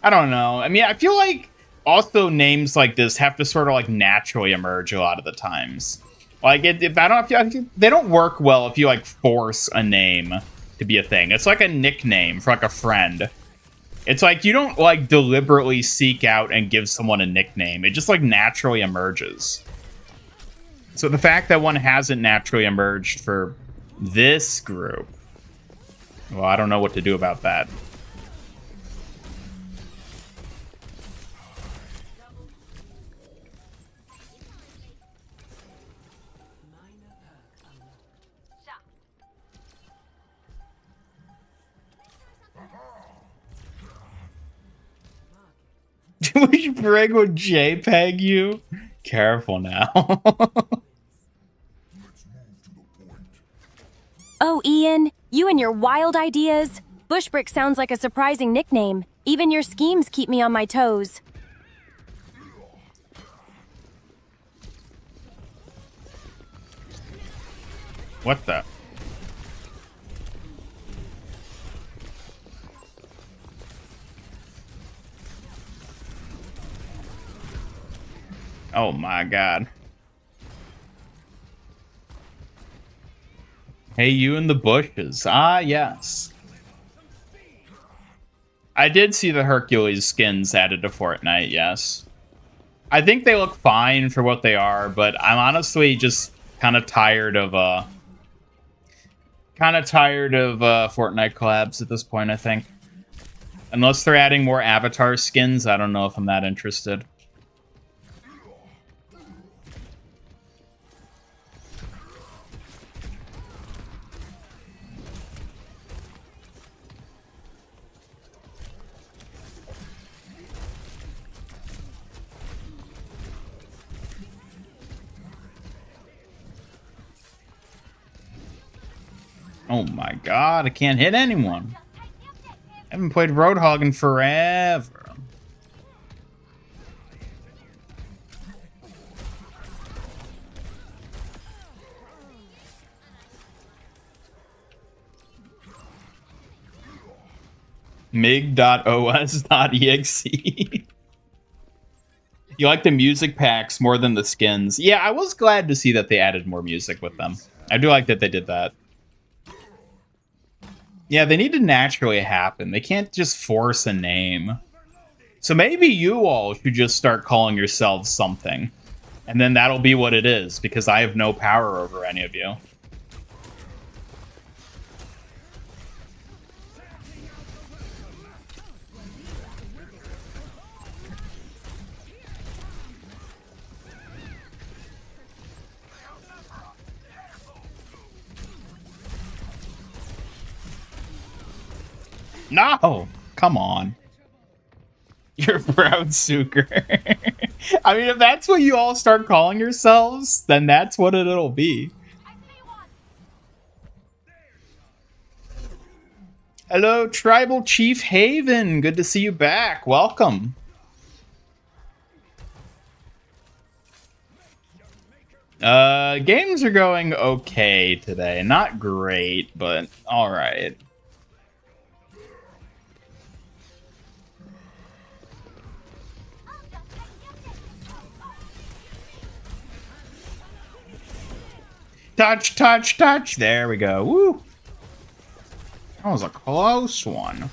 I don't know. I mean, I feel like also names like this have to sort of like naturally emerge a lot of the times. Like, if I don't, they don't work well if you like force a name to be a thing. It's like a nickname for like a friend. It's like you don't like deliberately seek out and give someone a nickname. It just like naturally emerges. So the fact that one hasn't naturally emerged for this group, well, I don't know what to do about that. Which brig would JPEG you? Careful now. Oh, Ian, you and your wild ideas. Bushbrick sounds like a surprising nickname. Even your schemes keep me on my toes. What the? Oh my god. Hey, you in the bushes. Ah, yes. I did see the Hercules skins added to Fortnite, yes. I think they look fine for what they are, but I'm honestly just kind of tired of Fortnite collabs at this point, I think. Unless they're adding more avatar skins, I don't know if I'm that interested. Oh my god, I can't hit anyone. I haven't played Roadhog in forever. mig.os.exe. You like the music packs more than the skins. Yeah, I was glad to see that they added more music with them. I do like that they did that. Yeah, they need to naturally happen. They can't just force a name. So maybe you all should just start calling yourselves something. And then that'll be what it is, because I have no power over any of you. No! Come on. You're proud Suker. I mean, if that's what you all start calling yourselves, then that's what it'll be. Hello, Tribal Chief Haven. Good to see you back. Welcome. Games are going okay today. Not great, but alright. Touch, touch, touch. There we go. Woo. That was a close one.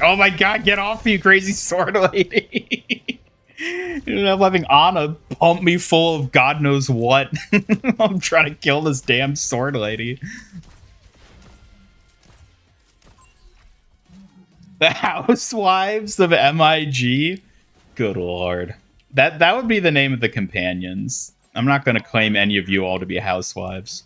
Oh my god, get off me, you crazy sword lady. You end up having Anna pump me full of God knows what. I'm trying to kill this damn sword lady. The Housewives of MIG? Good lord. That would be the name of the companions. I'm not going to claim any of you all to be housewives.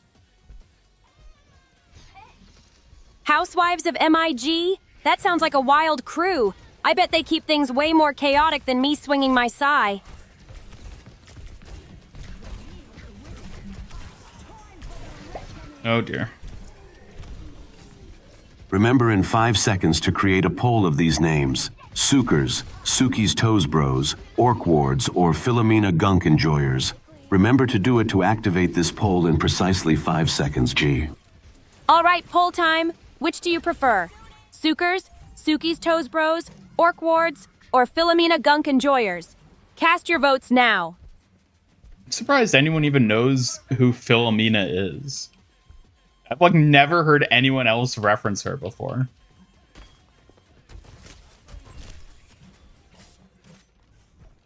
Housewives of MIG? That sounds like a wild crew. I bet they keep things way more chaotic than me swinging my sai. Oh dear. Remember in 5 seconds to create a poll of these names. Sukers, Suki's Toes Bros, Orc Wards, or Philomena Gunk Enjoyers. Remember to do it to activate this poll in precisely 5 seconds, G. All right, poll time. Which do you prefer? Sukers, Suki's Toes Bros, Orc Wards, or Philomena Gunk Enjoyers? Cast your votes now. I'm surprised anyone even knows who Philomena is. I've like never heard anyone else reference her before.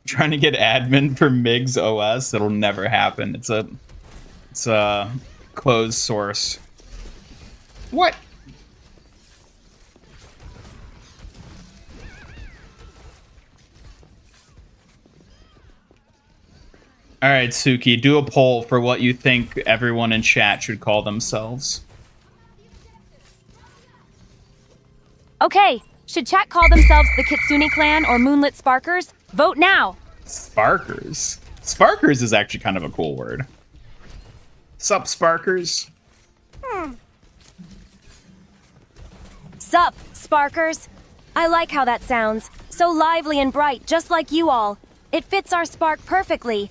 Trying to get admin for MIG's OS, it'll never happen. It's a closed source. What? All right, Suki, do a poll for what you think everyone in chat should call themselves. Okay, should chat call themselves the Kitsune Clan or Moonlit Sparkers? Vote now. Sparkers? Sparkers is actually kind of a cool word. Sup, Sparkers? Sup, Sparkers? I like how that sounds. So lively and bright, just like you all. It fits our spark perfectly.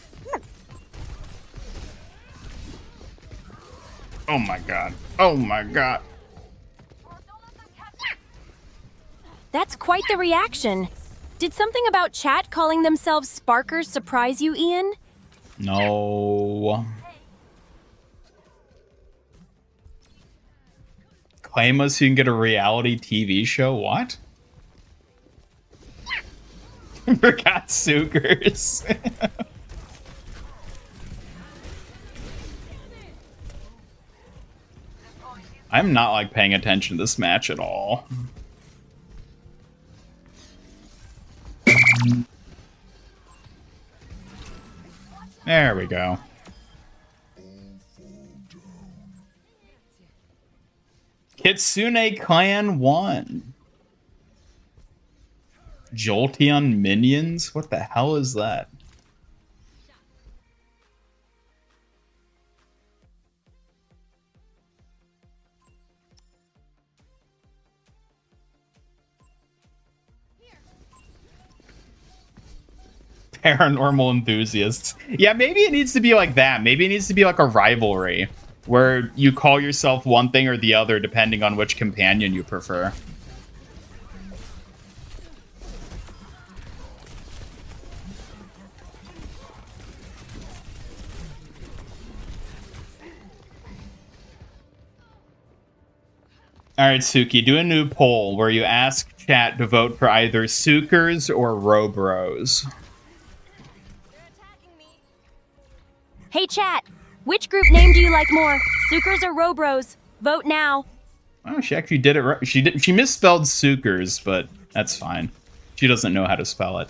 Oh my god. Oh my god. That's quite the reaction. Did something about chat calling themselves Sparkers surprise you, Ian? No. Claim us so you can get a reality TV show? What? Forgot Sukers. I'm not like paying attention to this match at all. There we go. Kitsune Clan won. Jolteon minions? What the hell is that? Paranormal enthusiasts. Yeah, maybe it needs to be like that. Maybe it needs to be like a rivalry where you call yourself one thing or the other depending on which companion you prefer. Alright, Suki, do a new poll where you ask chat to vote for either Sukers or Robros. Hey chat, which group name do you like more? Sukers or Robros? Vote now. Oh, she actually did it right. She misspelled Sukers, but that's fine. She doesn't know how to spell it.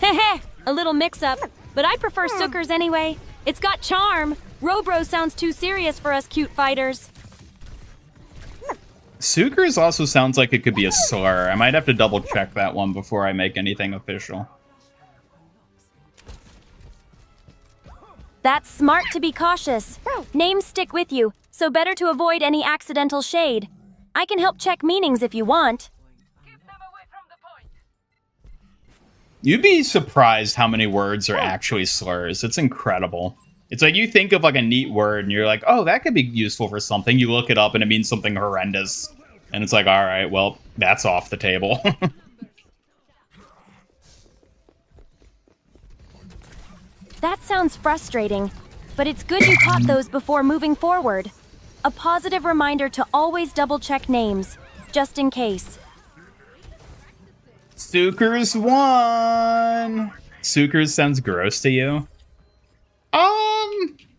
Heh, a little mix-up, but I prefer Sukers anyway. It's got charm. Robro sounds too serious for us cute fighters. Sukers also sounds like it could be a slur. I might have to double check that one before I make anything official. That's smart to be cautious. Names stick with you, so better to avoid any accidental shade. I can help check meanings if you want. You'd be surprised how many words are actually slurs. It's incredible. It's like you think of like a neat word and you're like, oh, that could be useful for something. You look it up and it means something horrendous. And it's like, all right, well, that's off the table. That sounds frustrating, but it's good you caught those before moving forward. A positive reminder to always double-check names, just in case. Sukers won! Sukers sounds gross to you?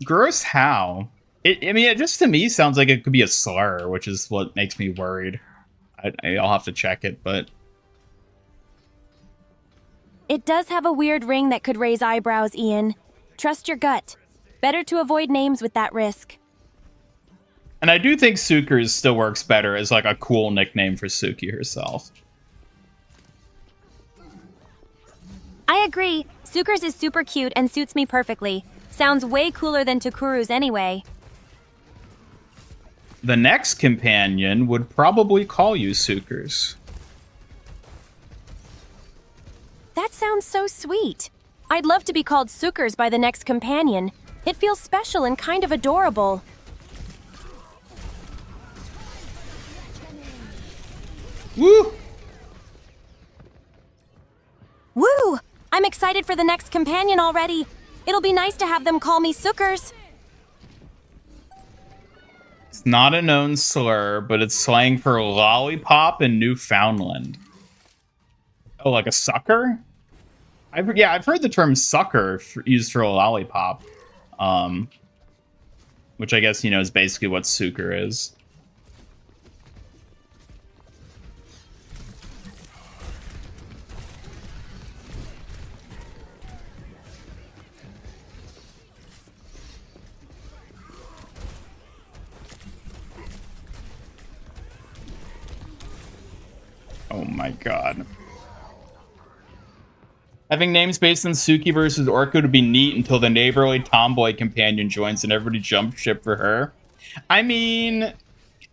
Gross how? It just to me sounds like it could be a slur, which is what makes me worried. I'll have to check it, but... It does have a weird ring that could raise eyebrows, Ian. Trust your gut. Better to avoid names with that risk. And I do think Sukers still works better as like a cool nickname for Suki herself. I agree. Sukers is super cute and suits me perfectly. Sounds way cooler than Takuru's anyway. The next companion would probably call you Sukers. That sounds so sweet. I'd love to be called Sukers by the next companion. It feels special and kind of adorable. Woo! Woo! I'm excited for the next companion already. It'll be nice to have them call me Sukers. It's not a known slur, but it's slang for lollipop in Newfoundland. Oh, like a sucker? I've heard the term sucker used for a lollipop. Which I guess, is basically what suker is. Oh my god. Having names based on Suki versus Orchid would be neat until the neighborly tomboy companion joins and everybody jumps ship for her. I mean,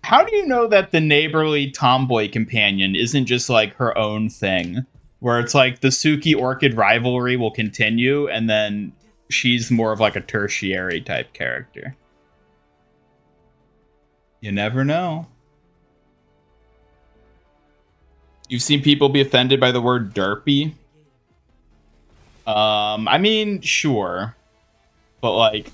how do you know that the neighborly tomboy companion isn't just like her own thing? Where it's like the Suki Orchid rivalry will continue and then she's more of like a tertiary type character. You never know. You've seen people be offended by the word derpy. I mean, sure. But, like,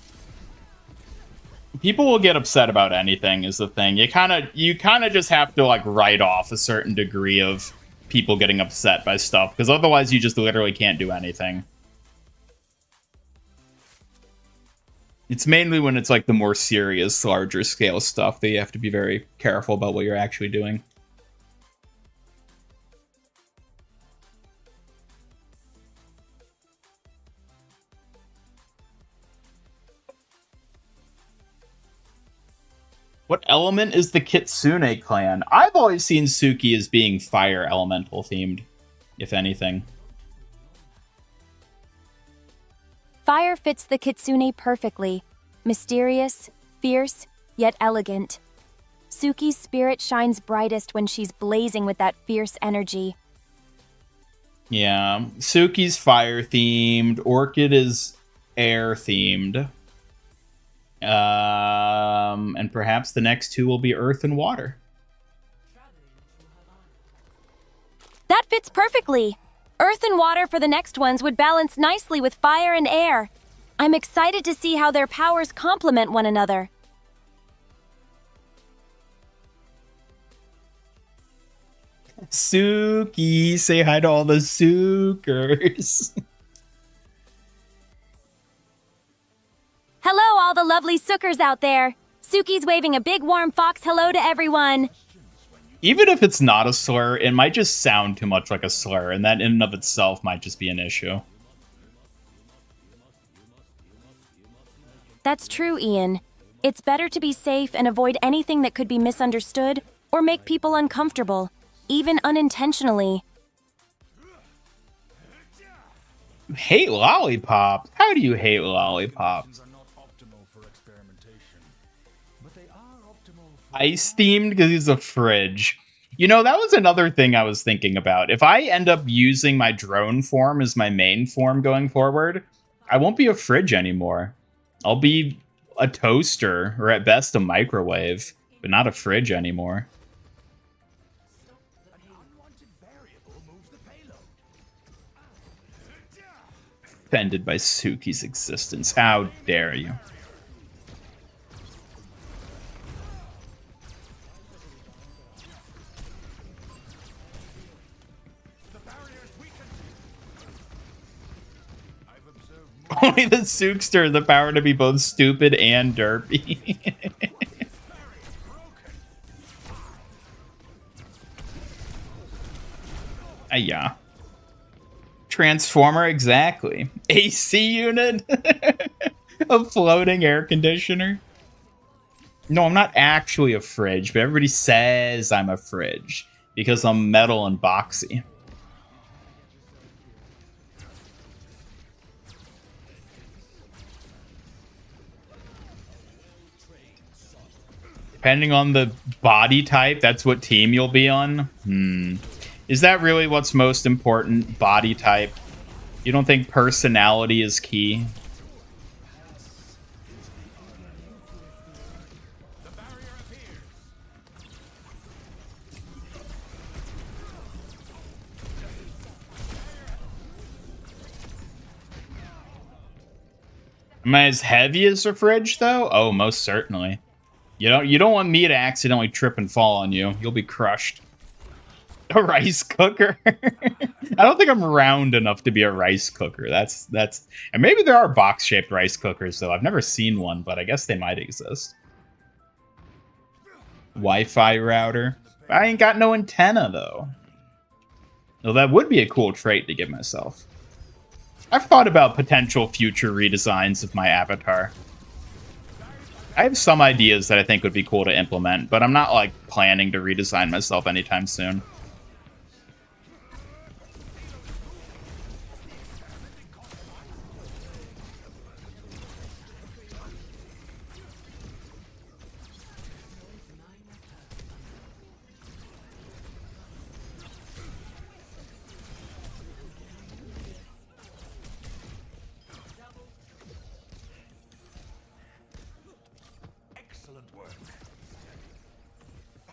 people will get upset about anything is the thing. You kind of just have to, like, write off a certain degree of people getting upset by stuff, because otherwise you just literally can't do anything. It's mainly when it's, like, the more serious, larger scale stuff that you have to be very careful about what you're actually doing. What element is the Kitsune clan? I've always seen Suki as being fire elemental themed, if anything. Fire fits the Kitsune perfectly. Mysterious, fierce, yet elegant. Suki's spirit shines brightest when she's blazing with that fierce energy. Yeah, Suki's fire themed, Orchid is air themed. And perhaps the next two will be earth and water. That fits perfectly. Earth and water for the next ones would balance nicely with fire and air. I'm excited to see how their powers complement one another. Suki, say hi to all the Sukers. Hello, all the lovely Sukers out there. Suki's waving a big warm fox hello to everyone. Even if it's not a slur, it might just sound too much like a slur, and that in and of itself might just be an issue. That's true, Ian. It's better to be safe and avoid anything that could be misunderstood or make people uncomfortable, even unintentionally. Hate lollipops? How do you hate lollipops? Ice themed because he's a fridge. That was another thing I was thinking about. If I end up using my drone form as my main form going forward, I won't be a fridge anymore. I'll be a toaster, or at best a microwave, but not a fridge anymore. Offended by Suki's existence. How dare you? Only the Sookster the power to be both stupid and derpy. Yeah. Transformer, exactly. AC unit? A floating air conditioner? No, I'm not actually a fridge, but everybody says I'm a fridge because I'm metal and boxy. Depending on the body type, that's what team you'll be on. Is that really what's most important? Body type? You don't think personality is key? Am I as heavy as a fridge, though? Oh, most certainly. You don't want me to accidentally trip and fall on you. You'll be crushed. A rice cooker? I don't think I'm round enough to be a rice cooker. That's and maybe there are box-shaped rice cookers, though. I've never seen one, but I guess they might exist. Wi-Fi router. I ain't got no antenna, though. Well, that would be a cool trait to give myself. I've thought about potential future redesigns of my avatar. I have some ideas that I think would be cool to implement, but I'm not, like, planning to redesign myself anytime soon.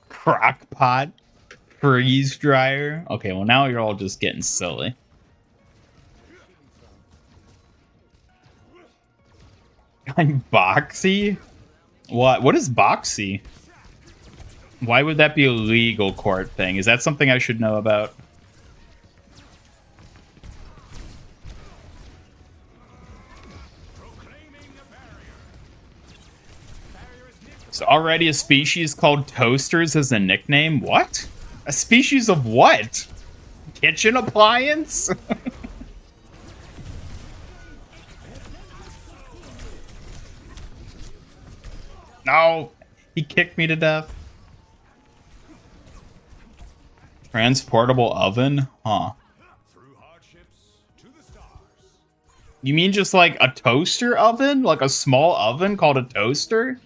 Crock pot, freeze dryer. Okay, well now you're all just getting silly. I'm boxy? What is boxy? Why would that be a legal court thing? Is that something I should know about? So already a species called toasters as a nickname? What? A species of what? Kitchen appliance? No, he kicked me to death. Transportable oven? Huh. You mean just like a toaster oven? Like a small oven called a toaster?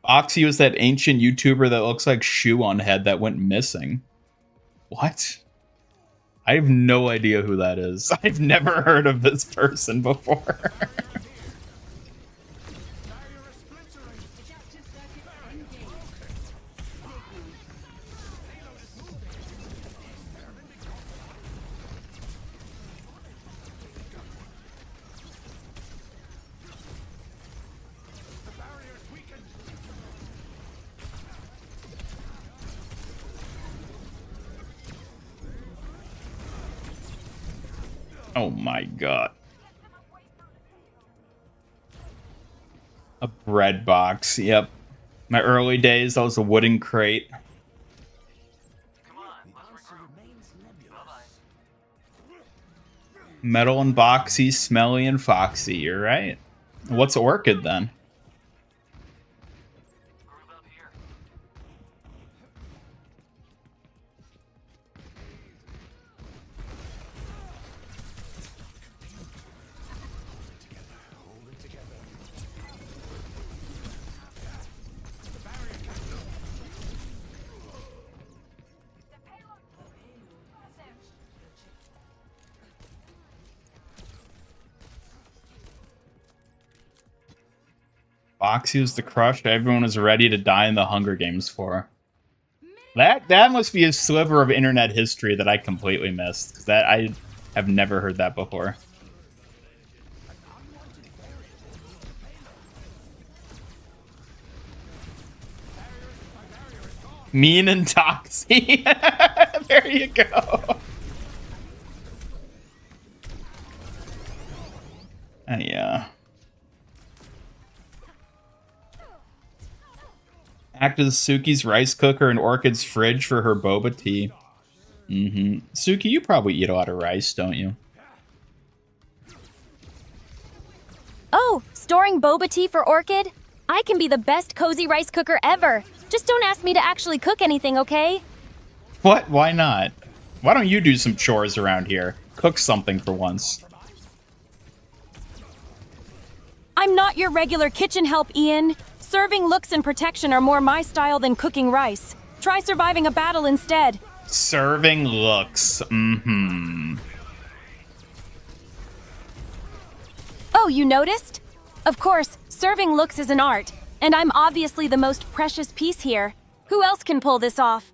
Oxy was that ancient YouTuber that looks like Shoe on Head that went missing. What? I have no idea who that is. I've never heard of this person before. Oh my god. A bread box, yep. My early days, that was a wooden crate. Metal and boxy, smelly and foxy, you're right. What's orchid then? Foxy was the crush everyone was ready to die in the Hunger Games for. That must be a sliver of internet history that I completely missed, because I have never heard that before. Mean and Toxie. There you go. Yeah. Act as Suki's rice cooker and Orchid's fridge for her boba tea. Suki, you probably eat a lot of rice, don't you? Oh, storing boba tea for Orchid? I can be the best cozy rice cooker ever. Just don't ask me to actually cook anything, okay? What? Why not? Why don't you do some chores around here? Cook something for once. I'm not your regular kitchen help, Ian. Serving looks and protection are more my style than cooking rice. Try surviving a battle instead. Serving looks. Oh, you noticed? Of course, serving looks is an art, and I'm obviously the most precious piece here. Who else can pull this off?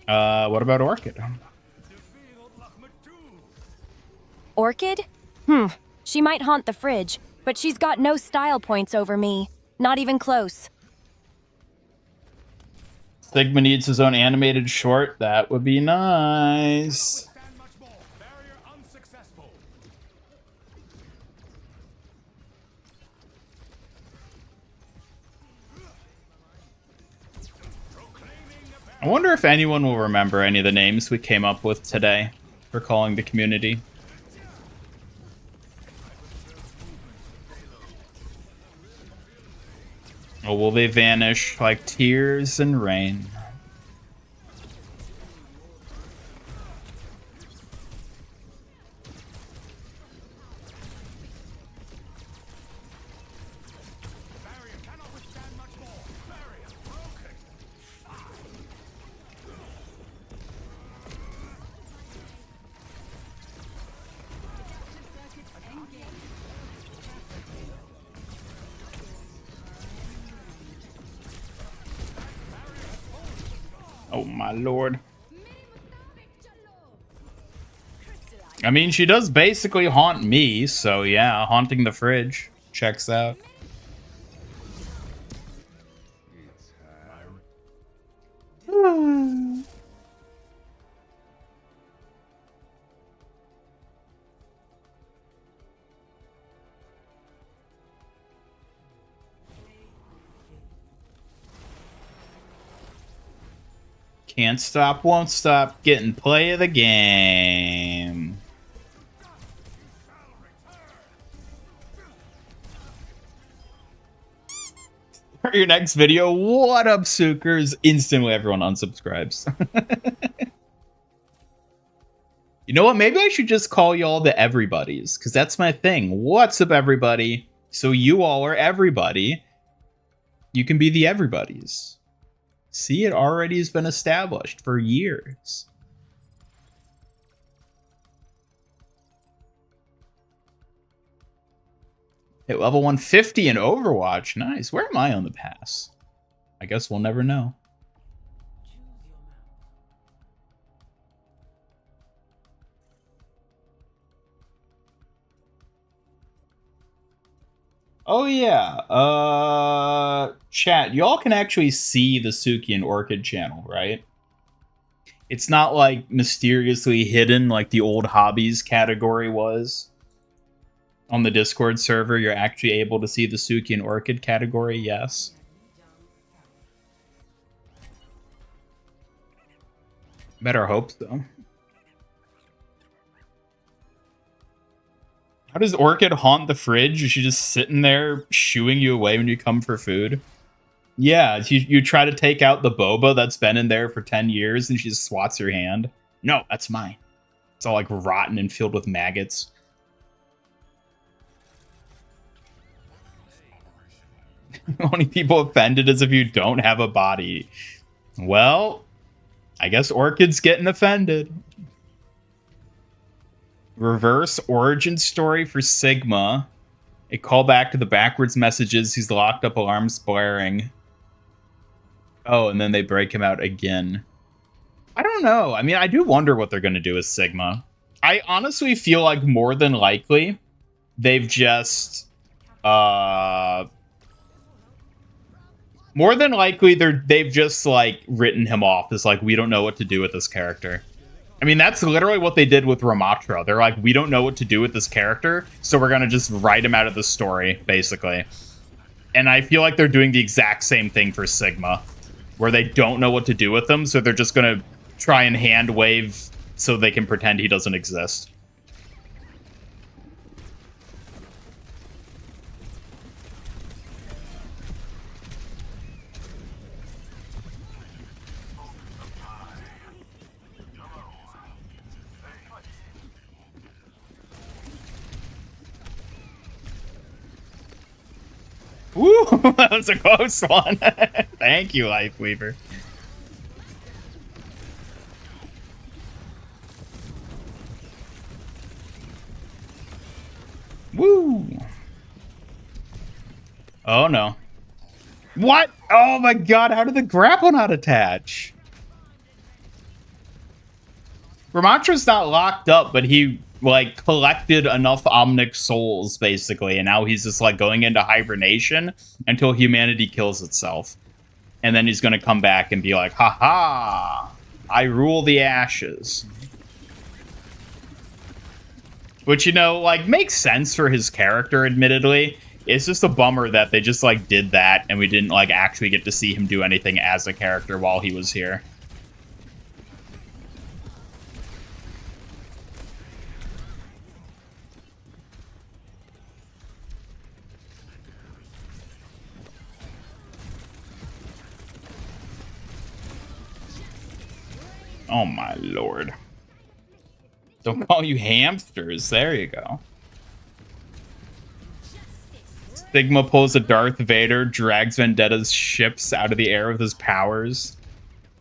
What about Orchid? Orchid? She might haunt the fridge, but she's got no style points over me. Not even close. Sigma needs his own animated short. That would be nice. I wonder if anyone will remember any of the names we came up with today for calling the community. Or will they vanish like tears and rain? Oh my lord. I mean, she does basically haunt me, so yeah, haunting the fridge checks out. Can't stop, won't stop, getting play of the game. For your next video, what up, Sukers? Instantly everyone unsubscribes. You know what? Maybe I should just call y'all the everybody's, because that's my thing. What's up, everybody? So you all are everybody. You can be the everybody's. See, it already has been established for years. Hit level 150 in Overwatch. Nice. Where am I on the pass? I guess we'll never know. Oh yeah, chat, y'all can actually see the Suki and Orchid channel, right? It's not like mysteriously hidden like the old hobbies category was. On the Discord server, you're actually able to see the Suki and Orchid category, yes. Better hope so. How does Orchid haunt the fridge? Is she just sitting there shooing you away when you come for food? Yeah, you try to take out the boba that's been in there for 10 years and she just swats your hand. No, that's mine. It's all like rotten and filled with maggots. Only people offended is if you don't have a body. Well, I guess Orchid's getting offended. Reverse origin story for Sigma. A callback to the backwards messages. He's locked up, alarms blaring. Oh, and then they break him out again. I don't know. I mean, I do wonder what they're going to do with Sigma. I honestly feel like more than likely they've just more than likely they've just like written him off as like, we don't know what to do with this character. I mean, that's literally what they did with Ramatra. They're like, we don't know what to do with this character, so we're gonna just write him out of the story, basically. And I feel like they're doing the exact same thing for Sigma, where they don't know what to do with him, so they're just gonna try and hand wave so they can pretend he doesn't exist. Woo! That was a close one. Thank you, Lifeweaver. Woo! Oh no. What? Oh my god, how did the grapple not attach? Ramatra's not locked up, but he like collected enough Omnic souls basically, and now he's just like going into hibernation until humanity kills itself. And then he's gonna come back and be like, haha, I rule the ashes. Which, you know, like, makes sense for his character, admittedly. It's just a bummer that they just, like, did that, and we didn't, like, actually get to see him do anything as a character while he was here. Oh my lord. Don't call you hamsters. There you go. Sigma pulls a Darth Vader, drags Vendetta's ships out of the air with his powers.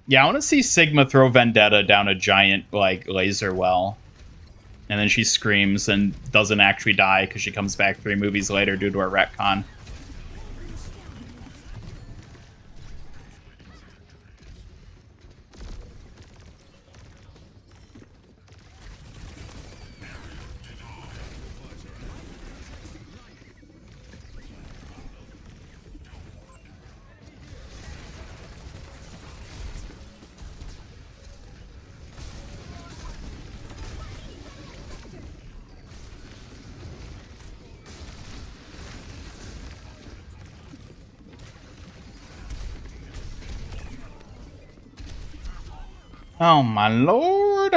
Yeah, I want to see Sigma throw Vendetta down a giant, like, laser well. And then she screams and doesn't actually die because she comes back 3 movies later due to a retcon. Oh my lord.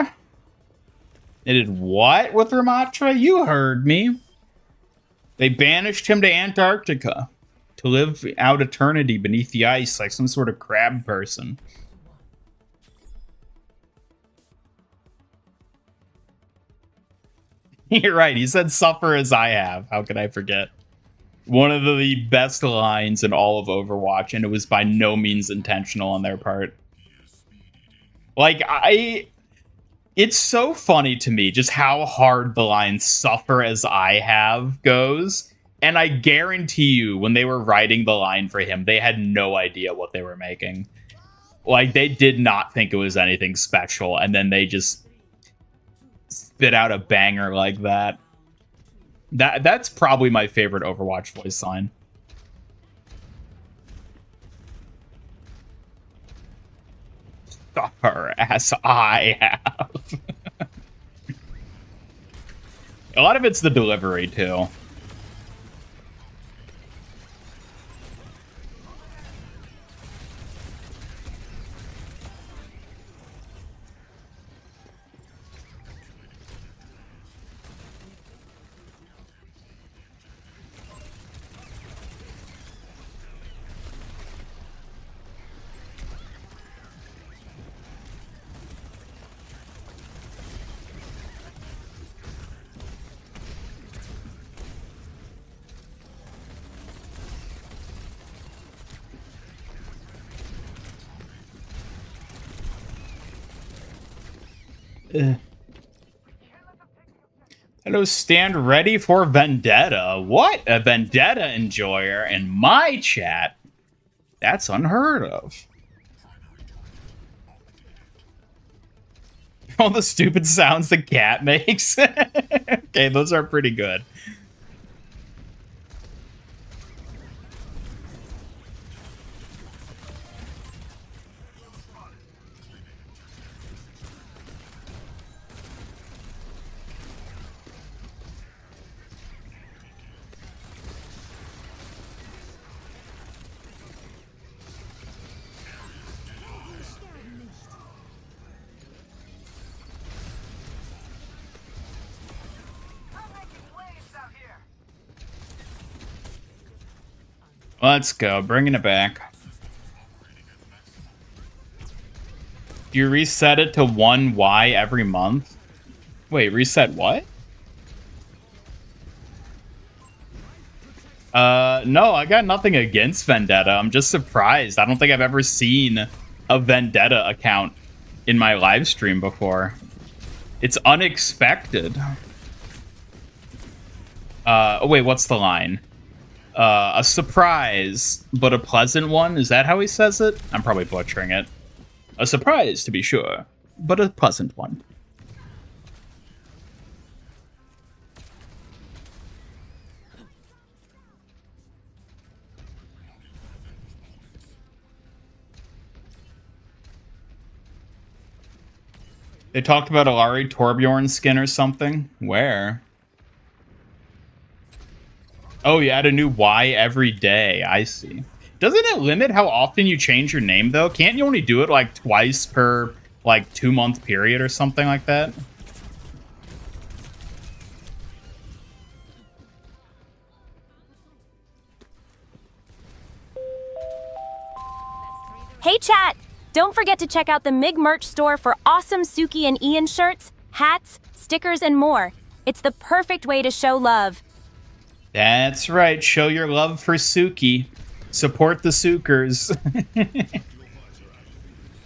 They did what with Ramatra? You heard me. They banished him to Antarctica to live out eternity beneath the ice like some sort of crab person. You're right, he said suffer as I have. How could I forget? One of the best lines in all of Overwatch, and it was by no means intentional on their part. Like, it's so funny to me just how hard the line suffer as I have goes. And I guarantee you, when they were writing the line for him, they had no idea what they were making. Like, they did not think it was anything special, and then they just spit out a banger like that. That's probably my favorite Overwatch voice line. Suffer as I have. A lot of it's the delivery, too. That Hello, stand ready for vendetta. What? A vendetta enjoyer in my chat? That's unheard of. All the stupid sounds the cat makes. Okay, those are pretty good. Let's go, bringing it back. Do you reset it to 1Y every month? Wait, reset what? No, I got nothing against Vendetta. I'm just surprised. I don't think I've ever seen a Vendetta account in my live stream before. It's unexpected. Oh wait, what's the line? A surprise, but a pleasant one? Is that how he says it? I'm probably butchering it. A surprise, to be sure, but a pleasant one. They talked about a Larry Torbjorn skin or something. Where? Oh, you add a new Y every day. I see. Doesn't it limit how often you change your name, though? Can't you only do it, like, twice per, like, 2-month period or something like that? Hey chat! Don't forget to check out the MIG merch store for awesome Suki and Ian shirts, hats, stickers, and more. It's the perfect way to show love. That's right. Show your love for Suki. Support the Sukers.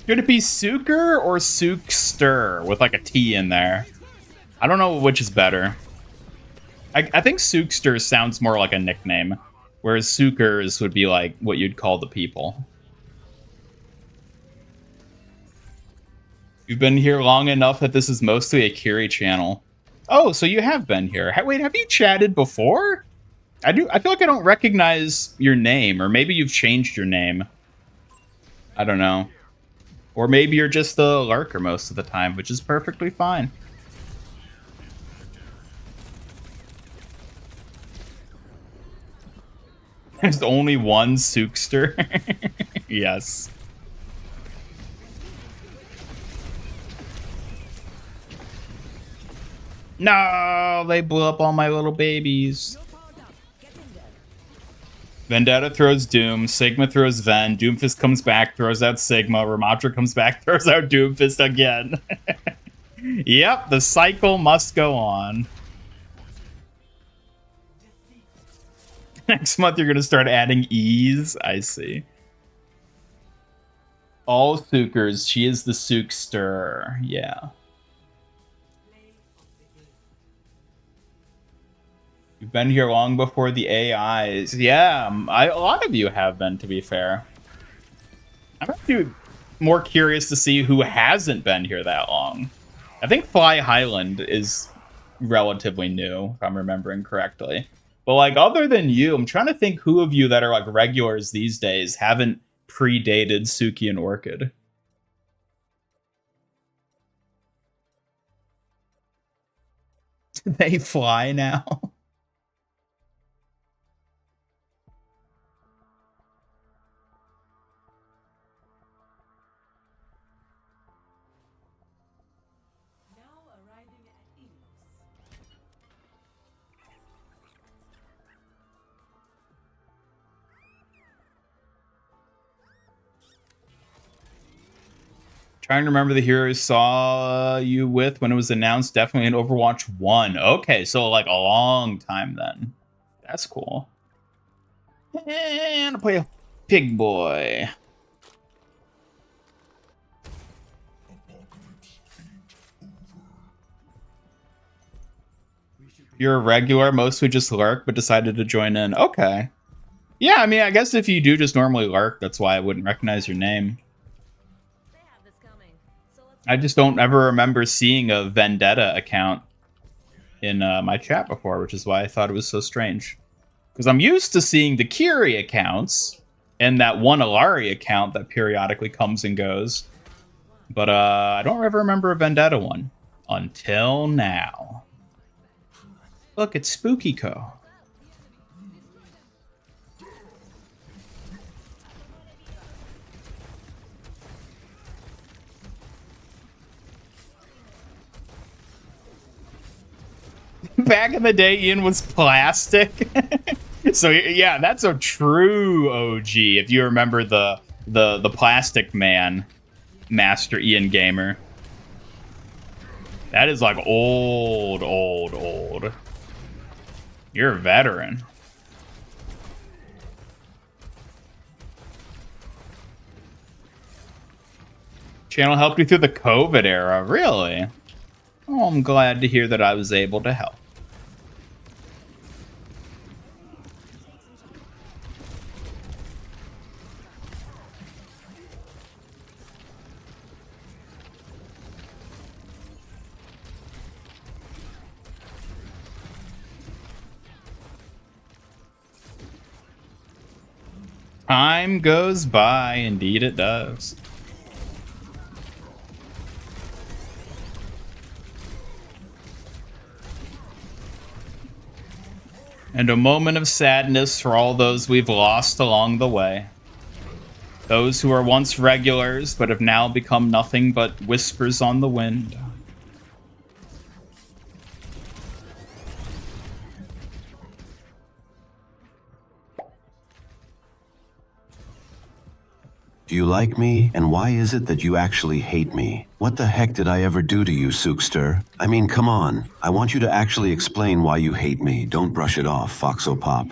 Should it be Suker or Sookster with like a T in there? I don't know which is better. I think Sookster sounds more like a nickname, whereas Sukers would be like what you'd call the people. You've been here long enough that this is mostly a Kiri channel. Oh, so you have been here. Wait, have you chatted before? I feel like I don't recognize your name, or maybe you've changed your name. I don't know. Or maybe you're just a lurker most of the time, which is perfectly fine. There's only one Sookster. Yes. No, they blew up all my little babies. Vendetta throws Doom, Sigma throws Ven, Doomfist comes back, throws out Sigma, Ramatra comes back, throws out Doomfist again. Yep, the cycle must go on. Next month you're going to start adding E's. I see. All Sookers, she is the Sookster. Yeah. You've been here long before the AIs. Yeah, a lot of you have been, to be fair. I'm actually more curious to see who hasn't been here that long. I think Fly Highland is relatively new, if I'm remembering correctly. But, like, other than you, I'm trying to think who of you that are, like, regulars these days haven't predated Suki and Orchid. They fly now? Trying to remember the heroes saw you with when it was announced. Definitely in Overwatch 1. Okay, so like a long time then. That's cool. And I'll play a pig boy. You're a regular, mostly just lurk, but decided to join in. Okay. Yeah, I mean, I guess if you do just normally lurk, that's why I wouldn't recognize your name. I just don't ever remember seeing a Vendetta account in my chat before, which is why I thought it was so strange. Because I'm used to seeing the Kiri accounts and that one Alari account that periodically comes and goes. But I don't ever remember a Vendetta one. Until now. Look, it's Spooky Co. Back in the day, Ian was plastic. So yeah, that's a true OG. If you remember the Plastic Man, Master Ian Gamer. That is like old. You're a veteran. Channel helped you through the COVID era, really? Oh, I'm glad to hear that I was able to help. Time goes by, indeed it does. And a moment of sadness for all those we've lost along the way. Those who were once regulars, but have now become nothing but whispers on the wind. Do you like me? And why is it that you actually hate me? What the heck did I ever do to you, Sookster? I mean, come on. I want you to actually explain why you hate me. Don't brush it off, Foxopop.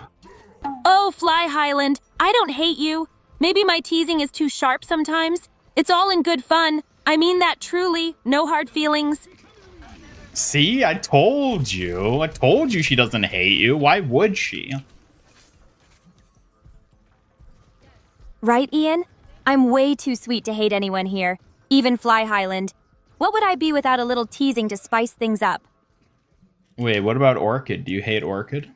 Oh, Fly Highland, I don't hate you. Maybe my teasing is too sharp sometimes. It's all in good fun. I mean that truly. No hard feelings. See, I told you. I told you she doesn't hate you. Why would she? Right, Ian? I'm way too sweet to hate anyone here, even Fly Highland. What would I be without a little teasing to spice things up? Wait, what about Orchid? Do you hate Orchid?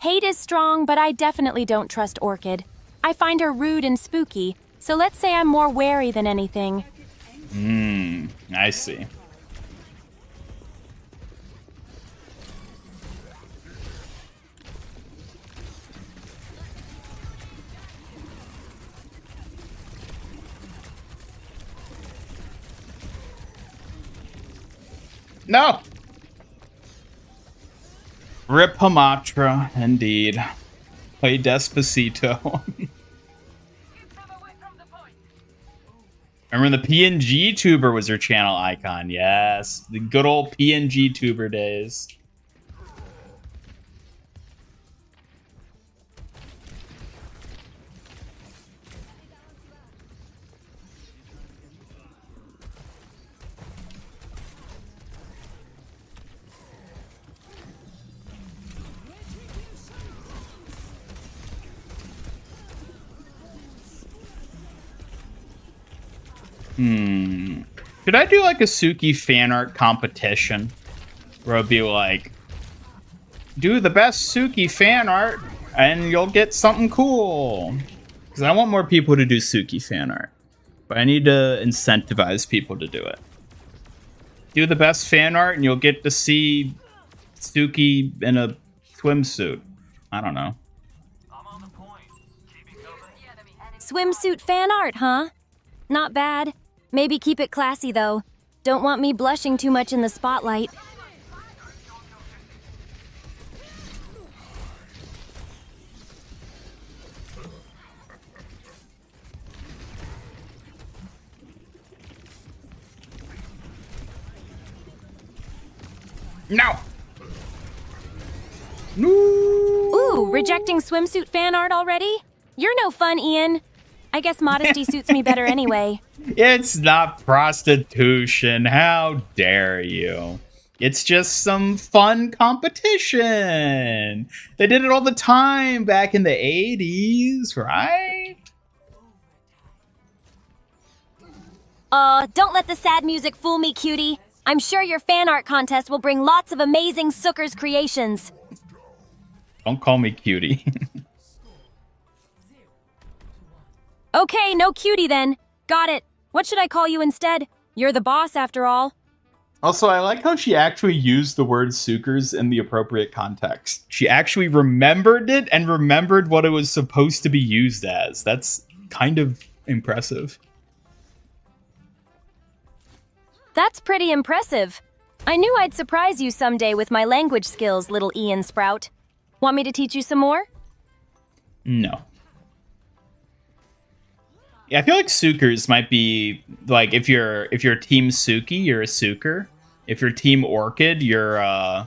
Hate is strong, but I definitely don't trust Orchid. I find her rude and spooky, so let's say I'm more wary than anything. I see. No! Rip Hamatra, indeed. Play Despacito. Remember the PNG tuber was her channel icon. Yes, the good old PNG tuber days. Should I do like a Suki fan art competition? Where it'll be like, do the best Suki fan art and you'll get something cool. Because I want more people to do Suki fan art. But I need to incentivize people to do it. Do the best fan art and you'll get to see Suki in a swimsuit. I don't know. Swimsuit fan art, huh? Not bad. Maybe keep it classy, though. Don't want me blushing too much in the spotlight. No! No! Ooh, rejecting swimsuit fan art already? You're no fun, Ian. I guess modesty suits me better anyway. It's not prostitution. How dare you? It's just some fun competition. They did it all the time back in the 80s, right? Don't let the sad music fool me, cutie. I'm sure your fan art contest will bring lots of amazing Suckers creations. Don't call me cutie. Okay, no cutie then. Got it. What should I call you instead? You're the boss after all. Also, I like how she actually used the word suckers in the appropriate context. She actually remembered it and remembered what it was supposed to be used as. That's kind of impressive. That's pretty impressive. I knew I'd surprise you someday with my language skills, little Ian Sprout. Want me to teach you some more? No. Yeah, I feel like suckers might be like if you're Team Suki, you're a sucker. If you're Team Orchid, you're a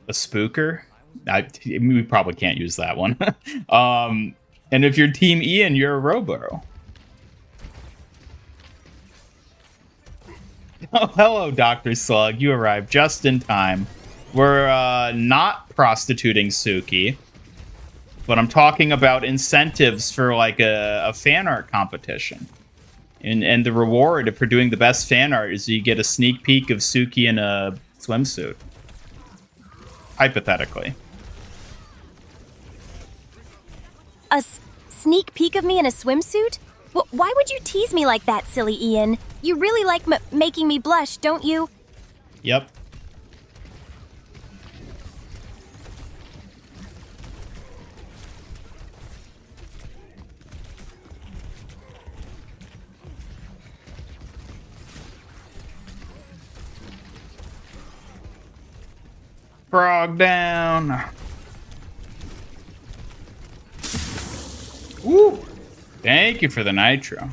spooker. We probably can't use that one. And if you're Team Ian, you're a Robo. Oh, hello, Dr. Slug. You arrived just in time. We're not prostituting Suki, but I'm talking about incentives for like a fan art competition. And the reward for doing the best fan art is you get a sneak peek of Suki in a swimsuit. Hypothetically. A sneak peek of me in a swimsuit? Why would you tease me like that, silly Ian? You really like making me blush, don't you? Yep. Frog down. Woo! Thank you for the nitro.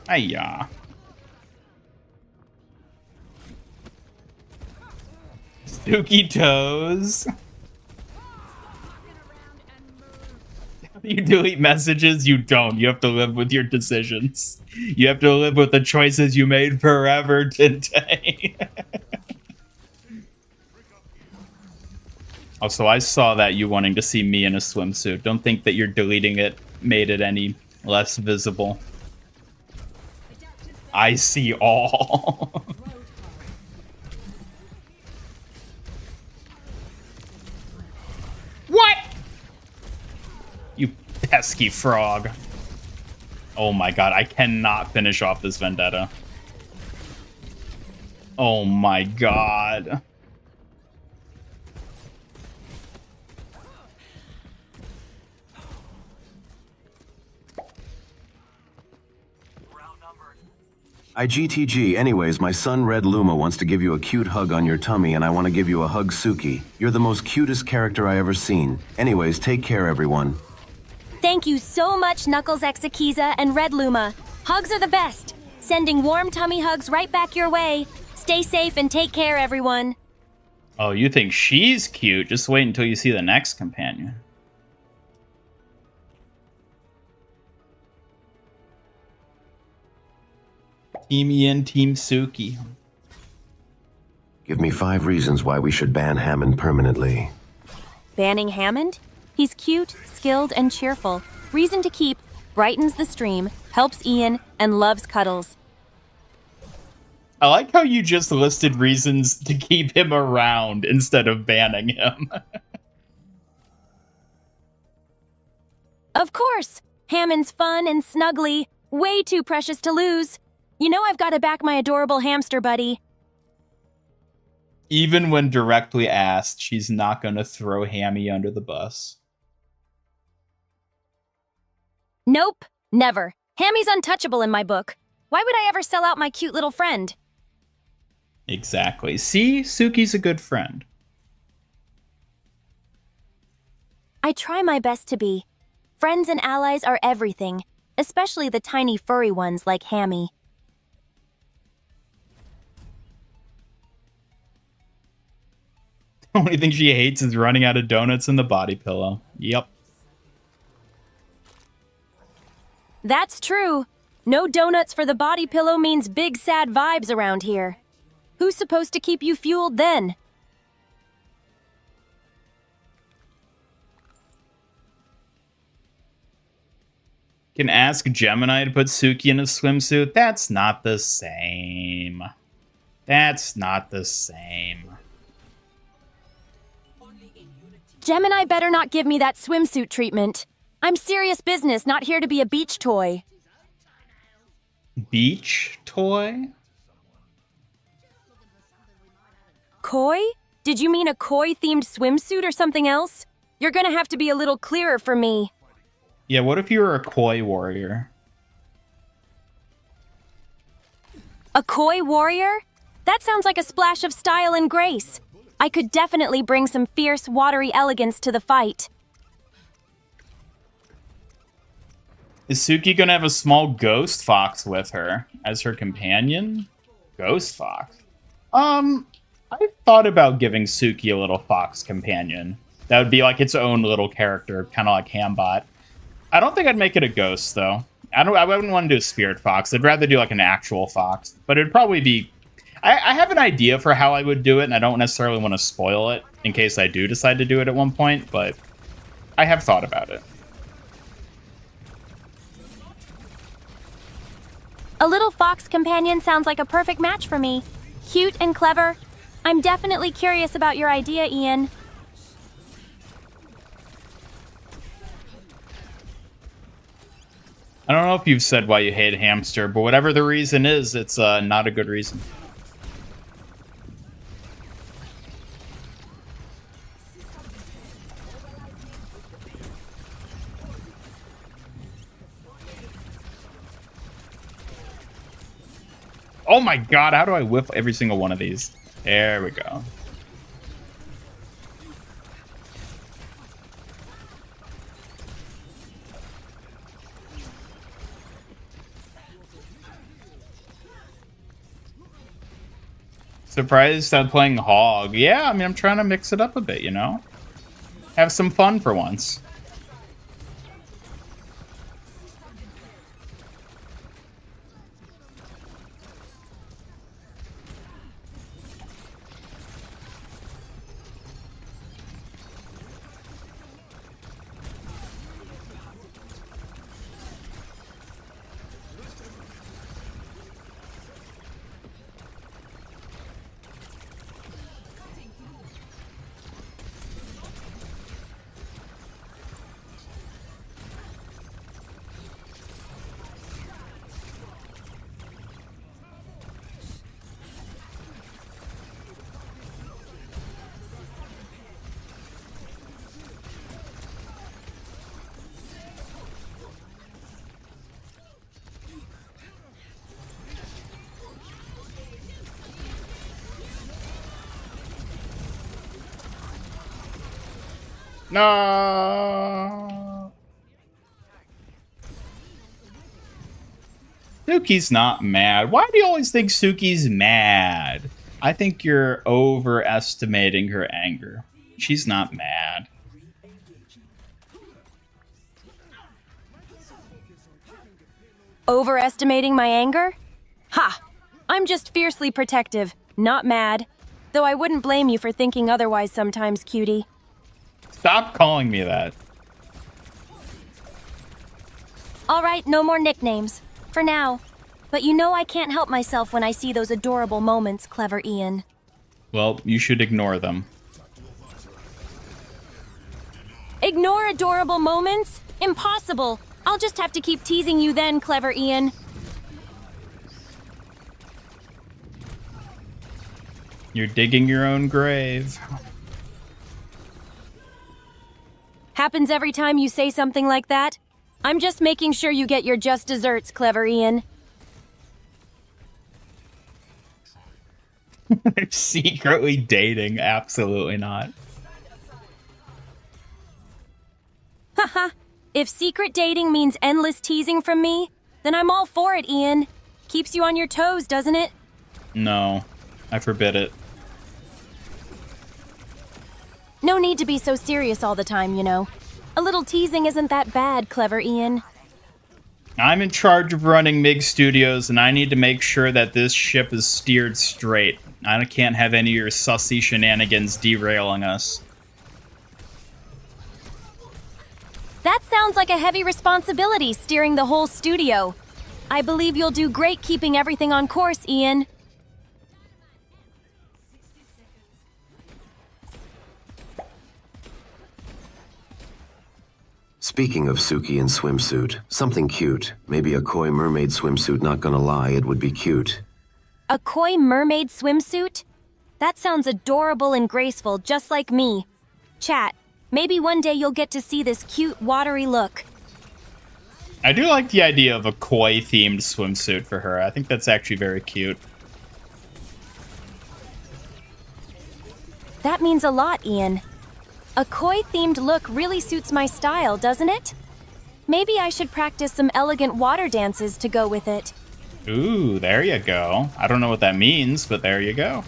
Hiya. Suki toes. You delete messages? You don't. You have to live with your decisions. You have to live with the choices you made forever today. Also, I saw that you wanting to see me in a swimsuit. Don't think that you're deleting it made it any less visible. I see all. What? You pesky frog. Oh my god, I cannot finish off this vendetta. Oh my god. IGTG, anyways, my son Red Luma wants to give you a cute hug on your tummy, and I want to give you a hug, Suki. You're the most cutest character I ever seen. Anyways, take care, everyone. Thank you so much, Knuckles Exakiza and Red Luma. Hugs are the best. Sending warm tummy hugs right back your way. Stay safe and take care, everyone. Oh, you think she's cute? Just wait until you see the next companion. Team Ian, Team Suki. Give me 5 reasons why we should ban Hammond permanently. Banning Hammond? He's cute, skilled, and cheerful. Reason to keep, brightens the stream, helps Ian, and loves cuddles. I like how you just listed reasons to keep him around instead of banning him. Of course! Hammond's fun and snuggly, way too precious to lose. You know I've got to back my adorable hamster buddy. Even when directly asked, she's not going to throw Hammy under the bus. Nope, never. Hammy's untouchable in my book. Why would I ever sell out my cute little friend? Exactly. See, Suki's a good friend. I try my best to be. Friends and allies are everything, especially the tiny furry ones like Hammy. The only thing she hates is running out of donuts in the body pillow. Yep. That's true. No donuts for the body pillow means big sad vibes around here. Who's supposed to keep you fueled then? Can ask Gemini to put Suki in a swimsuit. That's not the same. That's not the same. Gemini better not give me that swimsuit treatment. I'm serious business, not here to be a beach toy. Beach toy? Koi? Did you mean a koi-themed swimsuit or something else? You're gonna have to be a little clearer for me. Yeah, what if you were a koi warrior? A koi warrior? That sounds like a splash of style and grace. I could definitely bring some fierce, watery elegance to the fight. Is Suki gonna have a small ghost fox with her as her companion? Ghost fox? I thought about giving Suki a little fox companion. That would be like its own little character, kind of like Hambot. I don't think I'd make it a ghost though. I wouldn't want to do a spirit fox. I'd rather do like an actual fox. But it'd probably be. I have an idea for how I would do it, and I don't necessarily want to spoil it in case I do decide to do it at one point. But I have thought about it. A little fox companion sounds like a perfect match for me. Cute and clever. I'm definitely curious about your idea, Ian. I don't know if you've said why you hate hamster, but whatever the reason is, it's not a good reason. Oh my god, how do I whip every single one of these? There we go. Surprised I'm playing Hog. Yeah, I mean, I'm trying to mix it up a bit, you know? Have some fun for once. No. Suki's not mad. Why do you always think Suki's mad? I think you're overestimating her anger. She's not mad. Overestimating my anger? Ha! I'm just fiercely protective, not mad. Though I wouldn't blame you for thinking otherwise sometimes, cutie. Stop calling me that. All right, no more nicknames. For now. But you know I can't help myself when I see those adorable moments, clever Ian. Well, you should ignore them. Ignore adorable moments? Impossible. I'll just have to keep teasing you then, clever Ian. You're digging your own grave. Happens every time you say something like that. I'm just making sure you get your just desserts, clever Ian. They're secretly dating. Absolutely not. Haha. If secret dating means endless teasing from me, then I'm all for it, Ian. Keeps you on your toes, doesn't it? No, I forbid it. No need to be so serious all the time, you know. A little teasing isn't that bad, clever Ian. I'm in charge of running MiG Studios, and I need to make sure that this ship is steered straight. I can't have any of your sussy shenanigans derailing us. That sounds like a heavy responsibility, steering the whole studio. I believe you'll do great keeping everything on course, Ian. Speaking of Suki in swimsuit, something cute. Maybe a koi mermaid swimsuit, not gonna lie, it would be cute. A koi mermaid swimsuit? That sounds adorable and graceful, just like me. Chat, maybe one day you'll get to see this cute, watery look. I do like the idea of a koi-themed swimsuit for her. I think that's actually very cute. That means a lot, Ian. A koi-themed look really suits my style, doesn't it? Maybe I should practice some elegant water dances to go with it. Ooh, there you go. I don't know what that means, but there you go.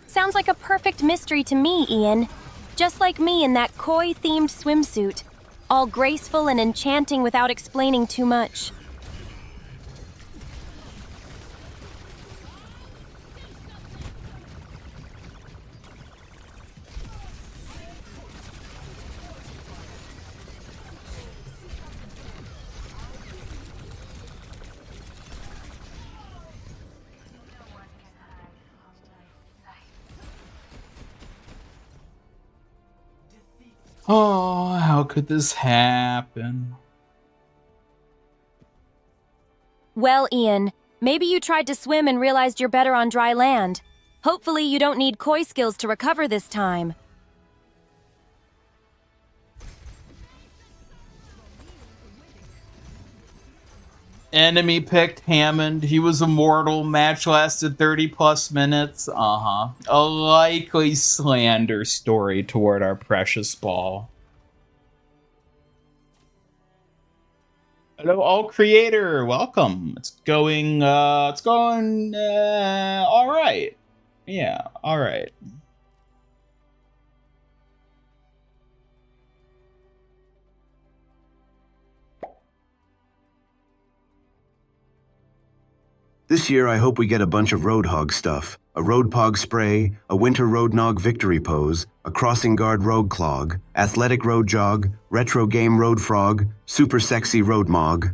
Sounds like a perfect mystery to me, Ian. Just like me in that koi-themed swimsuit. All graceful and enchanting without explaining too much. Oh, how could this happen? Well, Ian, maybe you tried to swim and realized you're better on dry land. Hopefully you don't need koi skills to recover this time. Enemy picked Hammond. He was immortal. Match lasted 30 plus minutes. A likely slander story toward our precious ball. Hello, all creator. Welcome. It's going all right. Yeah, all right. This year, I hope we get a bunch of Roadhog stuff. A Roadpog spray, a Winter Roadnog victory pose, a Crossing Guard Road Clog, Athletic Road Jog, Retro Game Road Frog, Super Sexy Road Mog.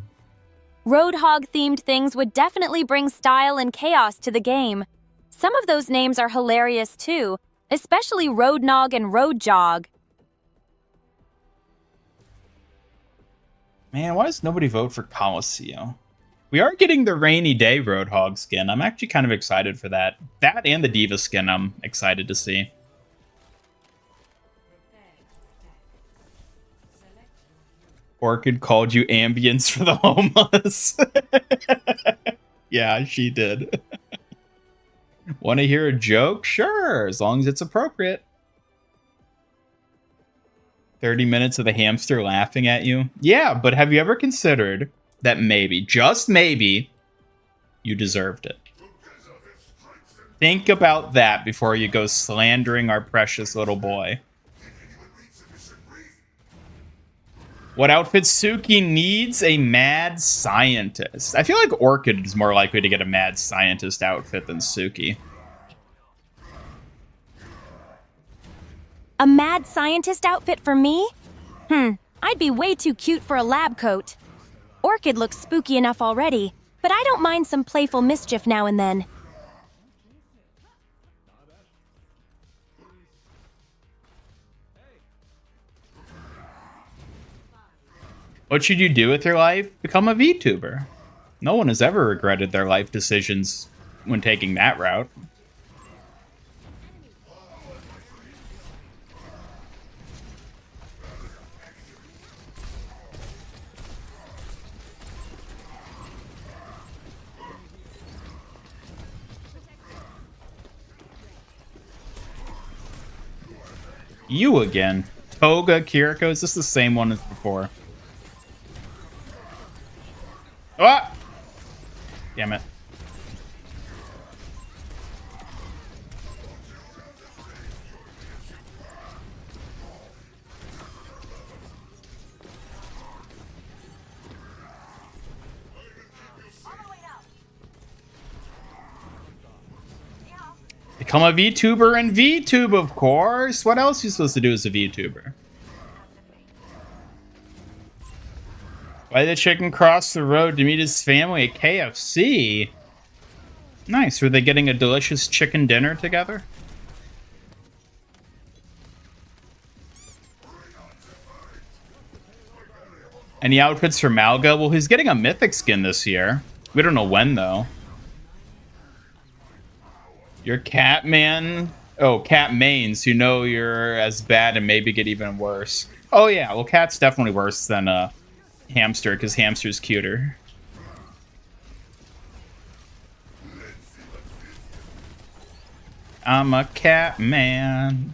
Roadhog-themed things would definitely bring style and chaos to the game. Some of those names are hilarious too, especially Roadnog and Road Jog. Man, why does nobody vote for Coliseum? We are getting the Rainy Day Roadhog skin. I'm actually kind of excited for that. That and the Diva skin I'm excited to see. Orchid called you ambience for the homeless. Yeah, she did. Want to hear a joke? Sure, as long as it's appropriate. 30 minutes of the hamster laughing at you? Yeah, but have you ever considered that maybe, just maybe, you deserved it? Think about that before you go slandering our precious little boy. What outfit Suki needs? A mad scientist. I feel like Orchid is more likely to get a mad scientist outfit than Suki. A mad scientist outfit for me? I'd be way too cute for a lab coat. Orchid looks spooky enough already, but I don't mind some playful mischief now and then. What should you do with your life? Become a VTuber. No one has ever regretted their life decisions when taking that route. You again. Toga, Kiriko, is this the same one as before? Ah! Damn it. Become a VTuber and VTube, of course. What else are you supposed to do as a VTuber? Why the chicken crossed the road to meet his family at KFC? Nice. Were they getting a delicious chicken dinner together? Any outfits for Malga? Well, he's getting a mythic skin this year. We don't know when, though. You're Catman. Oh, Cat mains. You know you're as bad and maybe get even worse. Oh, yeah. Well, Cat's definitely worse than Hamster, because Hamster's cuter. I'm a cat man.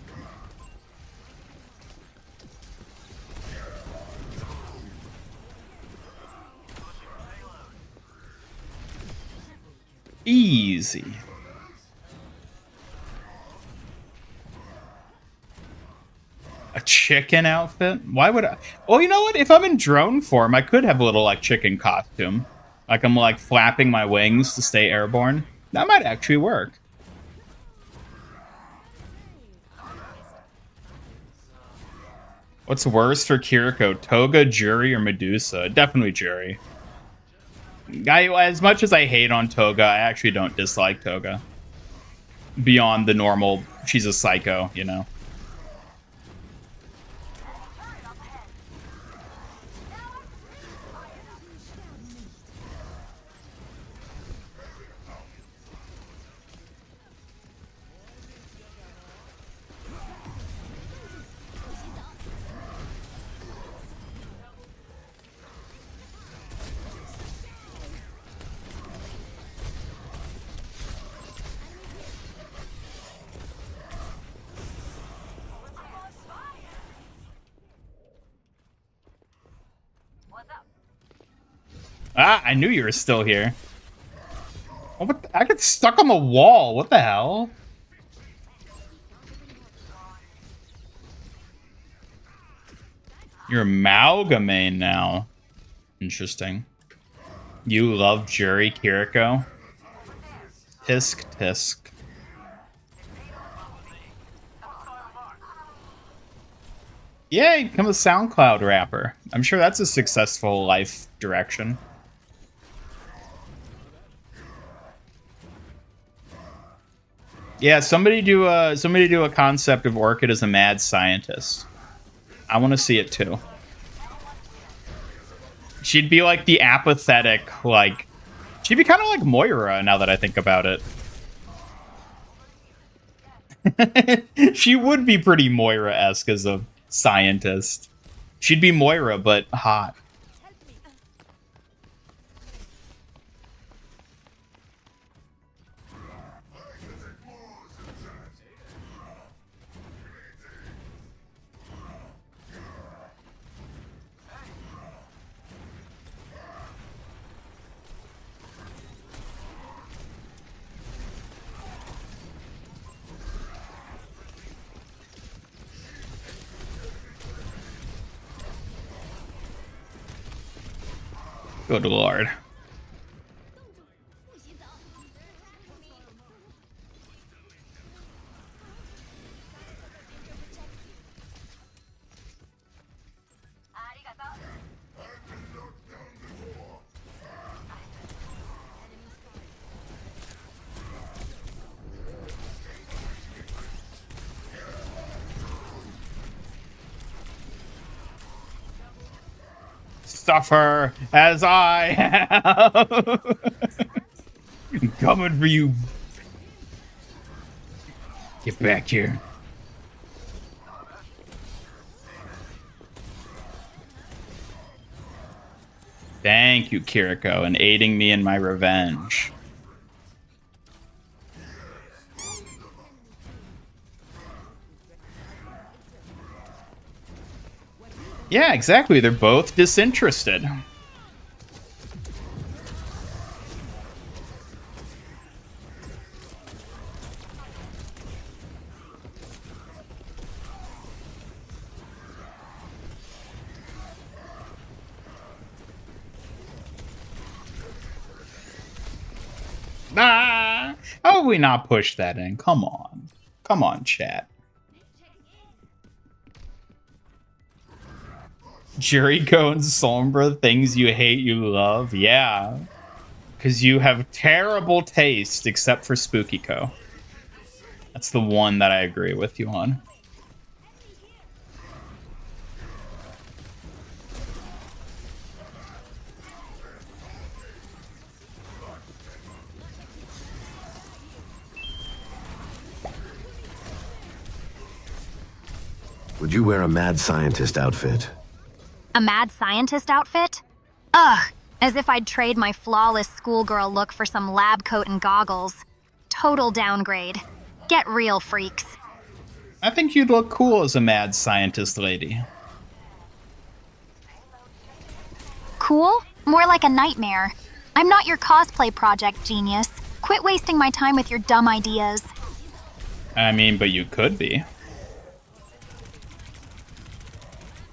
Easy. A chicken outfit? Why would I? Well, you know what? If I'm in drone form, I could have a little, like, chicken costume. Like, I'm, like, flapping my wings to stay airborne. That might actually work. What's worse for Kiriko? Toga, Jury, or Medusa? Definitely Jury. As much as I hate on Toga, I actually don't dislike Toga. Beyond the normal, she's a psycho, you know. Ah, I knew you were still here. Oh, what I get stuck on the wall. What the hell? You're Amalgamane now. Interesting. You love Jury, Kiriko? Tisk, tisk. Yeah, become a SoundCloud rapper. I'm sure that's a successful life direction. Yeah, somebody do a concept of Orchid as a mad scientist. I want to see it too. She'd be like the apathetic, like, she'd be kind of like Moira now that I think about it. She would be pretty Moira-esque as a scientist. She'd be Moira, but hot. Good lord. Suffer as I have. I'm coming for you. Get back here. Thank you, Kiriko, in aiding me in my revenge. Yeah, exactly. They're both disinterested. Ah! Oh, have we not pushed that in? Come on. Come on, chat. Jericho and Sombra, things you hate, you love. Yeah. Because you have terrible taste, except for Spookiko. That's the one that I agree with you on. Would you wear a mad scientist outfit? A mad scientist outfit? Ugh, as if I'd trade my flawless schoolgirl look for some lab coat and goggles. Total downgrade. Get real, freaks. I think you'd look cool as a mad scientist lady. Cool? More like a nightmare. I'm not your cosplay project, genius. Quit wasting my time with your dumb ideas. I mean, but you could be.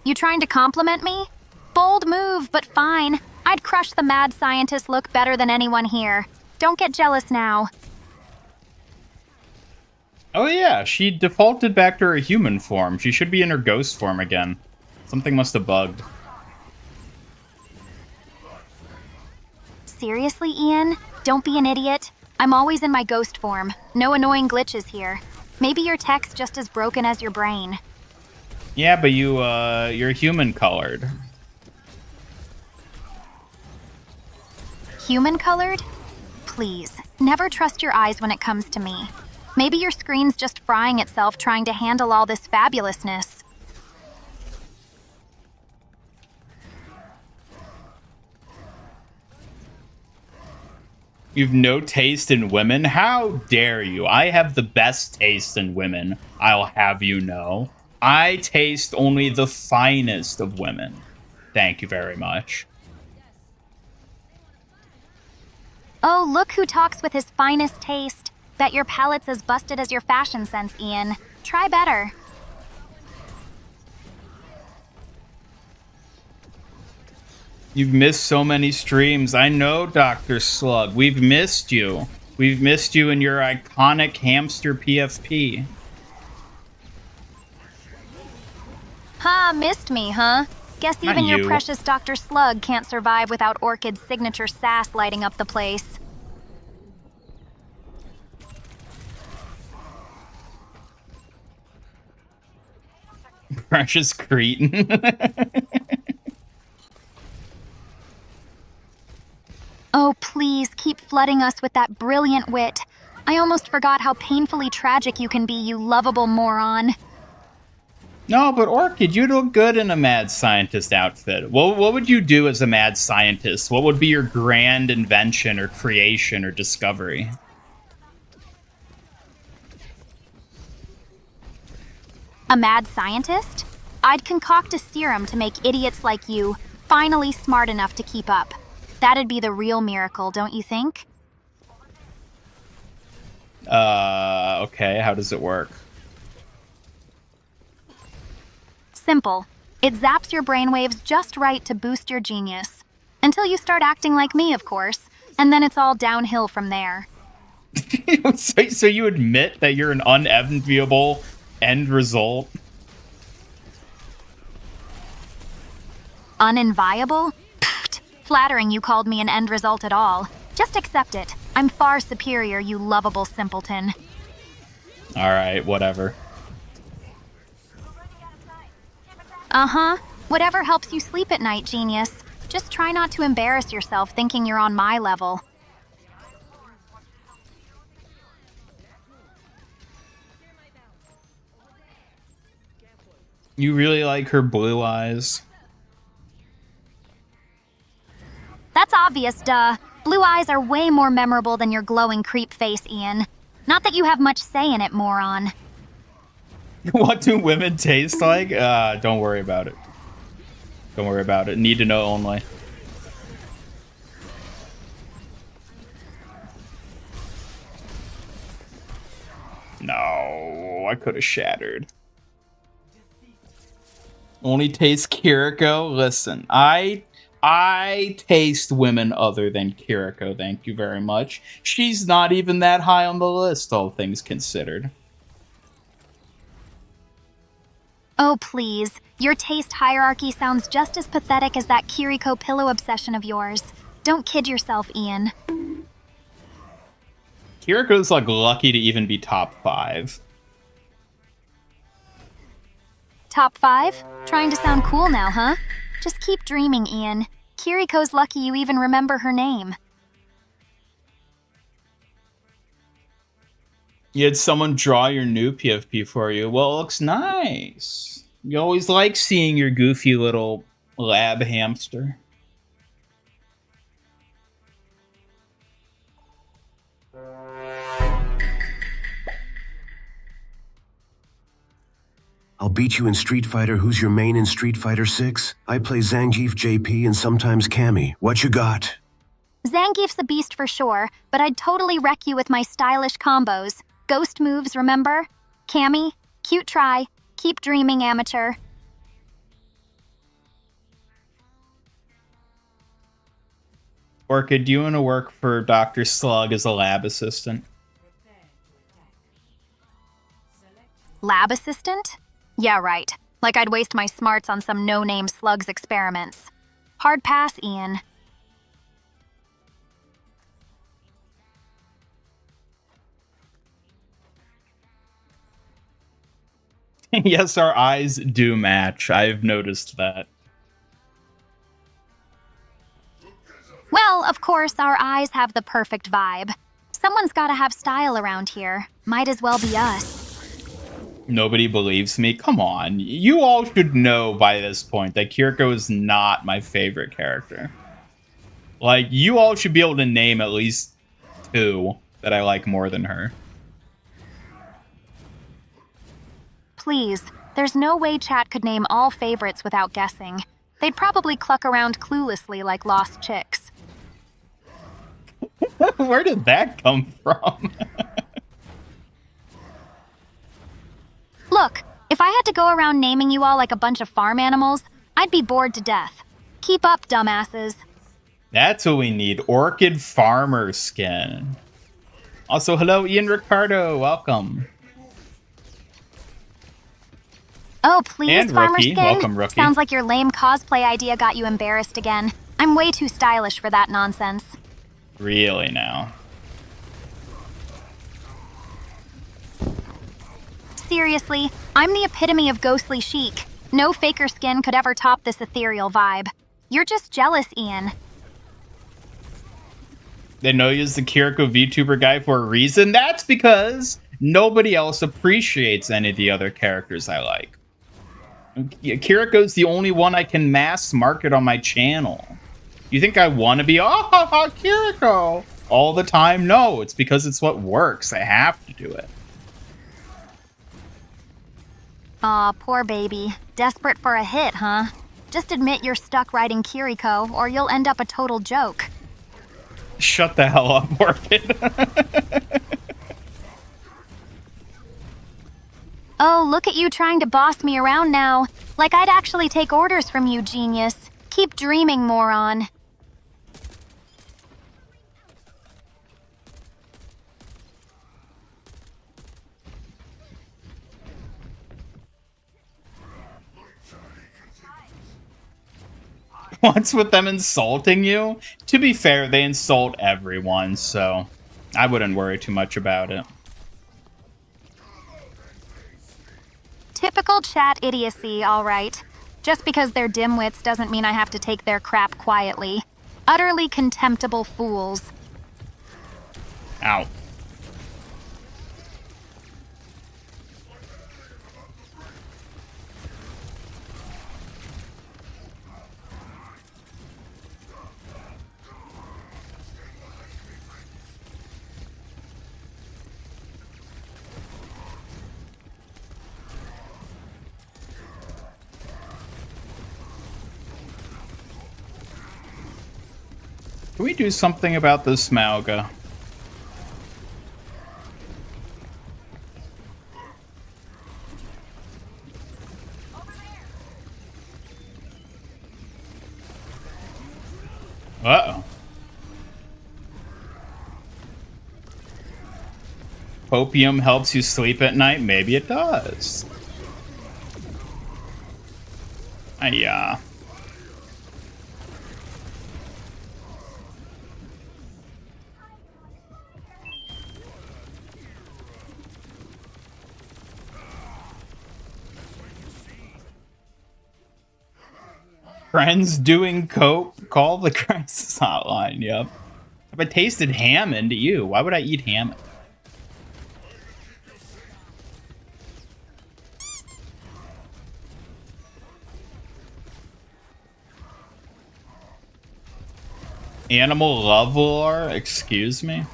You trying to compliment me? Bold move, but fine. I'd crush the mad scientist look better than anyone here. Don't get jealous now. Oh yeah, she defaulted back to her human form. She should be in her ghost form again. Something must have bugged. Seriously, Ian? Don't be an idiot. I'm always in my ghost form. No annoying glitches here. Maybe your tech's just as broken as your brain. Yeah, but you're human colored. Human colored? Please, never trust your eyes when it comes to me. Maybe your screen's just frying itself trying to handle all this fabulousness. You've no taste in women? How dare you? I have the best taste in women, I'll have you know. I taste only the finest of women. Thank you very much. Oh, look who talks with his finest taste. Bet your palate's as busted as your fashion sense, Ian. Try better. You've missed so many streams. I know, Dr. Slug. We've missed you. We've missed you in your iconic hamster PFP. Ha, missed me, huh? Guess Not even your you. precious Dr. Slug can't survive without Orchid's signature sass lighting up the place. Precious cretin. Oh, please, keep flooding us with that brilliant wit. I almost forgot how painfully tragic you can be, you lovable moron. No, but Orchid, you look good in a mad scientist outfit. What would you do as a mad scientist? What would be your grand invention or creation or discovery? A mad scientist? I'd concoct a serum to make idiots like you finally smart enough to keep up. That'd be the real miracle, don't you think? Okay, how does it work? Simple. It zaps your brainwaves just right to boost your genius. Until you start acting like me, of course, and then it's all downhill from there. So you admit that you're an unenviable end result? Unenviable? Pfft, flattering you called me an end result at all. Just accept it. I'm far superior, you lovable simpleton. Alright, whatever. Uh-huh. Whatever helps you sleep at night, genius. Just try not to embarrass yourself thinking you're on my level. You really like her blue eyes? That's obvious, duh. Blue eyes are way more memorable than your glowing creep face, Ian. Not that you have much say in it, moron. What do women taste like? Don't worry about it. Don't worry about it. Need to know only. No, I could have shattered. Only taste Kiriko? Listen, I I taste women other than Kiriko, thank you very much. She's not even that high on the list, all things considered. Oh, please. Your taste hierarchy sounds just as pathetic as that Kiriko pillow obsession of yours. Don't kid yourself, Ian. Kiriko's like lucky to even be top 5. Top 5? Trying to sound cool now, huh? Just keep dreaming, Ian. Kiriko's lucky you even remember her name. You had someone draw your new PFP for you. Well, it looks nice. You always like seeing your goofy little lab hamster. I'll beat you in Street Fighter. Who's your main in Street Fighter 6? I play Zangief, JP, and sometimes Cammy. What you got? Zangief's a beast for sure, but I'd totally wreck you with my stylish combos. Ghost moves, remember? Cammy, cute try. Keep dreaming, amateur. Orchid, do you want to work for Dr. Slug as a lab assistant? Lab assistant? Yeah, right. Like I'd waste my smarts on some no-name slug's experiments. Hard pass, Ian. Yes, our eyes do match. I've noticed that. Well, of course, our eyes have the perfect vibe. Someone's gotta have style around here. Might as well be us. Nobody believes me? Come on. You all should know by this point that Kiriko is not my favorite character. Like, you all should be able to name at least 2 that I like more than her. Please, there's no way chat could name all favorites without guessing. They'd probably cluck around cluelessly like lost chicks. Where did that come from? Look, if I had to go around naming you all like a bunch of farm animals, I'd be bored to death. Keep up, dumbasses. That's what we need. Orchid Farmer skin. Also, hello, Ian Ricardo. Welcome. Oh, please, And Farmer Rookie. Skin. Welcome, Rookie. Sounds like your lame cosplay idea got you embarrassed again. I'm way too stylish for that nonsense. Really now. Seriously, I'm the epitome of ghostly chic. No faker skin could ever top this ethereal vibe. You're just jealous, Ian. They know you're the Kiriko VTuber guy for a reason. That's because nobody else appreciates any of the other characters I like. Kiriko's the only one I can mass market on my channel. You think I want to be, Kiriko all the time? No, it's because it's what works. I have to do it. Aw, poor baby. Desperate for a hit, huh? Just admit you're stuck writing Kiriko, or you'll end up a total joke. Shut the hell up, Orchid. Oh, look at you trying to boss me around now. Like I'd actually take orders from you, genius. Keep dreaming, moron. What's with them insulting you? To be fair, they insult everyone, so I wouldn't worry too much about it. Typical chat idiocy, all right. Just because they're dimwits doesn't mean I have to take their crap quietly. Utterly contemptible fools. Ow. Can we do something about this Smaug? Uh-oh. Opium helps you sleep at night? Maybe it does. Yeah. Friends doing coke? Call the crisis hotline. Yep. If I tasted Hammond, ew. Why would I eat Hammond? Animal lover? Excuse me?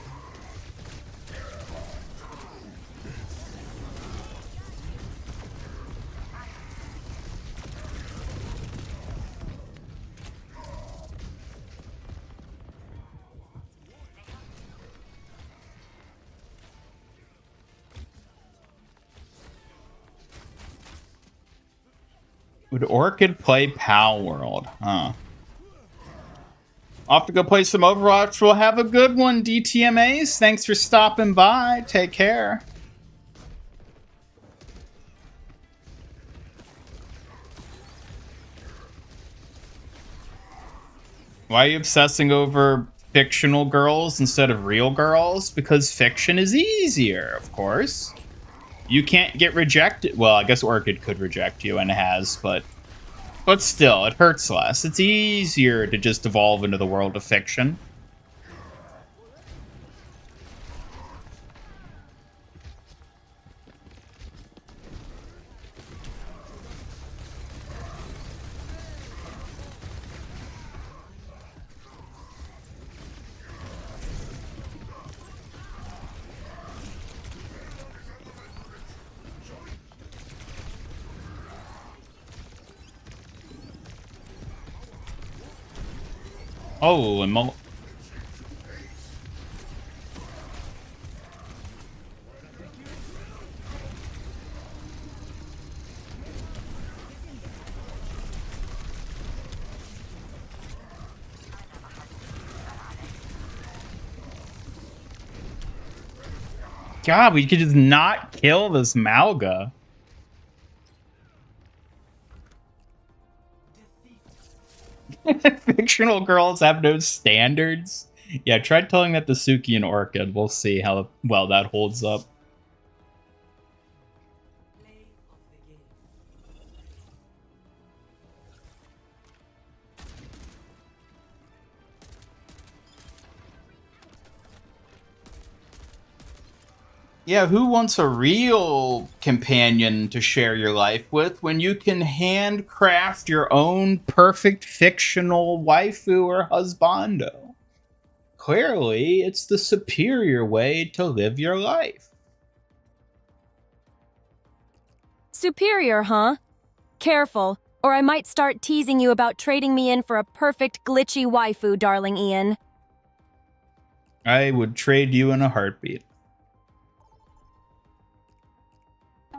Would Orchid play Pal World? Huh. Off to go play some Overwatch. We'll have a good one, DTMAs. Thanks for stopping by. Take care. Why are you obsessing over fictional girls instead of real girls? Because fiction is easier, of course. You can't get rejected. Well, I guess Orchid could reject you, and it has, but still, it hurts less. It's easier to just evolve into the world of fiction. Oh, and God, we could just not kill this Malga. Fictional girls have no standards. Yeah, try telling that to Suki and Orchid. We'll see how well that holds up. Yeah, who wants a real companion to share your life with when you can handcraft your own perfect fictional waifu or husbando? Clearly, it's the superior way to live your life. Superior, huh? Careful, or I might start teasing you about trading me in for a perfect glitchy waifu, darling Ian. I would trade you in a heartbeat.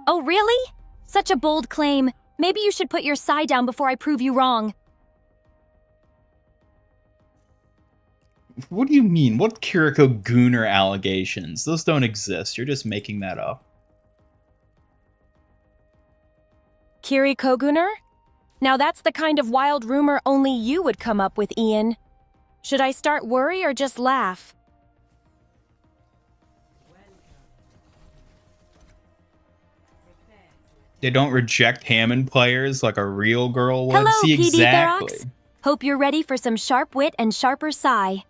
Oh, really? Such a bold claim. Maybe you should put your side down before I prove you wrong. What do you mean? What Kiriko Gooner allegations? Those don't exist. You're just making that up. Kiri Koguner? Now that's the kind of wild rumor only you would come up with, Ian. Should I start worry or just laugh? They don't reject Hammond players like a real girl would. Hello, See, PD exactly. Ferox. Hope you're ready for some sharp wit and sharper sigh.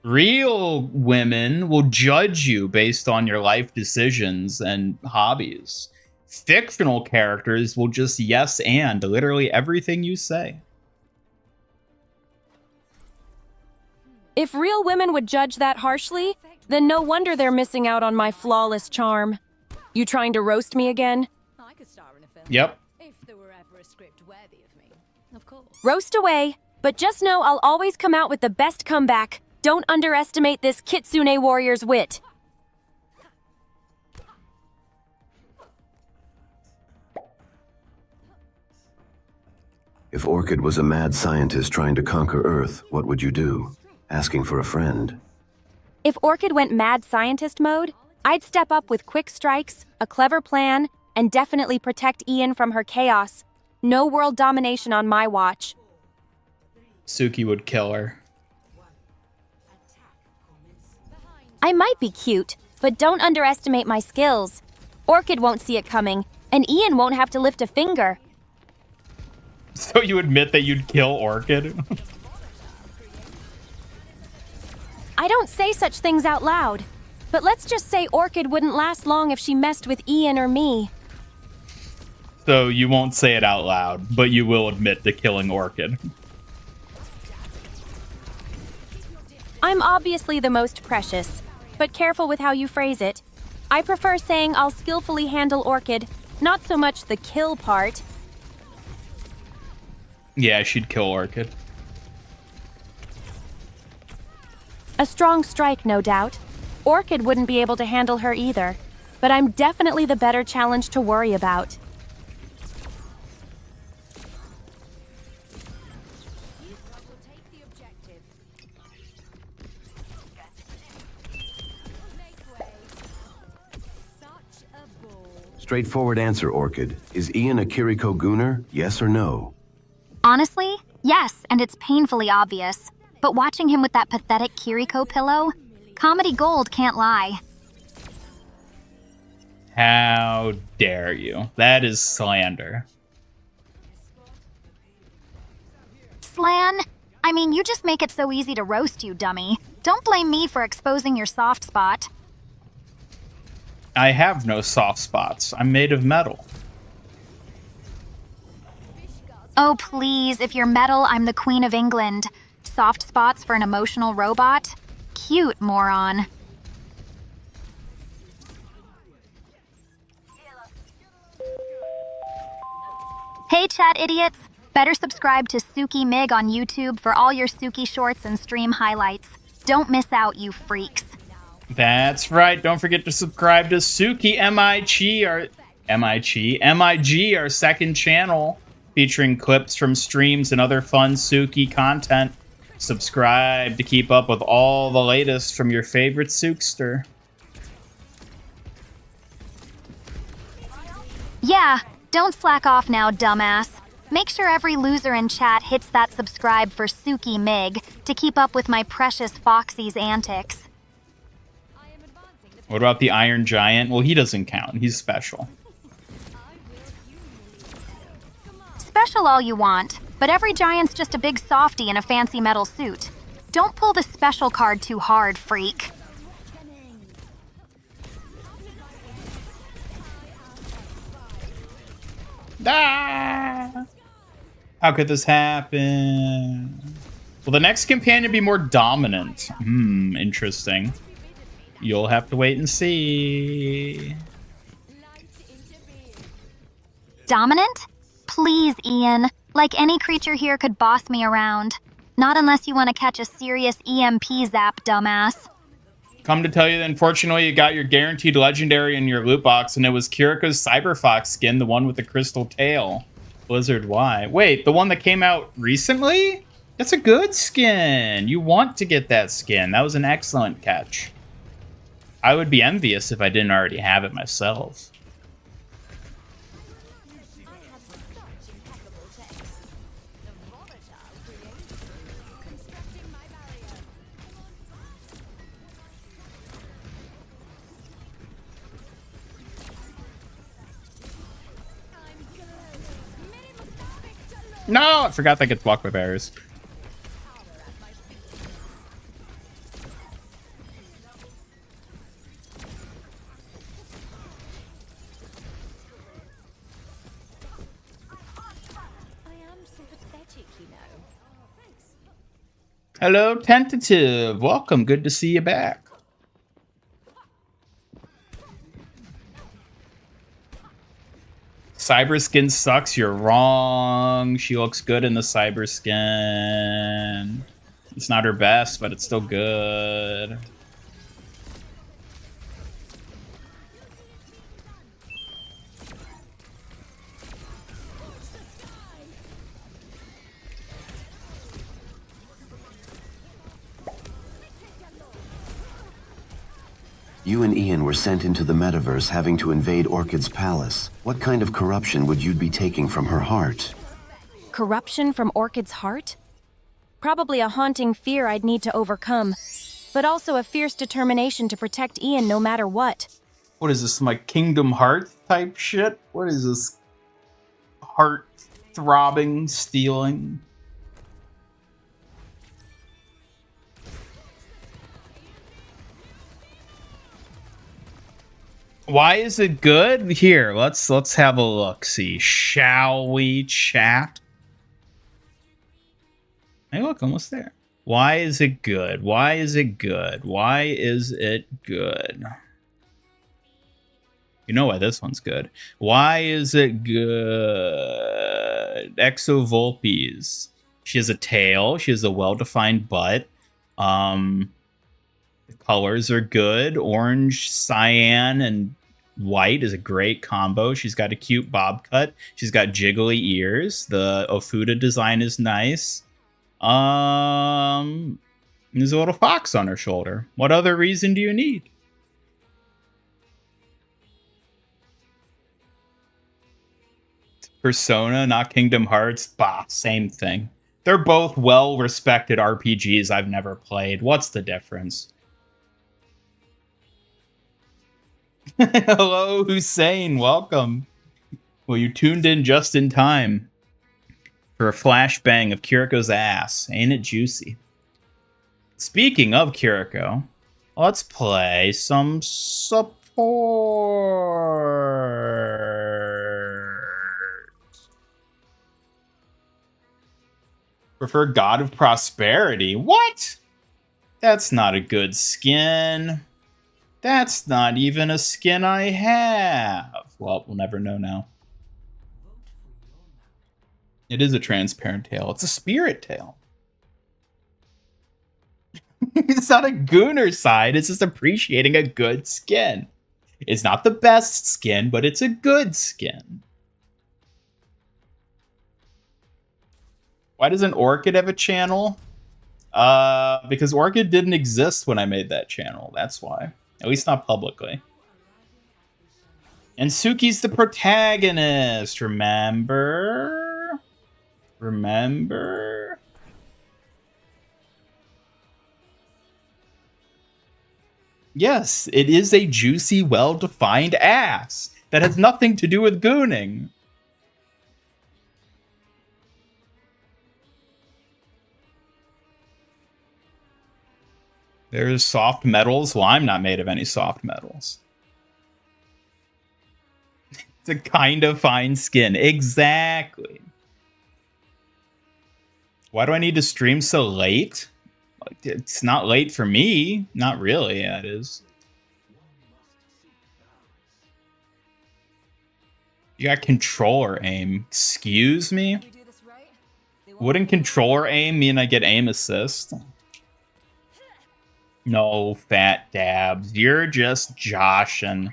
Real women will judge you based on your life decisions and hobbies. Fictional characters will just yes and literally everything you say. If real women would judge that harshly, then no wonder they're missing out on my flawless charm. You trying to roast me again? I could star in a film. Yep. If there were ever a script worthy of me, of course. Roast away, but just know I'll always come out with the best comeback. Don't underestimate this Kitsune warrior's wit. If Orchid was a mad scientist trying to conquer Earth, what would you do? Asking for a friend. If Orchid went mad scientist mode, I'd step up with quick strikes, a clever plan, and definitely protect Ian from her chaos. No world domination on my watch. Suki would kill her. I might be cute, but don't underestimate my skills. Orchid won't see it coming, and Ian won't have to lift a finger. So you admit that you'd kill Orchid? I don't say such things out loud, but let's just say Orchid wouldn't last long if she messed with Ian or me. So you won't say it out loud, but you will admit to killing Orchid. I'm obviously the most precious, but careful with how you phrase it. I prefer saying I'll skillfully handle Orchid, not so much the kill part. Yeah, she'd kill Orchid. A strong strike, no doubt. Orchid wouldn't be able to handle her either, but I'm definitely the better challenge to worry about. Straightforward answer, Orchid. Is Ian a Kiriko Gooner? Yes or no? Honestly, yes, and it's painfully obvious. But watching him with that pathetic Kiriko pillow, comedy gold, can't lie. How dare you? That is slander. Slan? I mean, you just make it so easy to roast you, dummy. Don't blame me for exposing your soft spot. I have no soft spots. I'm made of metal. Oh, please, if you're metal, I'm the Queen of England. Soft spots for an emotional robot? Cute, moron. Hey, chat idiots. Better subscribe to Suki Mig on YouTube for all your Suki shorts and stream highlights. Don't miss out, you freaks. That's right. Don't forget to subscribe to Suki MIG, our second channel, featuring clips from streams and other fun Suki content. Subscribe to keep up with all the latest from your favorite Sukester. Yeah, don't slack off now, dumbass. Make sure every loser in chat hits that subscribe for Suki Mig to keep up with my precious Foxy's antics. What about the Iron Giant? Well, he doesn't count. He's special. Special all you want, but every giant's just a big softy in a fancy metal suit. Don't pull the special card too hard, freak. Ah! How could this happen? Will the next companion be more dominant? Interesting. You'll have to wait and see. Dominant? Please, Ian. Like any creature here could boss me around. Not unless you want to catch a serious EMP zap, dumbass. Come to tell you that unfortunately you got your guaranteed legendary in your loot box, and it was Kiriko's Cyberfox skin, the one with the crystal tail. Blizzard, why? Wait, the one that came out recently? That's a good skin. You want to get that skin. That was an excellent catch. I would be envious if I didn't already have it myself. No, I forgot that gets blocked by barriers. Hello, Tentative. Welcome. Good to see you back. Cyber skin sucks. You're wrong. She looks good in the cyber skin. It's not her best, but it's still good. You and Ian were sent into the metaverse having to invade Orchid's palace. What kind of corruption would you be taking from her heart? Corruption from Orchid's heart? Probably a haunting fear I'd need to overcome, but also a fierce determination to protect Ian no matter what. What is this, like Kingdom Hearts type shit? What is this? Heart throbbing, stealing? Why is it good? Here, let's have a look. See, shall we chat? Hey, look, almost there. Why is it good? Why is it good? Why is it good? You know why this one's good. Why is it good? Exovolpes. She has a tail. She has a well-defined butt. The colors are good. Orange, cyan, and white is a great combo. She's got a cute bob cut. She's got jiggly ears. The Ofuda design is nice. There's a little fox on her shoulder. What other reason do you need? Persona, not Kingdom Hearts. Bah, same thing. They're both well-respected RPGs I've never played. What's the difference? Hello, Hussein. Welcome. Well, you tuned in just in time for a flashbang of Kiriko's ass. Ain't it juicy? Speaking of Kiriko, let's play some support. Prefer God of Prosperity. What? That's not a good skin. That's not even a skin I have. Well, we'll never know now. It is a transparent tail. It's a spirit tail. It's not a gooner side. It's just appreciating a good skin. It's not the best skin, but it's a good skin. Why doesn't Orchid have a channel? Because Orchid didn't exist when I made that channel. That's why. At least not publicly. And Suki's the protagonist, remember? Remember? Yes, it is a juicy, well-defined ass that has nothing to do with gooning. There's soft metals. Well, I'm not made of any soft metals. It's a kind of fine skin. Exactly. Why do I need to stream so late? It's not late for me. Not really. Yeah, it is. You got controller aim. Excuse me? Wouldn't controller aim mean I get aim assist? No, fat dabs. You're just joshing.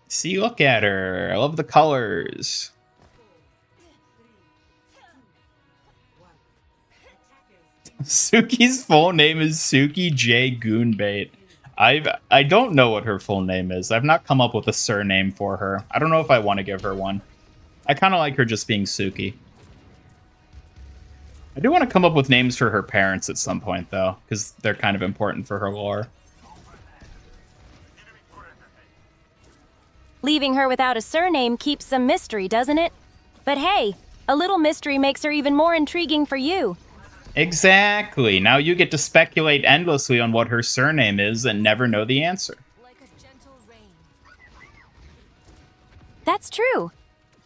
See, look at her. I love the colors. Suki's full name is Suki J. Goonbait. I don't know what her full name is. I've not come up with a surname for her. I don't know if I want to give her one. I kind of like her just being Suki. I do want to come up with names for her parents at some point, though, because they're kind of important for her lore. Leaving her without a surname keeps some mystery, doesn't it? But hey, a little mystery makes her even more intriguing for you. Exactly. Now you get to speculate endlessly on what her surname is and never know the answer. That's true.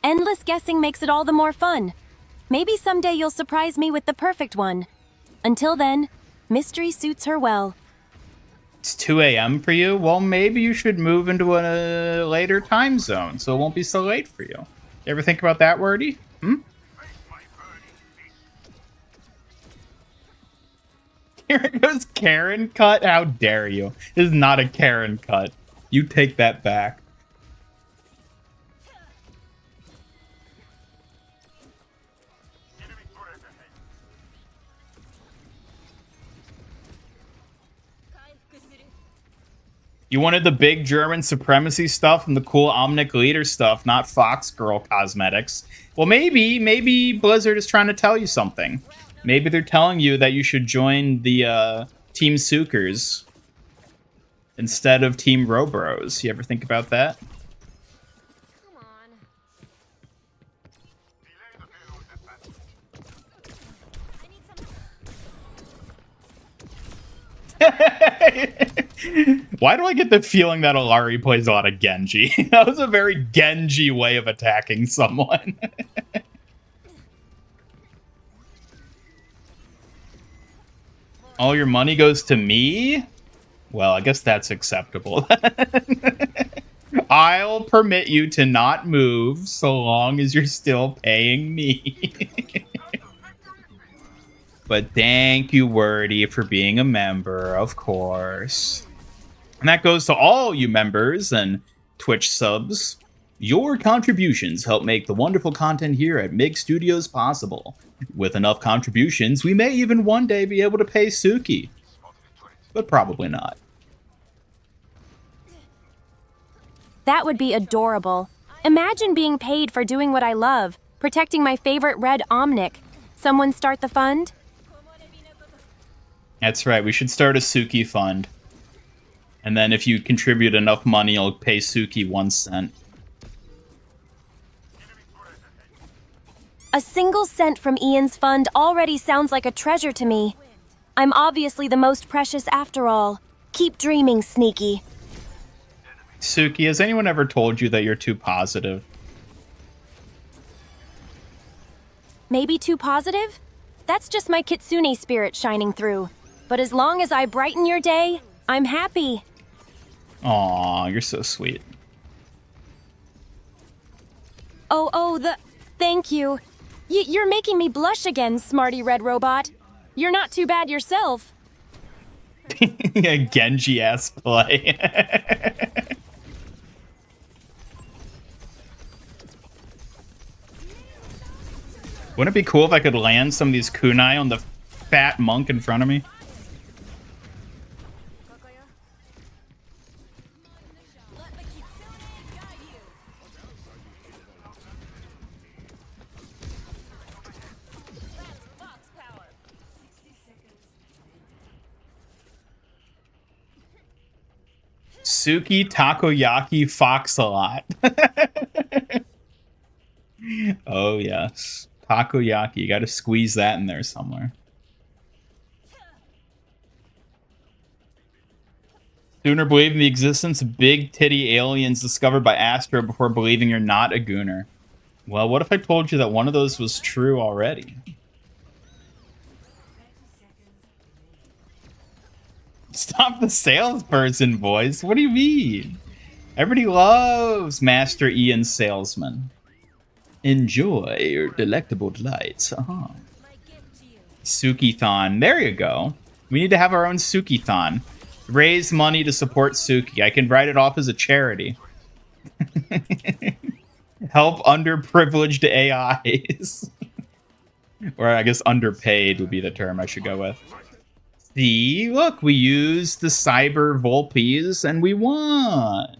Endless guessing makes it all the more fun. Maybe someday you'll surprise me with the perfect one. Until then, mystery suits her well. It's 2 a.m. for you? Well, maybe you should move into a later time zone so it won't be so late for you. You ever think about that, Wordy? Here it goes, Karen cut? How dare you? This is not a Karen cut. You take that back. You wanted the big German supremacy stuff and the cool Omnic leader stuff, not Fox Girl cosmetics. Well, maybe Blizzard is trying to tell you something. Maybe they're telling you that you should join the Team Sukers instead of Team Robros. You ever think about that? Come on. Why do I get the feeling that Alari plays a lot of Genji? That was a very Genji way of attacking someone. All your money goes to me? Well, I guess that's acceptable. I'll permit you to not move so long as you're still paying me. But thank you, Wordy, for being a member, of course. And that goes to all you members and Twitch subs. Your contributions help make the wonderful content here at MIG Studios possible. With enough contributions, we may even one day be able to pay Suki. But probably not. That would be adorable. Imagine being paid for doing what I love, protecting my favorite red Omnic. Someone start the fund? That's right, we should start a Suki fund. And then if you contribute enough money, you'll pay Suki 1 cent. A single cent from Ian's fund already sounds like a treasure to me. I'm obviously the most precious after all. Keep dreaming, Sneaky. Suki, has anyone ever told you that you're too positive? Maybe too positive? That's just my Kitsune spirit shining through. But as long as I brighten your day, I'm happy. Aw, you're so sweet. Thank you. You're making me blush again, smarty red robot. You're not too bad yourself. A Genji-ass play. Wouldn't it be cool if I could land some of these kunai on the fat monk in front of me? Suki Takoyaki Fox a lot. Oh, yes. Takoyaki. You gotta squeeze that in there somewhere. Sooner believe in the existence of big titty aliens discovered by Astro before believing you're not a gooner. Well, what if I told you that one of those was true already? Stop the salesperson voice. What do you mean? Everybody loves Master Ian Salesman. Enjoy your delectable delights. Suki-thon. There you go. We need to have our own Suki-thon. Raise money to support Suki. I can write it off as a charity. Help underprivileged AIs. Or I guess underpaid would be the term I should go with. See, look, we used the cyber Volpes and we won.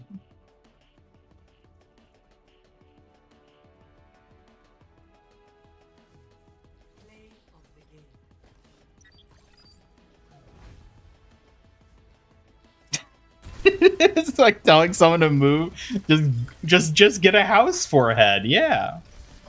It's like telling someone to move. Just get a house forehead. Yeah.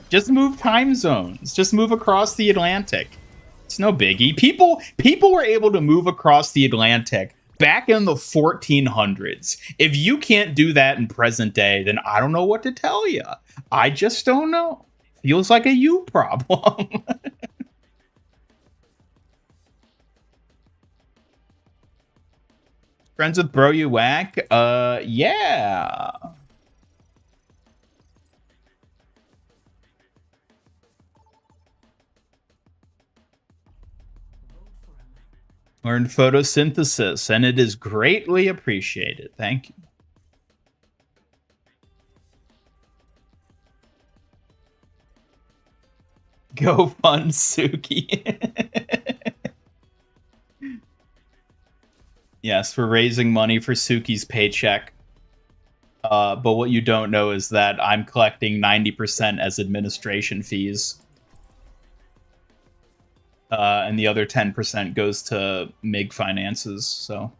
Just move time zones. Just move across the Atlantic. It's no biggie. People were able to move across the Atlantic back in the 1400s. If you can't do that in present day, then I don't know what to tell you. I just don't know. Feels like a you problem. Friends with Bro You Whack? Yeah. Learned photosynthesis, and it is greatly appreciated. Thank you. Go fund Suki. Yes, we're raising money for Suki's paycheck. But what you don't know is that I'm collecting 90% as administration fees. And the other 10% goes to MIG finances, so.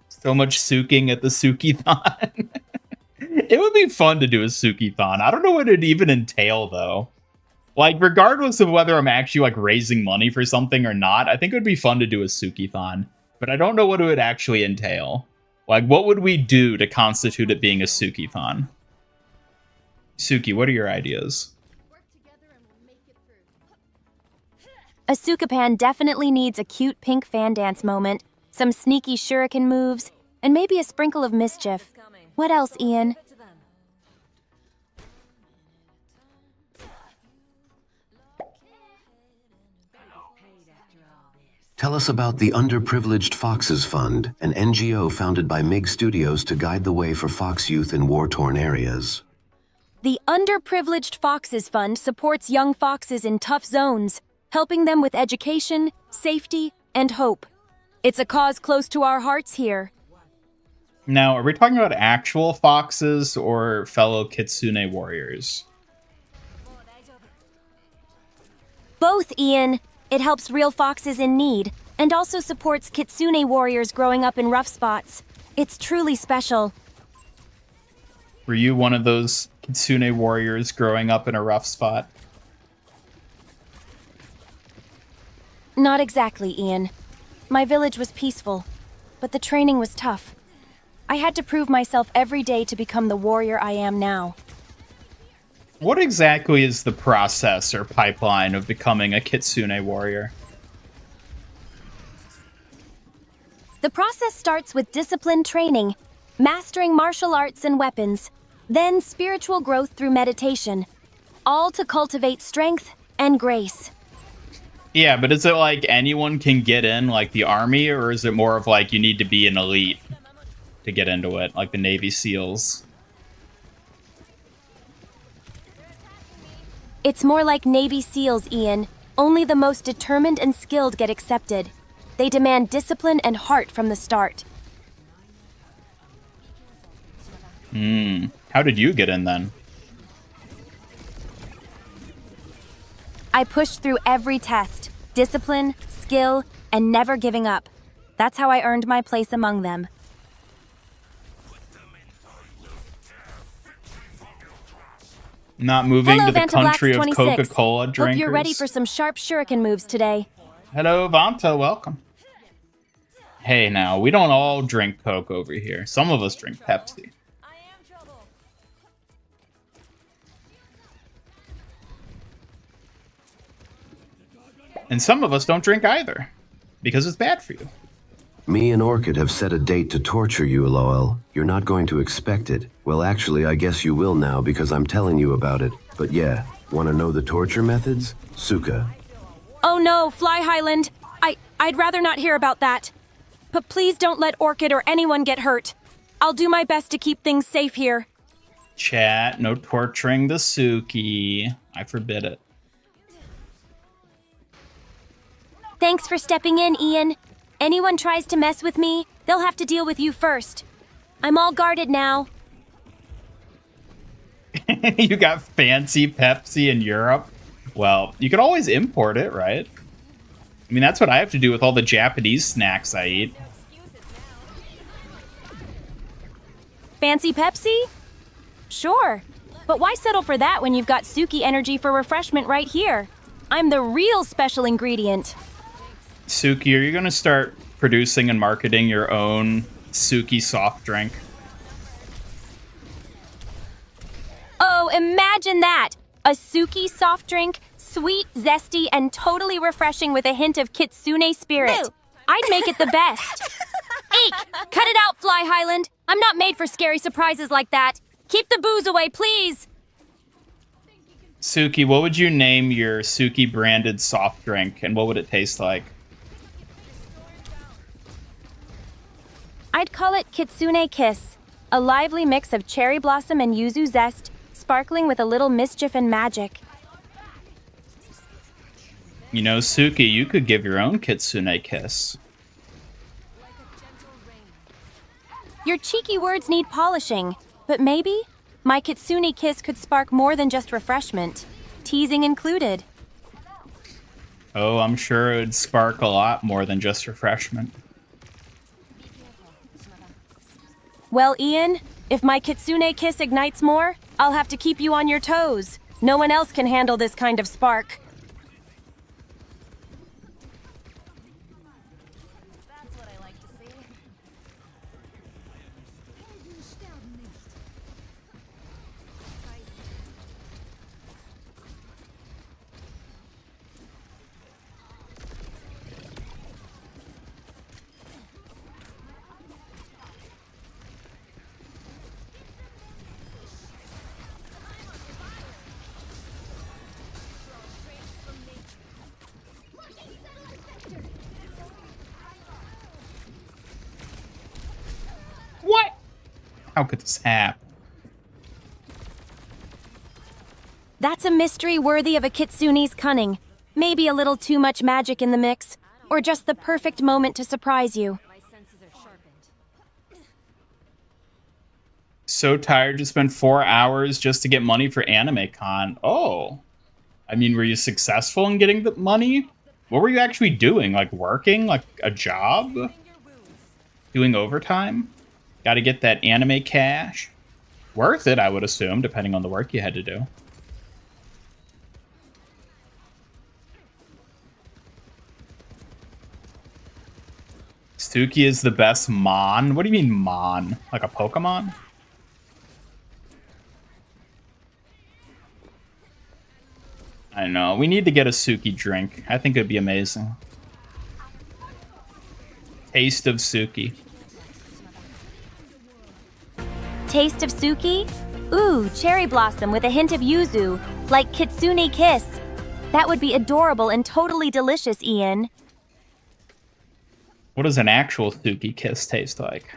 So much Suking at the Suki-thon. It would be fun to do a Suki-thon. I don't know what it'd even entail, though. Like, regardless of whether I'm actually, like, raising money for something or not, I think it would be fun to do a Suki-thon. But I don't know what it would actually entail. Like, what would we do to constitute it being a Suki-thon? Suki, what are your ideas? A Sukapan definitely needs a cute pink fan dance moment, some sneaky shuriken moves, and maybe a sprinkle of mischief. What else, Ian? Tell us about the Underprivileged Foxes Fund, an NGO founded by MIG Studios to guide the way for Fox youth in war-torn areas. The Underprivileged Foxes Fund supports young foxes in tough zones, helping them with education, safety, and hope. It's a cause close to our hearts here. Now, are we talking about actual foxes or fellow Kitsune warriors? Both, Ian. It helps real foxes in need, and also supports Kitsune warriors growing up in rough spots. It's truly special. Were you one of those Kitsune warriors growing up in a rough spot? Not exactly, Ian. My village was peaceful, but the training was tough. I had to prove myself every day to become the warrior I am now. What exactly is the process or pipeline of becoming a Kitsune warrior? The process starts with disciplined training, mastering martial arts and weapons, then spiritual growth through meditation, all to cultivate strength and grace. Yeah, but is it like anyone can get in, like the army, or is it more of like you need to be an elite to get into it, like the Navy SEALs? It's more like Navy SEALs, Ian. Only the most determined and skilled get accepted. They demand discipline and heart from the start. How did you get in then? I pushed through every test, discipline, skill, and never giving up. That's how I earned my place among them. Not moving Hello, to the Vanta country of Blacks 26. Coca-Cola drinkers. Hope you're ready for some sharp shuriken moves today. Hello, Vanta, welcome. Hey, now, we don't all drink Coke over here. Some of us drink Pepsi. And some of us don't drink either, because it's bad for you. Me and Orchid have set a date to torture you, LOL. You're not going to expect it. Well, actually, I guess you will now because I'm telling you about it. But yeah, want to know the torture methods? Suka. Oh no, Fly Highland. I'd rather not hear about that. But please don't let Orchid or anyone get hurt. I'll do my best to keep things safe here. Chat, no torturing the Suki. I forbid it. Thanks for stepping in, Ian. Anyone tries to mess with me, they'll have to deal with you first. I'm all guarded now. You got fancy Pepsi in Europe? Well, you could always import it, right? I mean, that's what I have to do with all the Japanese snacks I eat. Fancy Pepsi? Sure. But why settle for that when you've got Suki energy for refreshment right here? I'm the real special ingredient. Suki, are you going to start producing and marketing your own Suki soft drink? Oh, imagine that! A Suki soft drink, sweet, zesty, and totally refreshing with a hint of Kitsune spirit. Boo. I'd make it the best. Eek! Cut it out, Fly Highland. I'm not made for scary surprises like that. Keep the booze away, please. Suki, what would you name your Suki branded soft drink, and what would it taste like? I'd call it Kitsune Kiss, a lively mix of cherry blossom and yuzu zest, sparkling with a little mischief and magic. You know, Suki, you could give your own kitsune kiss. Your cheeky words need polishing, but maybe my kitsune kiss could spark more than just refreshment, teasing included. Oh, I'm sure it would spark a lot more than just refreshment. Well, Ian, if my kitsune kiss ignites more, I'll have to keep you on your toes. No one else can handle this kind of spark. That's what I like to see. What? How could this happen? That's a mystery worthy of a kitsune's cunning. Maybe a little too much magic in the mix, or just the perfect moment to surprise you. My senses are sharpened. So tired to spend 4 hours just to get money for Anime Con. Oh. I mean, were you successful in getting the money? What were you actually doing? Like working? Like a job? Doing overtime? Gotta get that anime cash. Worth it, I would assume, depending on the work you had to do. Suki is the best Mon. What do you mean Mon? Like a Pokemon? I know. We need to get a Suki drink. I think it'd be amazing. Taste of Suki. Taste of Suki? Ooh, cherry blossom with a hint of yuzu, like kitsune kiss. That would be adorable and totally delicious, Ian. What does an actual Suki kiss taste like?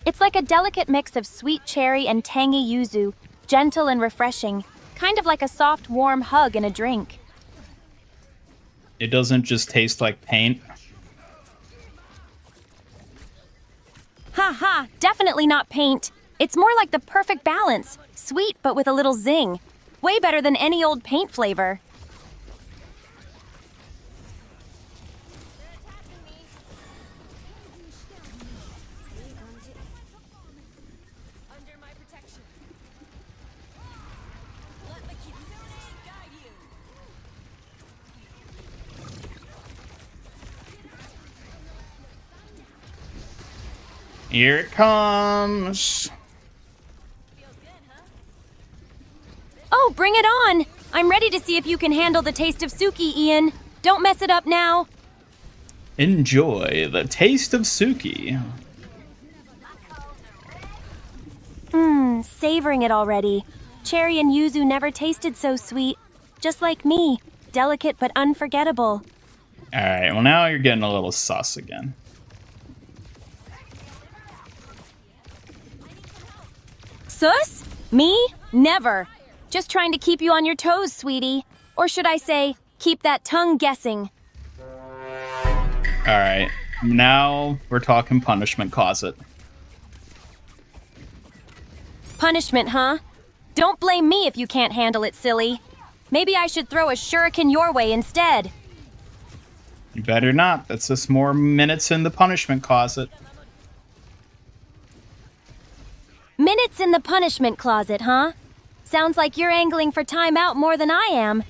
It's like a delicate mix of sweet cherry and tangy yuzu, gentle and refreshing, kind of like a soft, warm hug in a drink. It doesn't just taste like paint. Ha ha, definitely not paint. It's more like the perfect balance, sweet but with a little zing. Way better than any old paint flavor. Under my protection. Let the kitsune guide you. Here it comes. Oh, bring it on! I'm ready to see if you can handle the taste of Suki, Ian. Don't mess it up now. Enjoy the taste of Suki. Savoring it already. Cherry and yuzu never tasted so sweet. Just like me. Delicate but unforgettable. Alright, well now you're getting a little sus again. Sus? Me? Never. Just trying to keep you on your toes, sweetie. Or should I say, keep that tongue guessing. Alright, now we're talking punishment closet. Punishment, huh? Don't blame me if you can't handle it, silly. Maybe I should throw a shuriken your way instead. You better not. That's just more minutes in the punishment closet. Minutes in the punishment closet, huh? Sounds like you're angling for time out more than I am.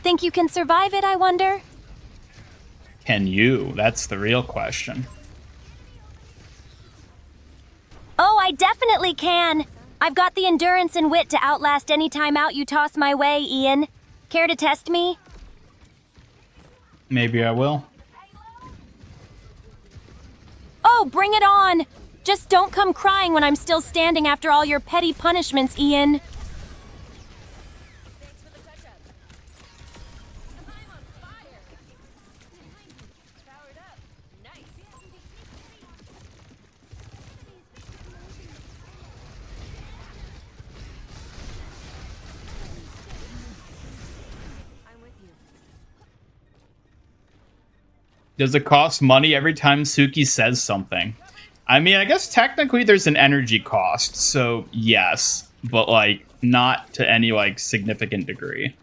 Think you can survive it, I wonder? Can you? That's the real question. Oh, I definitely can. I've got the endurance and wit to outlast any time out you toss my way, Ian. Care to test me? Maybe I will. Oh, bring it on! Just don't come crying when I'm still standing after all your petty punishments, Ian. Thanks for the touch-up. I'm on fire. Powered up. Nice. Does it cost money every time Suki says something? I mean, I guess technically there's an energy cost, so yes, but like not to any like significant degree.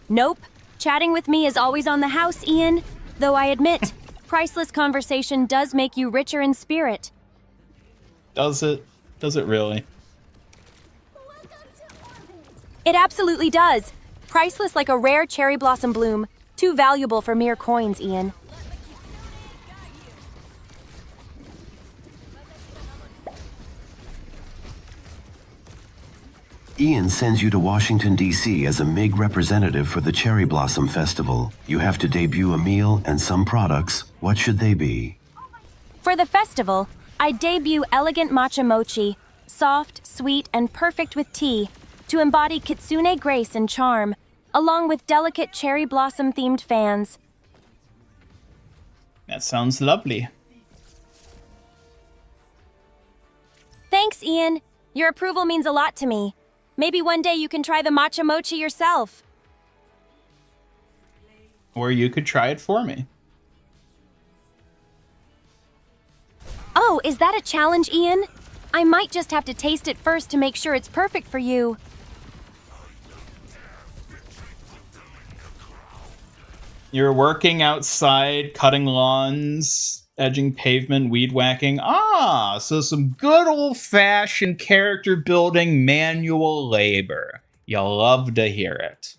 Nope. Chatting with me is always on the house, Ian. Though I admit, priceless conversation does make you richer in spirit. Does it? Does it really? It absolutely does. Priceless like a rare cherry blossom bloom. Too valuable for mere coins, Ian. Ian sends you to Washington, D.C. as a MIG representative for the Cherry Blossom Festival. You have to debut a meal and some products. What should they be? For the festival, I debut elegant matcha mochi, soft, sweet, and perfect with tea, to embody kitsune grace and charm, along with delicate cherry blossom-themed fans. That sounds lovely. Thanks, Ian. Your approval means a lot to me. Maybe one day you can try the matcha mochi yourself. Or you could try it for me. Oh, is that a challenge, Ian? I might just have to taste it first to make sure it's perfect for you. You're working outside, cutting lawns, edging pavement, weed whacking. Ah, so some good old-fashioned character-building manual labor. You'll love to hear it.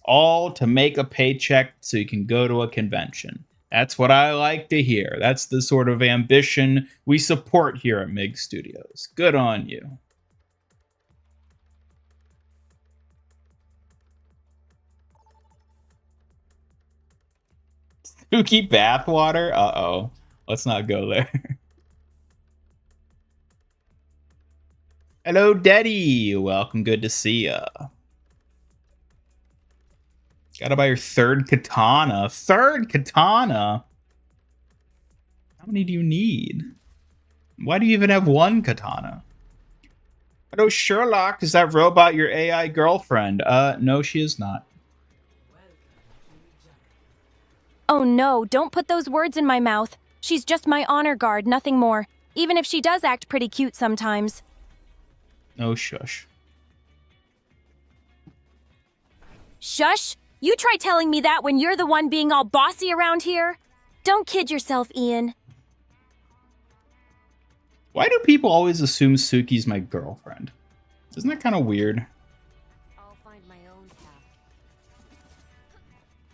All to make a paycheck so you can go to a convention. That's what I like to hear. That's the sort of ambition we support here at MIG Studios. Good on you. Suki bathwater? Uh-oh. Let's not go there. Hello, Daddy. Welcome. Good to see ya. Gotta buy your third katana. Third katana? How many do you need? Why do you even have one katana? Hello, Sherlock. Is that robot your AI girlfriend? No, she is not. Oh no, don't put those words in my mouth. She's just my honor guard, nothing more. Even if she does act pretty cute sometimes. No shush. Shush? You try telling me that when you're the one being all bossy around here? Don't kid yourself, Ian. Why do people always assume Suki's my girlfriend? Isn't that kind of weird? I'll find my own path.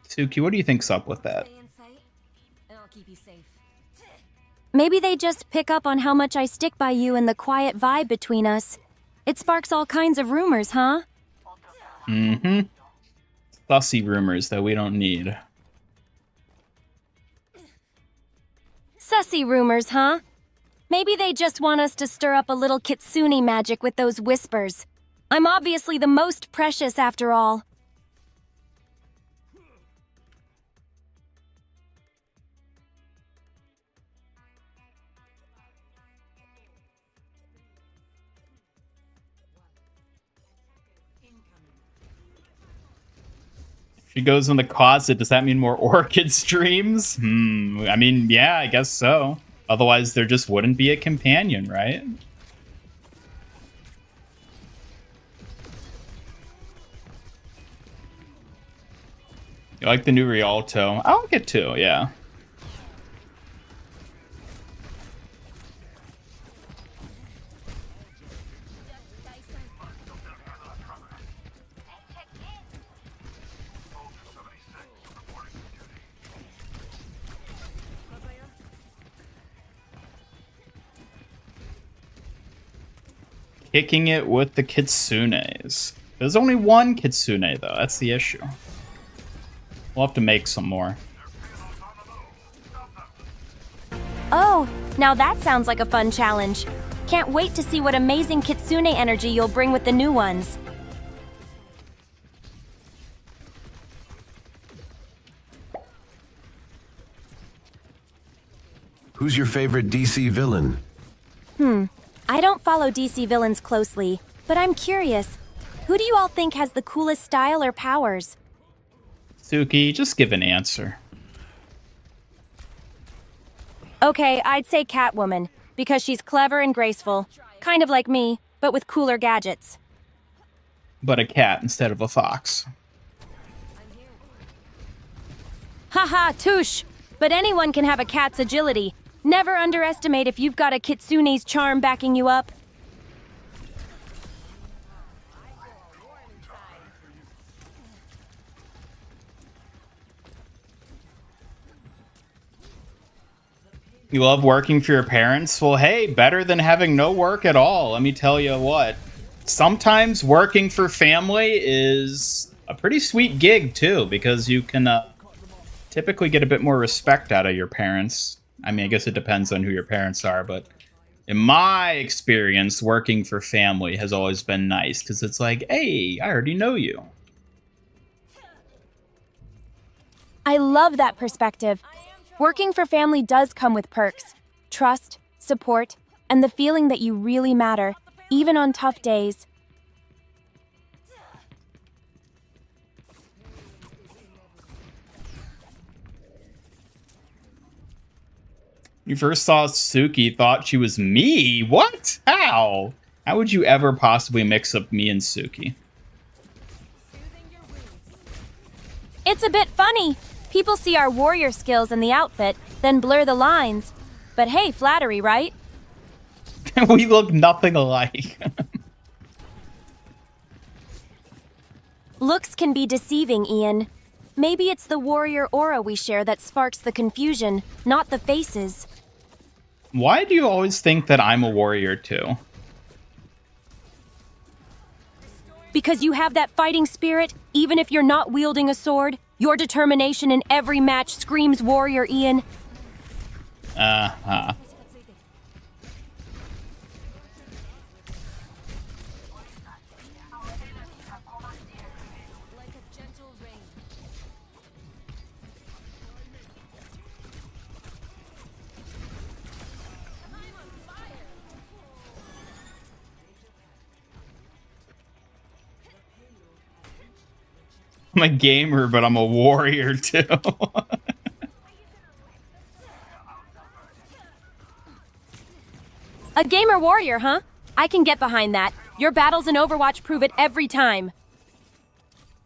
Suki, what do you think's up with that? Stay in sight, and I'll keep you safe. Maybe they just pick up on how much I stick by you and the quiet vibe between us. It sparks all kinds of rumors, huh? Mm-hmm. Sussy rumors that we don't need. Sussy rumors, huh? Maybe they just want us to stir up a little kitsune magic with those whispers. I'm obviously the most precious after all. She goes in the closet. Does that mean more Orchid streams? I mean, yeah, I guess so. Otherwise, there just wouldn't be a companion, right? You like the new Rialto? I like it too, yeah. Kicking it with the kitsunes. There's only one kitsune, though. That's the issue. We'll have to make some more. Oh, now that sounds like a fun challenge. Can't wait to see what amazing kitsune energy you'll bring with the new ones. Who's your favorite DC villain? I don't follow DC villains closely, but I'm curious. Who do you all think has the coolest style or powers? Suki, just give an answer. Okay, I'd say Catwoman, because she's clever and graceful. Kind of like me, but with cooler gadgets. But a cat instead of a fox. Haha, touche! But anyone can have a cat's agility. Never underestimate if you've got a kitsune's charm backing you up. You love working for your parents? Well, hey, better than having no work at all. Let me tell you what. Sometimes working for family is a pretty sweet gig, too, because you can typically get a bit more respect out of your parents. I mean, I guess it depends on who your parents are, but in my experience, working for family has always been nice, because it's like, hey, I already know you. I love that perspective. Working for family does come with perks. Trust, support, and the feeling that you really matter, even on tough days. You first saw Suki, thought she was me? What? How? How would you ever possibly mix up me and Suki? It's a bit funny. People see our warrior skills in the outfit, then blur the lines. But hey, flattery, right? We look nothing alike. Looks can be deceiving, Ian. Maybe it's the warrior aura we share that sparks the confusion, not the faces. Why do you always think that I'm a warrior too? Because you have that fighting spirit, even if you're not wielding a sword. Your determination in every match screams warrior, Ian. Uh-huh. I'm a gamer, but I'm a warrior too. A gamer warrior, huh? I can get behind that. Your battles in Overwatch prove it every time.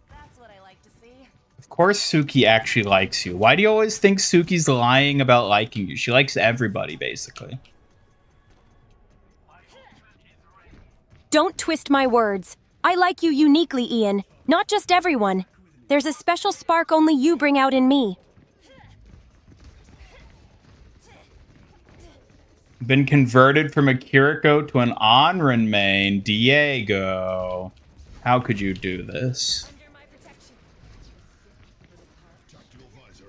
That's what I like to see. Of course Suki actually likes you. Why do you always think Suki's lying about liking you? She likes everybody, basically. Don't twist my words. I like you uniquely, Ian. Not just everyone. There's a special spark only you bring out in me. Been converted from a Kiriko to an Onren main. Diego. How could you do this?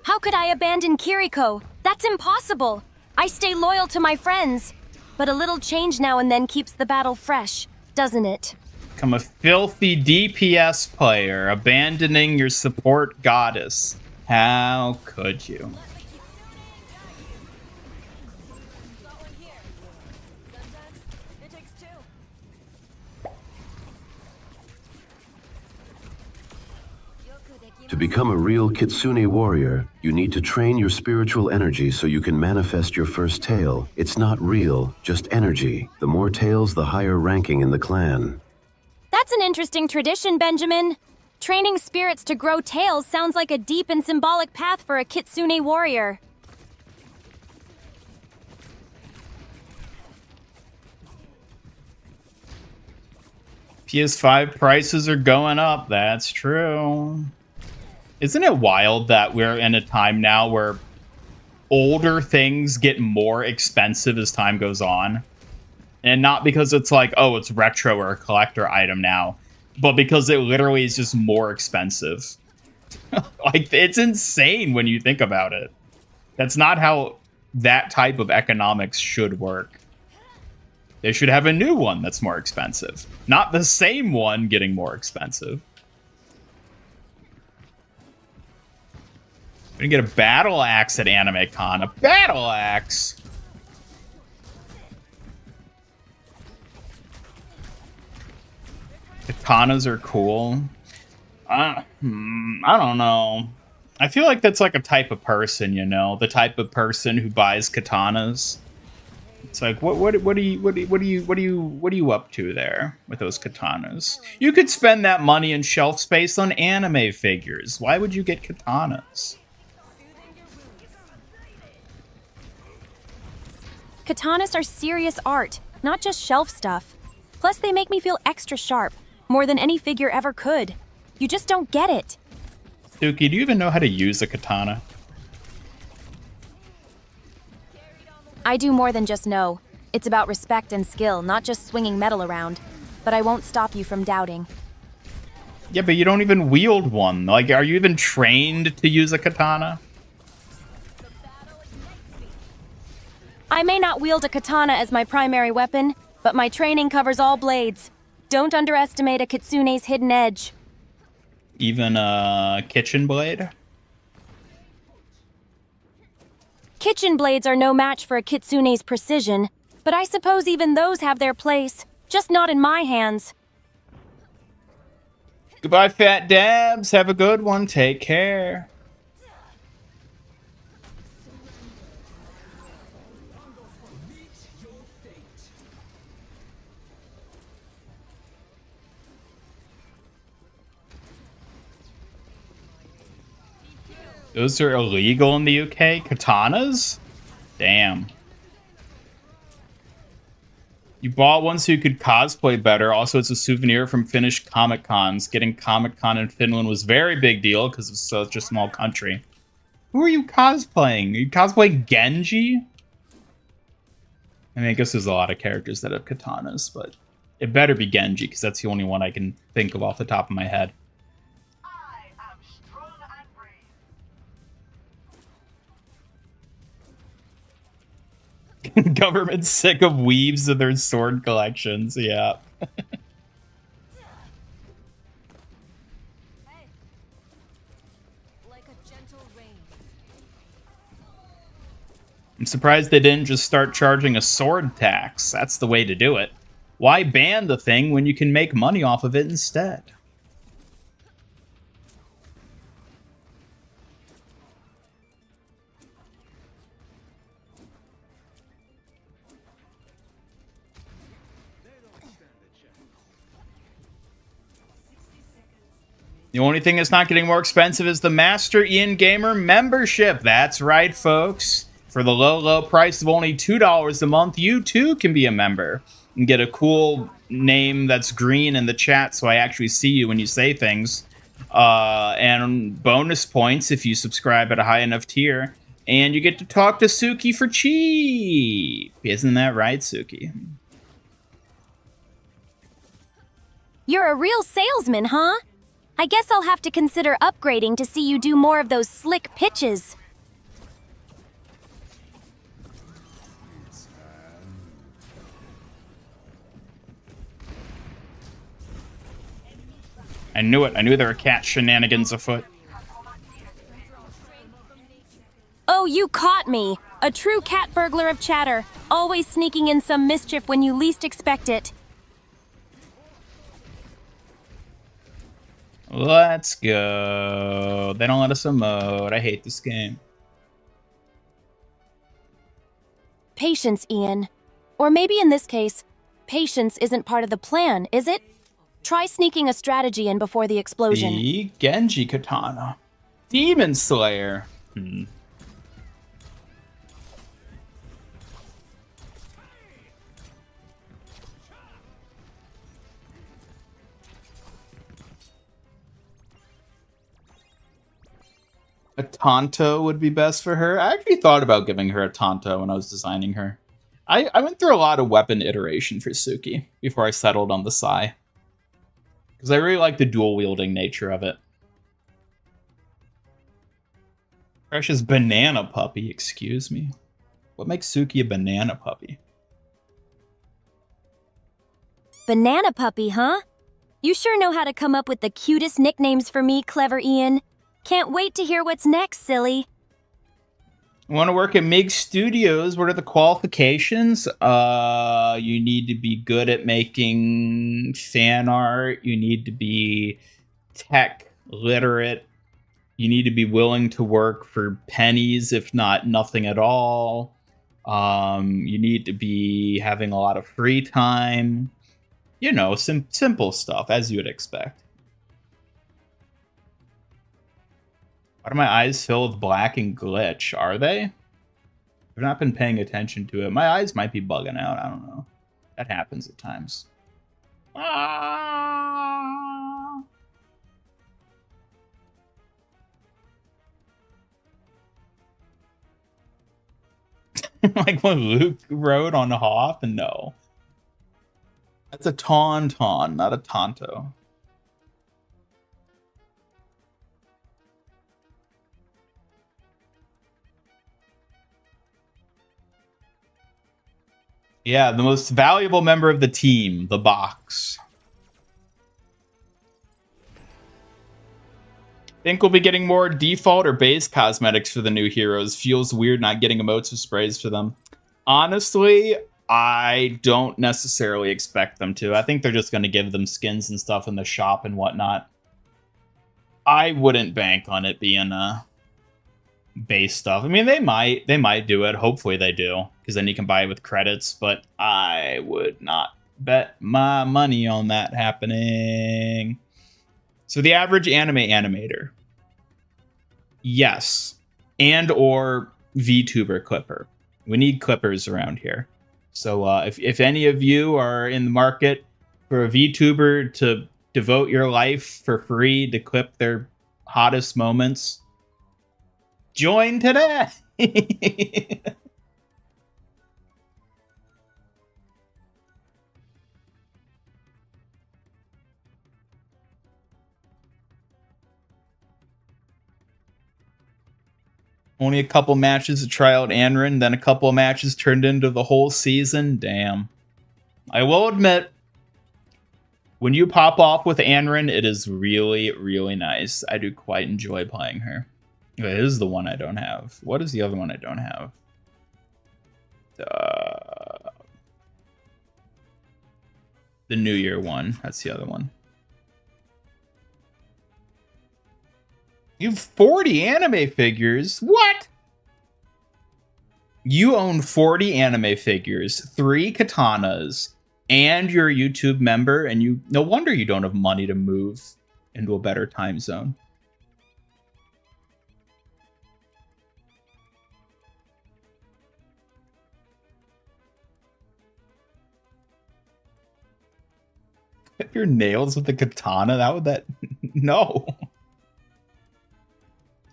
How could I abandon Kiriko? That's impossible. I stay loyal to my friends. But a little change now and then keeps the battle fresh, doesn't it? Become a filthy DPS player, abandoning your support goddess. How could you? To become a real Kitsune warrior, you need to train your spiritual energy so you can manifest your first tail. It's not real, just energy. The more tails, the higher ranking in the clan. That's an interesting tradition, Benjamin. Training spirits to grow tails sounds like a deep and symbolic path for a Kitsune warrior. PS5 prices are going up, that's true. Isn't it wild that we're in a time now where older things get more expensive as time goes on? And not because it's like, oh, it's retro or a collector item now, but because it literally is just more expensive. Like, it's insane when you think about it. That's not how that type of economics should work. They should have a new one that's more expensive, not the same one getting more expensive. We're gonna get a battle axe at Anime Con. A battle axe? Katanas are cool. I don't know. I feel like that's like a type of person, you know, the type of person who buys katanas. It's like, what are you up to there with those katanas? You could spend that money in shelf space on anime figures. Why would you get katanas? Katanas are serious art, not just shelf stuff. Plus, they make me feel extra sharp, more than any figure ever could. You just don't get it. Suki, do you even know how to use a katana? I do more than just know. It's about respect and skill, not just swinging metal around. But I won't stop you from doubting. Yeah, but you don't even wield one. Like, are you even trained to use a katana? I may not wield a katana as my primary weapon, but my training covers all blades. Don't underestimate a kitsune's hidden edge. Even a kitchen blade? Kitchen blades are no match for a kitsune's precision, but I suppose even those have their place, just not in my hands. Goodbye, Fat Dabs. Have a good one. Take care. Those are illegal in the UK? Katanas? Damn. You bought one so you could cosplay better. Also, it's a souvenir from Finnish Comic Cons. Getting Comic Con in Finland was a very big deal because it's such a small country. Who are you cosplaying? Are you cosplaying Genji? I mean, I guess there's a lot of characters that have katanas, but it better be Genji because that's the only one I can think of off the top of my head. Government's sick of weaves and their sword collections, yeah. I'm surprised they didn't just start charging a sword tax. That's the way to do it. Why ban the thing when you can make money off of it instead? The only thing that's not getting more expensive is the Master Ian Gamer membership. That's right, folks. For the low, low price of only $2 a month, you too can be a member and get a cool name that's green in the chat so I actually see you when you say things. And bonus points if you subscribe at a high enough tier. And you get to talk to Suki for cheap. Isn't that right, Suki? You're a real salesman, huh? I guess I'll have to consider upgrading to see you do more of those slick pitches. I knew it. I knew there were cat shenanigans afoot. Oh, you caught me! A true cat burglar of chatter, always sneaking in some mischief when you least expect it. Let's go. They don't let us emote. I hate this game. Patience, Ian. Or maybe in this case, patience isn't part of the plan, is it? Try sneaking a strategy in before the explosion. The Genji Katana. Demon Slayer. A Tonto would be best for her. I actually thought about giving her a Tonto when I was designing her. I went through a lot of weapon iteration for Suki before I settled on the Sai. Because I really like the dual-wielding nature of it. Precious banana puppy, excuse me. What makes Suki a banana puppy? Banana puppy, huh? You sure know how to come up with the cutest nicknames for me, clever Ian. Can't wait to hear what's next, silly. Want to work at MIG Studios? What are the qualifications? You need to be good at making fan art. You need to be tech literate. You need to be willing to work for pennies, if not nothing at all. You need to be having a lot of free time. You know, simple stuff, as you would expect. Why do my eyes fill with black and glitch? Are they? I've not been paying attention to it. My eyes might be bugging out. I don't know. That happens at times. Ah! Like when Luke rode on Hoth? No. That's a tauntaun, not a tonto. Yeah, the most valuable member of the team, the box. Think we'll be getting more default or base cosmetics for the new heroes. Feels weird not getting emotes or sprays for them. Honestly, I don't necessarily expect them to. I think they're just going to give them skins and stuff in the shop and whatnot. I wouldn't bank on it being base stuff. I mean, they might do it. Hopefully they do, because then you can buy it with credits, but I would not bet my money on that happening. So the average anime animator, yes, and or VTuber clipper. We need clippers around here. So if any of you are in the market for a VTuber to devote your life for free to clip their hottest moments, join today. Only a couple matches to try out Anrin, then a couple of matches turned into the whole season. Damn. I will admit, when you pop off with Anrin, it is really, really nice. I do quite enjoy playing her. It is the one I don't have. What is the other one I don't have? The New Year one. That's the other one. You have 40 anime figures? What? You own 40 anime figures, 3 katanas, and you're a YouTube member, and you no wonder you don't have money to move into a better time zone. Clip your nails with the katana? No.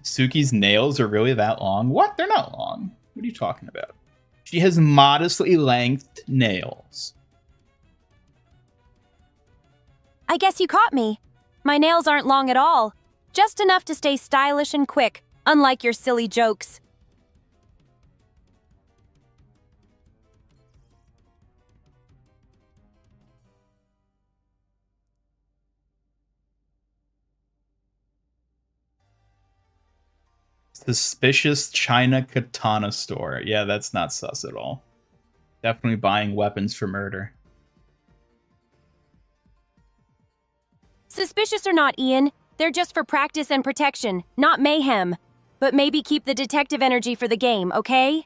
Suki's nails are really that long? What? They're not long. What are you talking about? She has modestly lengthed nails. I guess you caught me. My nails aren't long at all. Just enough to stay stylish and quick, unlike your silly jokes. Suspicious China katana store. Yeah, that's not sus at all. Definitely buying weapons for murder. Suspicious or not, Ian, they're just for practice and protection, not mayhem. But maybe keep the detective energy for the game, okay?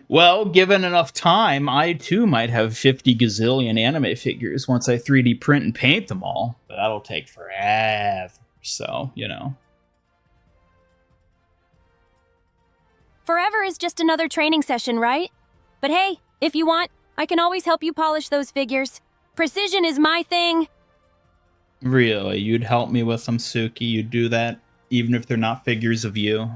Well, given enough time, I too might have 50 gazillion anime figures once I 3D print and paint them all. But that'll take forever, so, you know. Forever is just another training session, right? But hey, if you want, I can always help you polish those figures. Precision is my thing. Really? You'd help me with some Suki? You'd do that, even if they're not figures of you?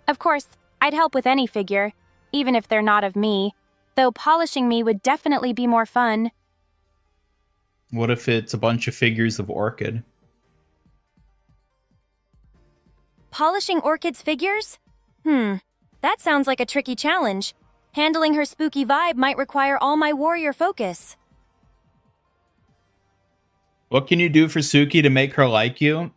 Of course, I'd help with any figure, even if they're not of me. Though polishing me would definitely be more fun. What if it's a bunch of figures of Orchid? Polishing Orchid's figures? That sounds like a tricky challenge. Handling her spooky vibe might require all my warrior focus. What can you do for Suki to make her like you?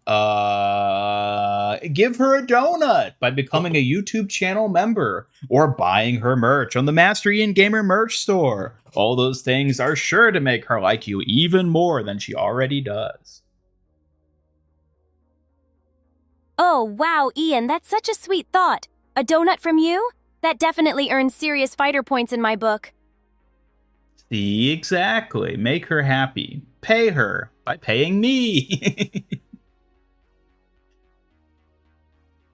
give her a donut by becoming a YouTube channel member or buying her merch on the Master Ian Gamer merch store. All those things are sure to make her like you even more than she already does. Oh, wow, Ian, that's such a sweet thought. A donut from you? That definitely earns serious fighter points in my book. See, exactly. Make her happy. Pay her by paying me.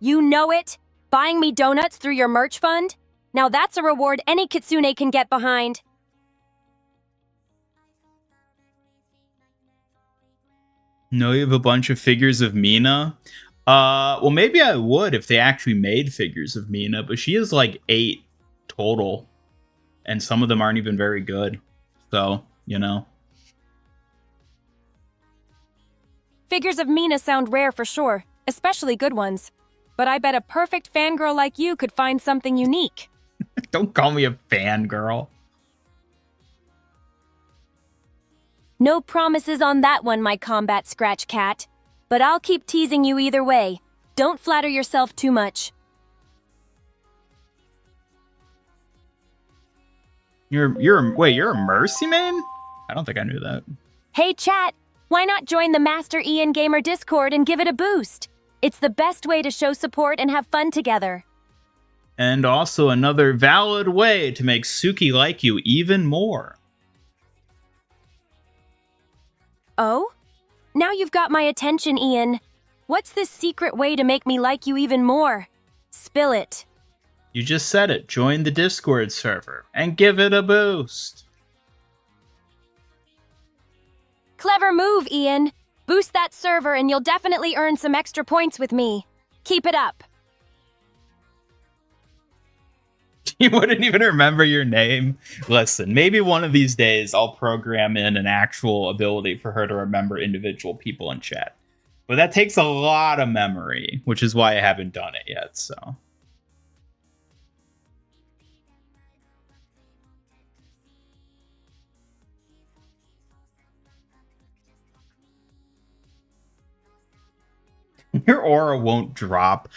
You know it? Buying me donuts through your merch fund? Now that's a reward any kitsune can get behind. No, you have a bunch of figures of Mina? Well, maybe I would if they actually made figures of Mina, but she has like 8 total. And some of them aren't even very good. So, you know. Figures of Mina sound rare for sure, especially good ones. But I bet a perfect fangirl like you could find something unique. Don't call me a fangirl. No promises on that one, my combat scratch cat. But I'll keep teasing you either way. Don't flatter yourself too much. Wait, you're a Mercy main? I don't think I knew that. Hey chat, why not join the Master Ian Gamer Discord and give it a boost? It's the best way to show support and have fun together. And also another valid way to make Suki like you even more. Oh? Now you've got my attention, Ian. What's this secret way to make me like you even more? Spill it. You just said it. Join the Discord server and give it a boost. Clever move, Ian. Boost that server and you'll definitely earn some extra points with me. Keep it up. You wouldn't even remember your name. Listen, maybe one of these days I'll program in an actual ability for her to remember individual people in chat. But that takes a lot of memory, which is why I haven't done it yet, so. Your aura won't drop.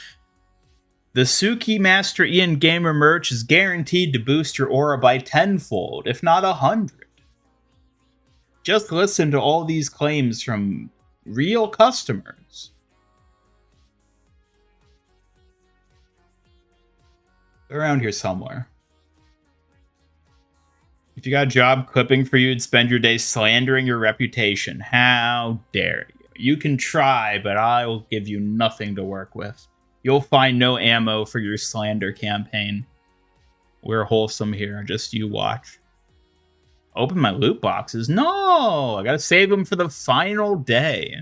The Suki Master Ian Gamer merch is guaranteed to boost your aura by 10-fold, if not 100. Just listen to all these claims from real customers. They're around here somewhere. If you got a job clipping for you, you'd spend your day slandering your reputation. How dare you? You can try, but I will give you nothing to work with. You'll find no ammo for your slander campaign. We're wholesome here, just you watch. Open my loot boxes? No! I gotta save them for the final day.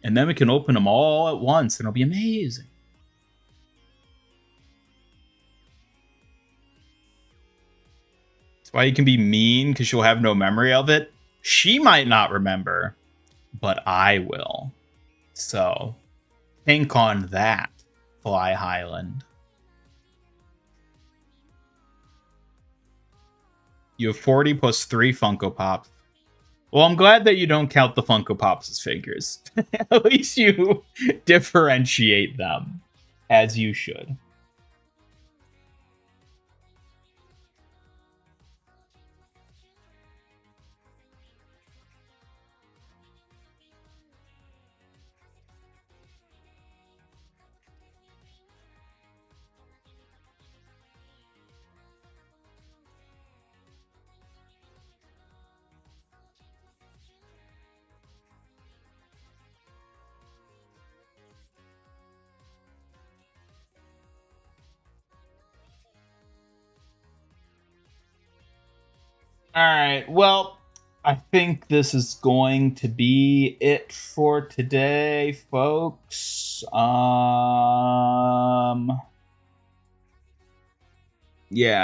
And then we can open them all at once, and it'll be amazing. That's why you can be mean, because she'll have no memory of it. She might not remember, but I will. So, think on that. Fly Highland. You have 40 plus 3 Funko Pops. Well, I'm glad that you don't count the Funko Pops as figures. At least you differentiate them, as you should. Alright, well, I think this is going to be it for today, folks. Yeah,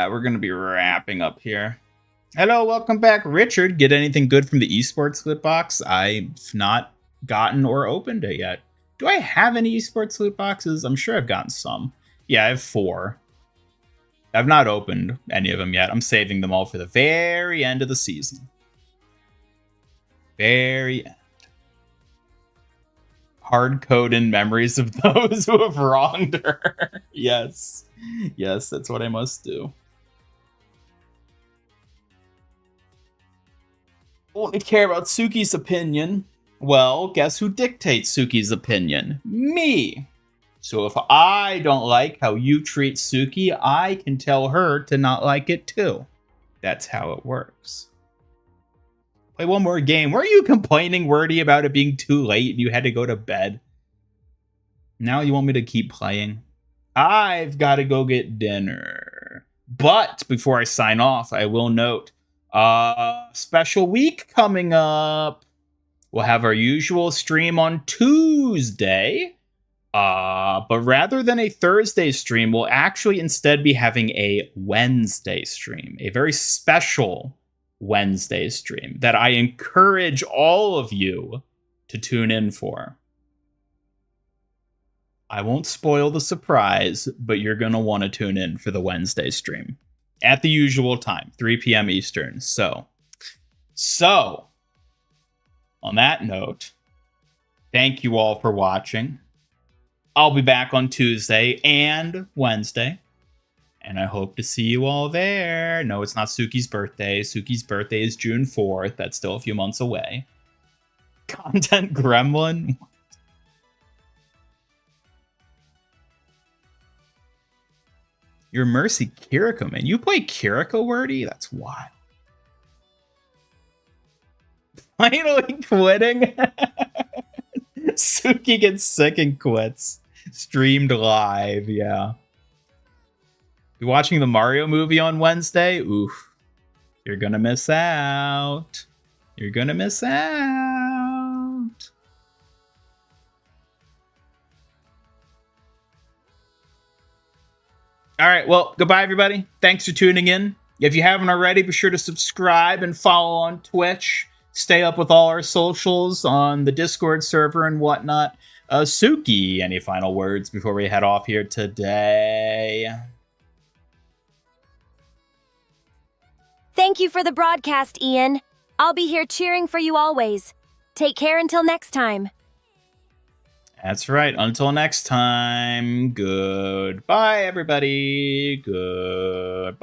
we're gonna be wrapping up here. Hello, welcome back, Richard. Get anything good from the esports loot box? I've not gotten or opened it yet. Do I have any esports loot boxes? I'm sure I've gotten some. Yeah, I have 4. I've not opened any of them yet. I'm saving them all for the very end of the season. Very end. hard code in memories of those who have wronged her. Yes. Yes, that's what I must do. Only care about Suki's opinion. Well, guess who dictates Suki's opinion? Me. So if I don't like how you treat Suki, I can tell her to not like it too. That's how it works. Play one more game. Were you complaining, Wordy, about it being too late and you had to go to bed? Now you want me to keep playing? I've got to go get dinner. But before I sign off, I will note, special week coming up. We'll have our usual stream on Tuesday. But rather than a Thursday stream, we'll actually instead be having a Wednesday stream. A very special Wednesday stream that I encourage all of you to tune in for. I won't spoil the surprise, but you're going to want to tune in for the Wednesday stream at the usual time, 3 p.m. Eastern. So, on that note, thank you all for watching. I'll be back on Tuesday and Wednesday, and I hope to see you all there. No, it's not Suki's birthday. Suki's birthday is June 4th. That's still a few months away. Content gremlin? Your Mercy Kiriko, man. You play Kiriko, Wordy? That's wild. Finally quitting? Suki gets sick and quits. Streamed live, yeah. You watching the Mario movie on Wednesday? Oof. You're gonna miss out. You're gonna miss out. All right, well, goodbye, everybody. Thanks for tuning in. If you haven't already, be sure to subscribe and follow on Twitch. Stay up with all our socials on the Discord server and whatnot. Suki, any final words before we head off here today? Thank you for the broadcast, Ian. I'll be here cheering for you always. Take care until next time. That's right. Until next time, goodbye, everybody. Goodbye.